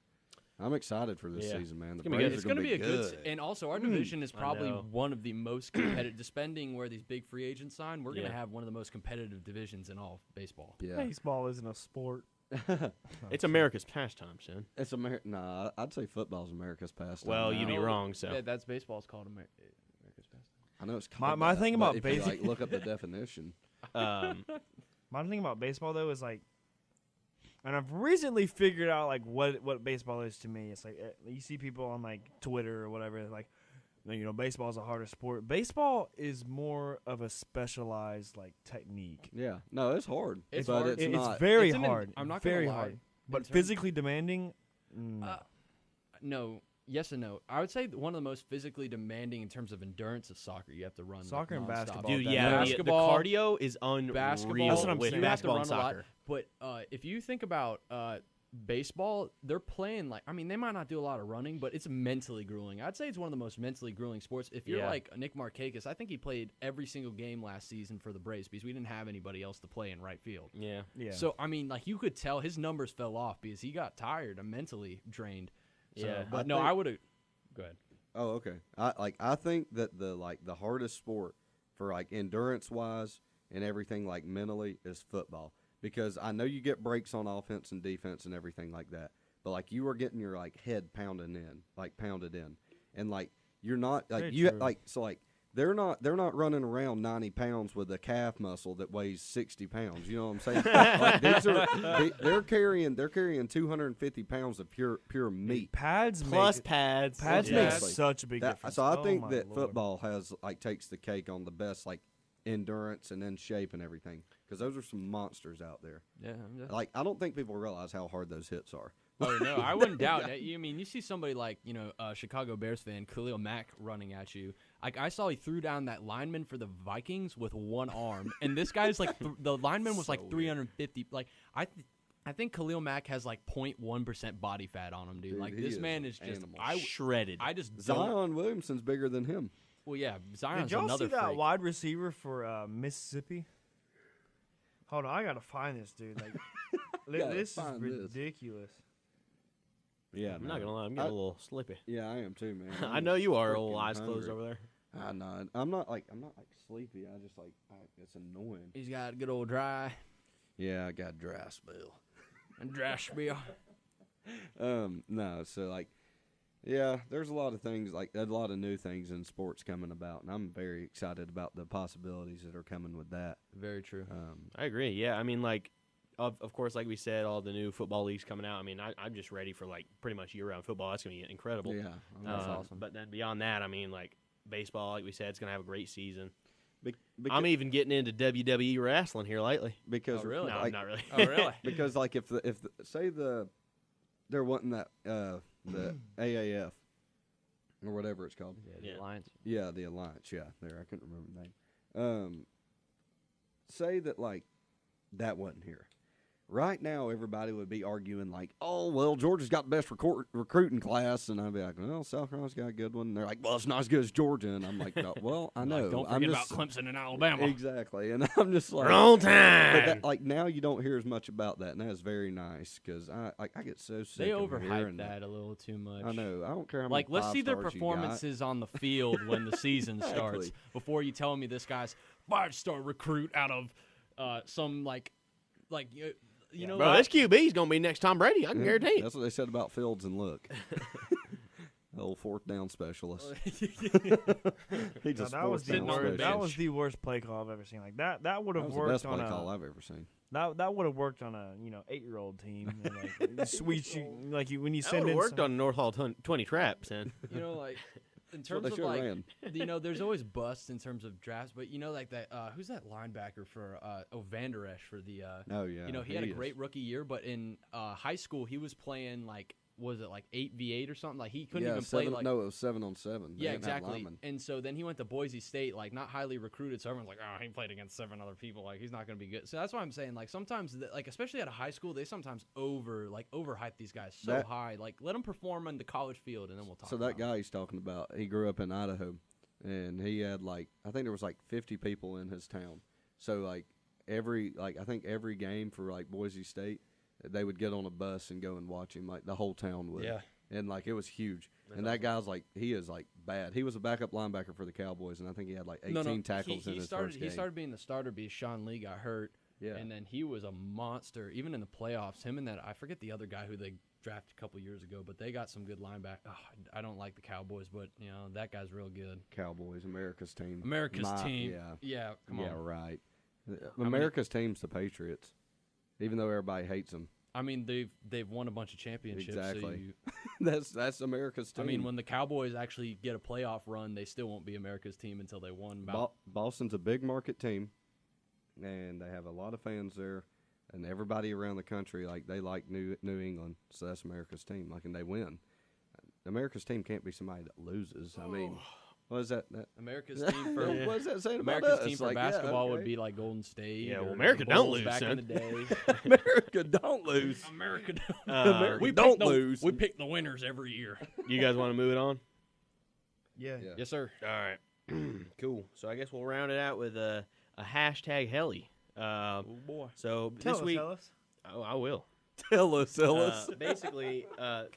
I'm excited for this Yeah. season, man. The gonna be good. Braves It's are going to be a good. good. And also, our division is I probably know. one of the most competitive. Depending where these big free agents sign, we're going Yeah. to have one of the most competitive divisions in all of baseball. Yeah, Baseball isn't a sport. It's America's pastime, son. It's Nah, I'd say football's America's pastime. Well, now. you'd be wrong. So that's baseball's called America's pastime. I know it's called My that, thing but about if you, basic- like look up the definition. My thing about baseball though is like, and I've recently figured out like what baseball is to me. It's like you see people on like Twitter or whatever, like, baseball is a harder sport. Baseball is more of a specialized like technique. Yeah, no, it's hard. It's but hard. It's not. It's very It's hard. I'm not gonna very lie, hard, but in terms- physically demanding. No, yes and no. I would say one of the most physically demanding in terms of endurance is soccer. You have to run Soccer and nonstop. basketball. dude, That- yeah, the basketball, cardio is unreal. basketball. That's what I'm with saying. You have to basketball run and a lot. soccer. But if you think about baseball, they're playing like, I mean, they might not do a lot of running, but it's mentally grueling. I'd say it's one of the most mentally grueling sports. If you're Yeah. like Nick Markakis, I think he played every single game last season for the Braves because we didn't have anybody else to play in right field. Yeah. Yeah. So I mean, like you could tell his numbers fell off because he got tired and mentally drained. So, Yeah. but I no, think- I would have. Go ahead. Oh, okay. I think that the hardest sport for like endurance wise and everything like mentally is football, because I know you get breaks on offense and defense and everything like that, but like you are getting your like head pounded in, and like you're not like Very you true. like so like they're not running around 90 pounds with a calf muscle that weighs 60 pounds. You know what I'm saying? Like they're carrying 250 pounds of pure meat. pads Plus make pads. pads Yeah. make Exactly. such a big difference. So I Oh think my that Lord. football has like takes the cake on the best like endurance and then shape and everything, because those are some monsters out there. Yeah. Like I don't think people realize how hard those hits are. Oh no, I wouldn't doubt that. I mean, you see somebody like Chicago Bears fan Khalil Mack running at you. Like I saw he threw down that lineman for the Vikings with one arm, and this guy's like the lineman was like 350. Like I think Khalil Mack has like 0.1% body fat on him, dude. Dude, like he this is man an is just animal. Shredded. I just don't. Zion Williamson's bigger than him. Well, yeah, Zion's Did y'all another see that freak. wide receiver for Mississippi? Hold on, I gotta find this dude. Like, Gotta this is find this. ridiculous. Yeah, I'm not gonna lie, I'm getting a little sleepy. Yeah, I am too, man. I know you are, freaking old eyes closed hungry. over there. I know. I'm not like sleepy. I just like it's annoying. He's got a good old dry Yeah, I got dry spell. and dry spiel. No, so like, yeah, there's a lot of things like a lot of new things in sports coming about, and I'm very excited about the possibilities that are coming with that. Very true. I agree. Yeah, I mean, like, of course, like we said, all the new football leagues coming out. I mean, I'm just ready for like pretty much year-round football. That's gonna be incredible. Yeah, That's awesome. But then beyond that, I mean, like baseball, like we said, it's gonna have a great season. Because, I'm even getting into WWE wrestling here lately. because Oh, really? No, like, not really. Oh, really? because like if say they're wanting that the AAF or whatever it's called. Yeah, the Yeah. Alliance. Yeah, the Alliance. Yeah, there I couldn't remember the name. Say that like that wasn't here. Right now, everybody would be arguing like, "Oh, well, Georgia's got the best recruiting class," and I'd be like, "Well, South Carolina's got a good one." And they're like, "Well, it's not as good as Georgia," and I'm like, "No, "Well, I know." Like, don't I'm forget just, about Clemson and Alabama. exactly, and I'm just like, Wrong But time. that, like now, you don't hear as much about that, and that's very nice because I get so sick. They of overhype hearing that a little too much. I know. I don't care how many Like, let's see their 5-stars you got. performances on the field when the season starts Exactly. before you tell me this guy's 5-star recruit out of some you know. Bro, this QB's gonna be next Tom Brady. I can Yeah, guarantee it. That's what they said about Fields and Look. The old fourth down specialist. He's No, a that was fourth the down worst. That specialist. was the worst play call I've ever seen. Like that would That have was the worked best on play a call I've ever seen. that would have worked on a 8-year-old team. And, like, sweet you, like you when you That send would in have worked some- on North Hall 20 traps, man. You know, like in That's what terms they of should have like, ran. there's always busts in terms of drafts, but like that. Who's that linebacker for Van Der Esch for the? Oh yeah. He had a is. great rookie year, but in high school he was playing like, was it like 8v8 or something? Like he couldn't Yeah, even play 7, like. no, it was 7-on-7. They Yeah, didn't have exactly. linemen. And so then he went to Boise State, like not highly recruited. So everyone's like, "Oh, he played against 7 other people. Like he's not going to be good." So that's why I'm saying, like sometimes, like especially at a high school, they sometimes overhype these guys so That- high. Like let them perform on the college field, and then we'll talk. So about that guy he's talking about, he grew up in Idaho, and he had like I think there was like 50 people in his town. So like I think every game for like Boise State, they would get on a bus and go and watch him. Like the whole town would. Yeah. And like it was huge. And that guy's like he is like bad. He was a backup linebacker for the Cowboys, and I think he had like 18 tackles in his first game. He started being the starter because Sean Lee got hurt, Yeah. And then he was a monster, even in the playoffs. Him and that, I forget the other guy who they drafted a couple years ago, but they got some good linebacker. Oh, I don't like the Cowboys, but that guy's real good. Cowboys, America's team. America's team. Yeah. Yeah, come on. Yeah, right. many- America's team's the Patriots, even though everybody hates them. I mean, they've won a bunch of championships. Exactly. So That's America's team. I mean, when the Cowboys actually get a playoff run, they still won't be America's team until they won. Boston's a big market team, and they have a lot of fans there, and everybody around the country they like New England, so that's America's team. And they win. America's team can't be somebody that loses. I mean, what is that? America's team for What is that saying about America's us? team for basketball would be like Golden State. Yeah, well, or America the don't Bulls lose, back son. in the day. America don't lose. America don't. America we don't pick lose. We pick the winners every year. You guys want to move it on? Yeah. Yeah. Yes, sir. All right. Cool. So I guess we'll round it out with a hashtag heli. Oh boy. So Tell this us, week, tell us. oh, I will. Tell us. Basically,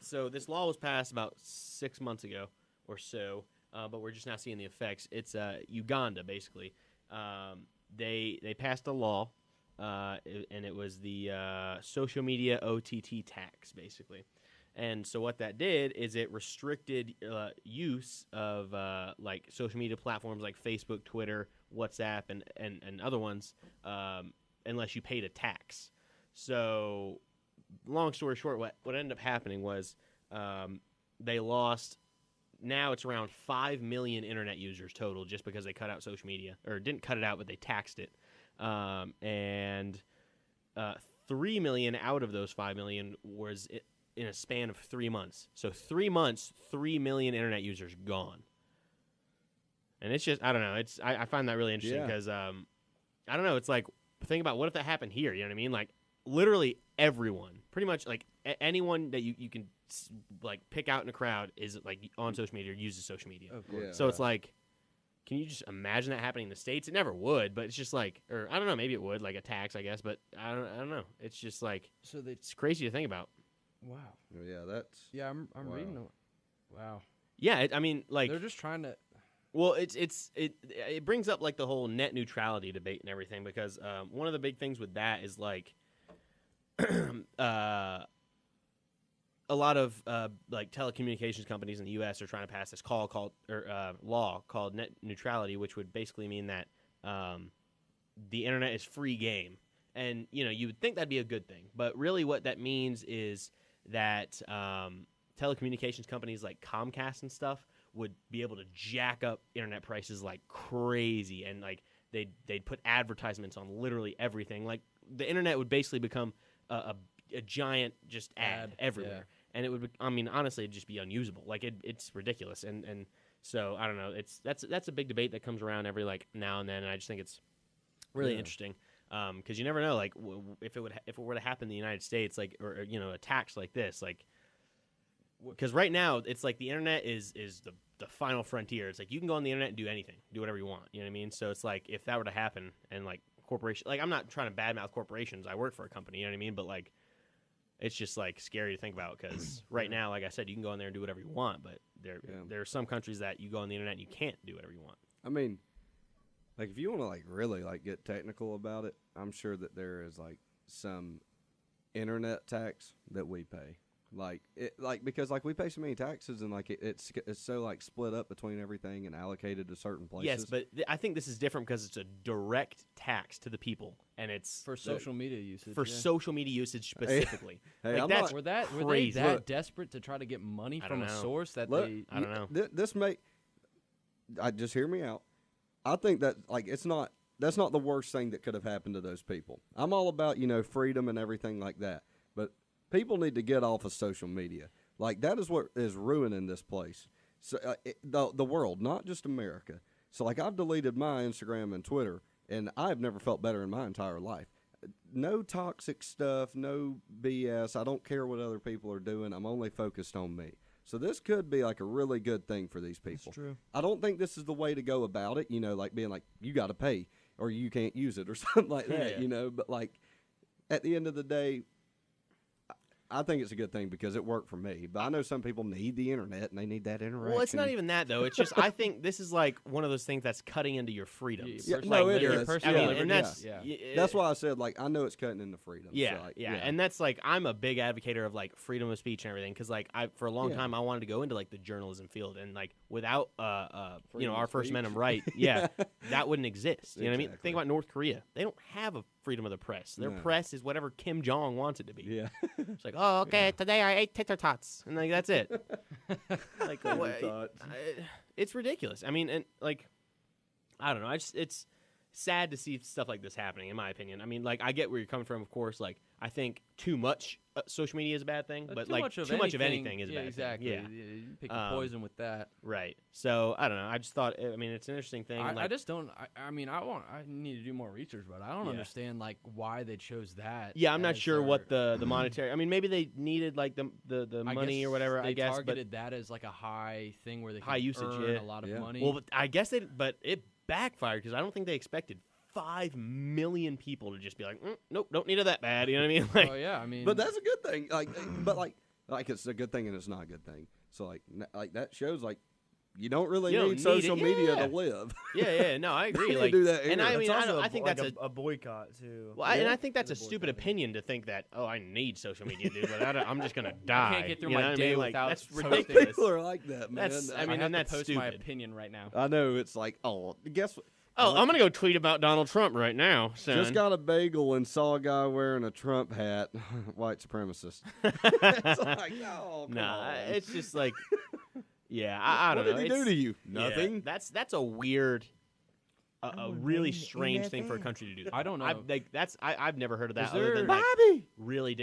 so this law was passed about 6 months ago or so, but we're just now seeing the effects. It's Uganda, basically. They passed a law, and it was the social media OTT tax, basically. And so what that did is it restricted use of like social media platforms like Facebook, Twitter, WhatsApp, and other ones unless you paid a tax. So long story short, what ended up happening was they lost. Now it's around 5 million internet users total just because they cut out social media. Or didn't cut it out, but they taxed it. And 3 million out of those 5 million was in a span of 3 months. So 3 months, 3 million internet users gone. And it's just, I don't know. I find that really interesting Yeah. because, I don't know. It's like, think about what if that happened here? You know what I mean? Like, literally everyone, pretty much like anyone that you can like pick out in a crowd is like on social media or uses social media. Of course. Yeah. So it's like, can you just imagine that happening in the States? It never would, but it's just like, or I don't know, maybe it would, like a tax, I guess, but I don't know. It's just like, So they. it's crazy to think about. Wow. Yeah, that's. Yeah, I'm Wow. reading. Wow. Yeah, I mean, like, They're just trying to. well, it brings up like the whole net neutrality debate and everything because one of the big things with that is like a lot of like telecommunications companies in the U.S. are trying to pass this law called net neutrality, which would basically mean that the internet is free game, and you would think that'd be a good thing, but really what that means is that telecommunications companies like Comcast and stuff would be able to jack up internet prices like crazy, and like they'd put advertisements on literally everything. Like the internet would basically become a giant just ad everywhere, and it would I mean honestly it'd just be unusable. Like it's ridiculous, and so I don't know. That's a big debate that comes around every like now and then, and I just think it's really interesting because you never know like if it were to happen in the United States, like or a tax like this, like. Because right now, it's like the internet is the final frontier. It's like you can go on the internet and do anything, do whatever you want. You know what I mean? So it's like if that were to happen and like corporation, like I'm not trying to badmouth corporations. I work for a company, you know what I mean? But like, it's just like scary to think about because right now, like I said, you can go in there and do whatever you want. But there are some countries that you go on the internet and you can't do whatever you want. I mean, like if you want to like really like get technical about it, I'm sure that there is like some internet tax that we pay. Because we pay so many taxes and like it's so like split up between everything and allocated to certain places. Yes, but I think this is different because it's a direct tax to the people, and it's For social media usage. for yeah. social media usage specifically. Hey, like I'm that's not- Were they crazy. that Look. desperate to try to get money I from don't a know. source that Look, they? I don't know. This may. Just hear me out. I think that like it's not. That's not the worst thing that could have happened to those people. I'm all about freedom and everything like that, but people need to get off of social media. Like that is what is ruining this place. So the world, not just America. So like I've deleted my Instagram and Twitter, and I've never felt better in my entire life. No toxic stuff, no BS. I don't care what other people are doing. I'm only focused on me. So this could be like a really good thing for these people. That's true. I don't think this is the way to go about it. Like being like you got to pay or you can't use it or something like that. Yeah. But like at the end of the day. I think it's a good thing because it worked for me. But I know some people need the internet and they need that interaction. Well, it's not even that though. It's just I think this is like one of those things that's cutting into your freedoms. Yeah, Like, no, it your is. personal Yeah. liberty. And that's Yeah. That's why I said like I know it's cutting into freedom. Yeah, So, like, yeah, and that's like I'm a big advocator of like freedom of speech and everything because like I for a long Yeah. time I wanted to go into like the journalism field and like without Freedom our of First speech. Amendment right, yeah, that wouldn't exist. You know what I mean? Exactly. Think about North Korea; they don't have a freedom of the press. Their No. press is whatever Kim Jong wants it to be. Yeah. It's like, oh, okay, today I ate tater tots, and like that's it. Like, Tater what- tots. it's ridiculous. I mean, and like, I don't know. It's sad to see stuff like this happening, in my opinion. I mean, like, I get where you're coming from, of course. Like, I think too much social media is a bad thing, but too like much of too much of anything is a yeah, bad exactly. thing. Yeah, You pick your poison with that. right. So I don't know. I just thought. I mean, it's an interesting thing. I like, just don't. I mean, I need to do more research, but I don't Yeah. understand like why they chose that. yeah, I'm not as sure their- what the monetary. I mean, maybe they needed like the I money guess or whatever. They I guess, but targeted that as like a high thing where they High could usage, earn yeah. a lot of Yeah. money. well, but I guess but it backfired because I don't think they expected 5 million people to just be like, nope, don't need it that bad. You know what I mean? Like, oh yeah, I mean, But that's a good thing. But it's a good thing and it's not a good thing. So like that shows like you don't really You don't need need social it, media yeah. to live. yeah, no, I agree. They Like, do that and here. I mean, It's also I think like that's a boycott too. Well, and Yeah. I think that's a It's a stupid boycott. opinion to think that, oh, I need social media, dude, but I'm just gonna die. can't get through You my know what I day mean? Like, without that's posting. ridiculous. People are like that, man. That's- I I mean, have and to that's post my stupid. opinion right now. I know it's like, oh, guess what? Oh, I'm gonna go tweet about Donald Trump right now, son. Just got a bagel and saw a guy wearing a Trump hat. White supremacist. It's like, oh, come nah, on. it's just like, yeah, I don't what know. did he do It's- to you? yeah, Nothing. that's a weird, a I'm really doing strange thing for a nothing. country to do. That. I don't know. I've never heard of that Is other than there- like really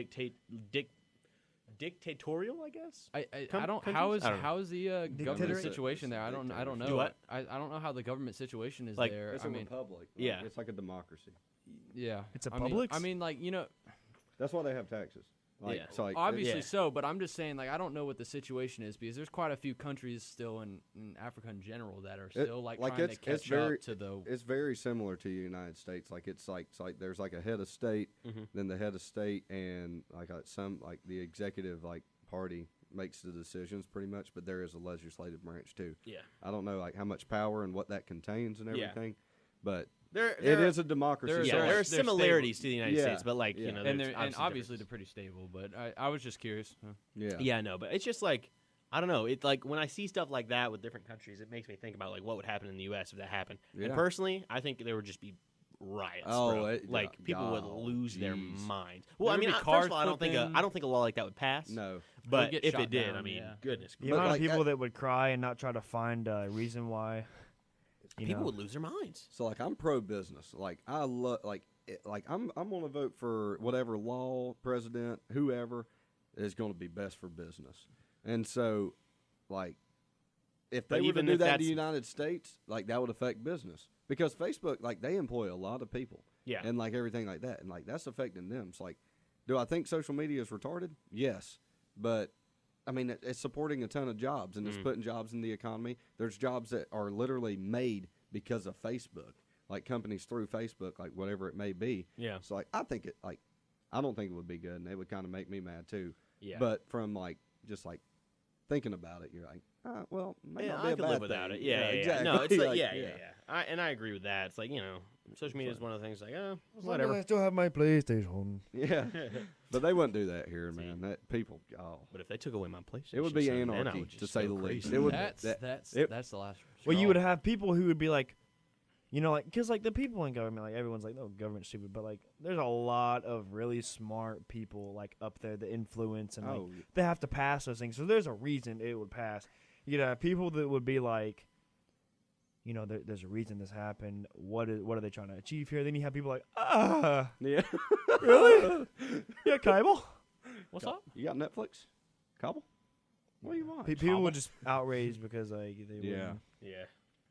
dictatorial, I guess. I Com- don't. countries? How is I don't know. how is the government Dictatorship. situation there? I don't know. Do what? I don't know how the government situation is Like, there. It's I a mean, republic. yeah. It's like a democracy. yeah. It's a I mean- Publix? I mean, like That's why they have taxes. Like, Yeah. so, like, obviously Yeah. so, but I'm just saying, like, I don't know what the situation is because there's quite a few countries still in Africa in general that are still like trying to it's catch very up to the. it's very similar to the United States. Like it's like there's like a head of state, Mhm. then the head of state and like some like the executive like party makes the decisions pretty much, but there is a legislative branch too. Yeah, I don't know like how much power and what that contains and Yeah. everything, but there it is a democracy. there- Yeah, so, there like, are they're similarities to the United Yeah. States, but like Yeah. you know, and there's they're obviously differences. they're pretty stable, but I was just curious. yeah. Yeah, no, but it's just like I don't know. It's like when I see stuff like that with different countries, it makes me think about like what would happen in the U.S. if that happened. And Yeah. personally, I think there would just be riots. Oh, bro. it- like yeah, people would oh, lose their jeez. minds. Well, I There would mean, be first card of all, I don't think a law like that would pass. No, but get if shot it did, I down, mean, yeah. goodness, The But amount like of people that- that would cry and not try to find a reason why. You people know. would lose their minds. so like I'm pro business. Like I love like I'm gonna vote for whatever law, president, whoever is going to be best for business. And so, like, if But they were to even do if that in the that's- United States, like that would affect business because Facebook, like, they employ a lot of people. Yeah. And like everything like that, and like that's affecting them. It's like, do I think social media is retarded? Yes, but I mean it's supporting a ton of jobs and it's putting jobs in the economy. There's jobs that are literally made because of Facebook, like companies through Facebook, like whatever it may be. Yeah. So like I think it like I don't think it would be good, and it would kind of make me mad too. Yeah. But from like just like thinking about it, you're like, well, may Yeah, not be I a could bad live without thing. it. Yeah, exactly. No, it's like, Like, yeah. I agree with that. It's like, you know, social media is one of the things like, I whatever. still have my PlayStation. Yeah, but they wouldn't do that here, man. That people, oh, But if they took away my PlayStation, it would be son, then I anarchy would to just say go the least. crazy. It would. That's that- that's it- that's the last. Well, you straw. would have people who would be like, you know, like, because, like, the people in government, like, everyone's like, oh, government's stupid. But, like, there's a lot of really smart people, like, up there that influence and, like, Oh, they have to pass those things. So there's a reason it would pass. You'd have people that would be like, you know, there's a reason this happened. What are they trying to achieve here? Then you have people like, yeah. really? Yeah, cable? What's up? You got Netflix? Cobble? What do you want? People would just outraged because, like, they Yeah. wouldn't.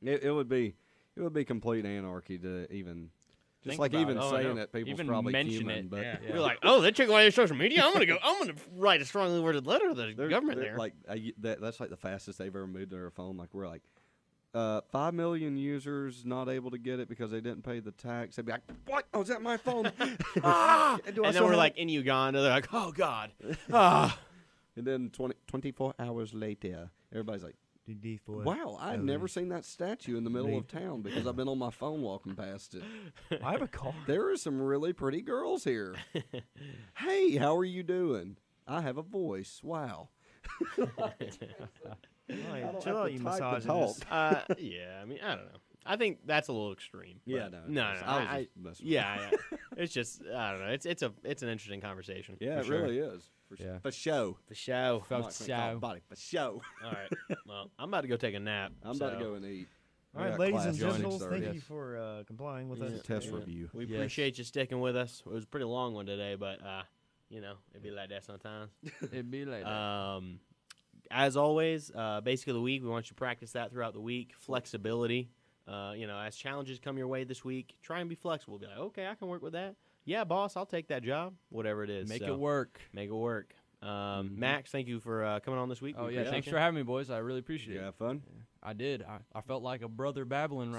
Yeah. It would be complete anarchy to even just Think like about even it. Oh, saying no. it. People's Even probably mention human, it, but yeah. You're like, oh, they took away your social media. I'm gonna write a strongly worded letter to the government they're there. like that's like the fastest they've ever moved to their phone. Like we're like, 5 million users not able to get it because they didn't pay the tax. They'd be like, "What? Oh, is that my phone?" Ah! And then we're like in Uganda. They're like, "Oh God." Ah. And then 24 hours later, everybody's like, "Wow, I've never seen that statue in the middle of town because I've been on my phone walking past it. I have a car. There are some really pretty girls here. Hey, how are you doing? I have a voice. Wow." Chill out, you misogynist. Yeah, I mean, I don't know. I think that's a little extreme. Yeah, but- no, no. I was just messing with Yeah. It's just I don't know. It's an interesting conversation. Yeah, for it sure. really is. Yeah. For show. For show. I'm not gonna call it body, for show. All right. Well, I'm about to go take a nap. I'm about to so- go and eat. All I right, got ladies class and joining gentlemen, Saturday. thank you for complying with Yeah. us. Test Yeah. review. We Yes. appreciate you sticking with us. It was a pretty long one today, but it'd be like that sometimes. It'd be like that. As always, basically the week, we want you to practice that throughout the week. Flexibility. As challenges come your way this week, try and be flexible. Be like, okay, I can work with that. Yeah, boss, I'll take that job. Whatever it is. Make So, it work. Make it work. Max, thank you for coming on this week. Oh We yeah, appreciate thanks you. for having me, boys. I really appreciate You it. have fun? I did. I felt like a brother babbling right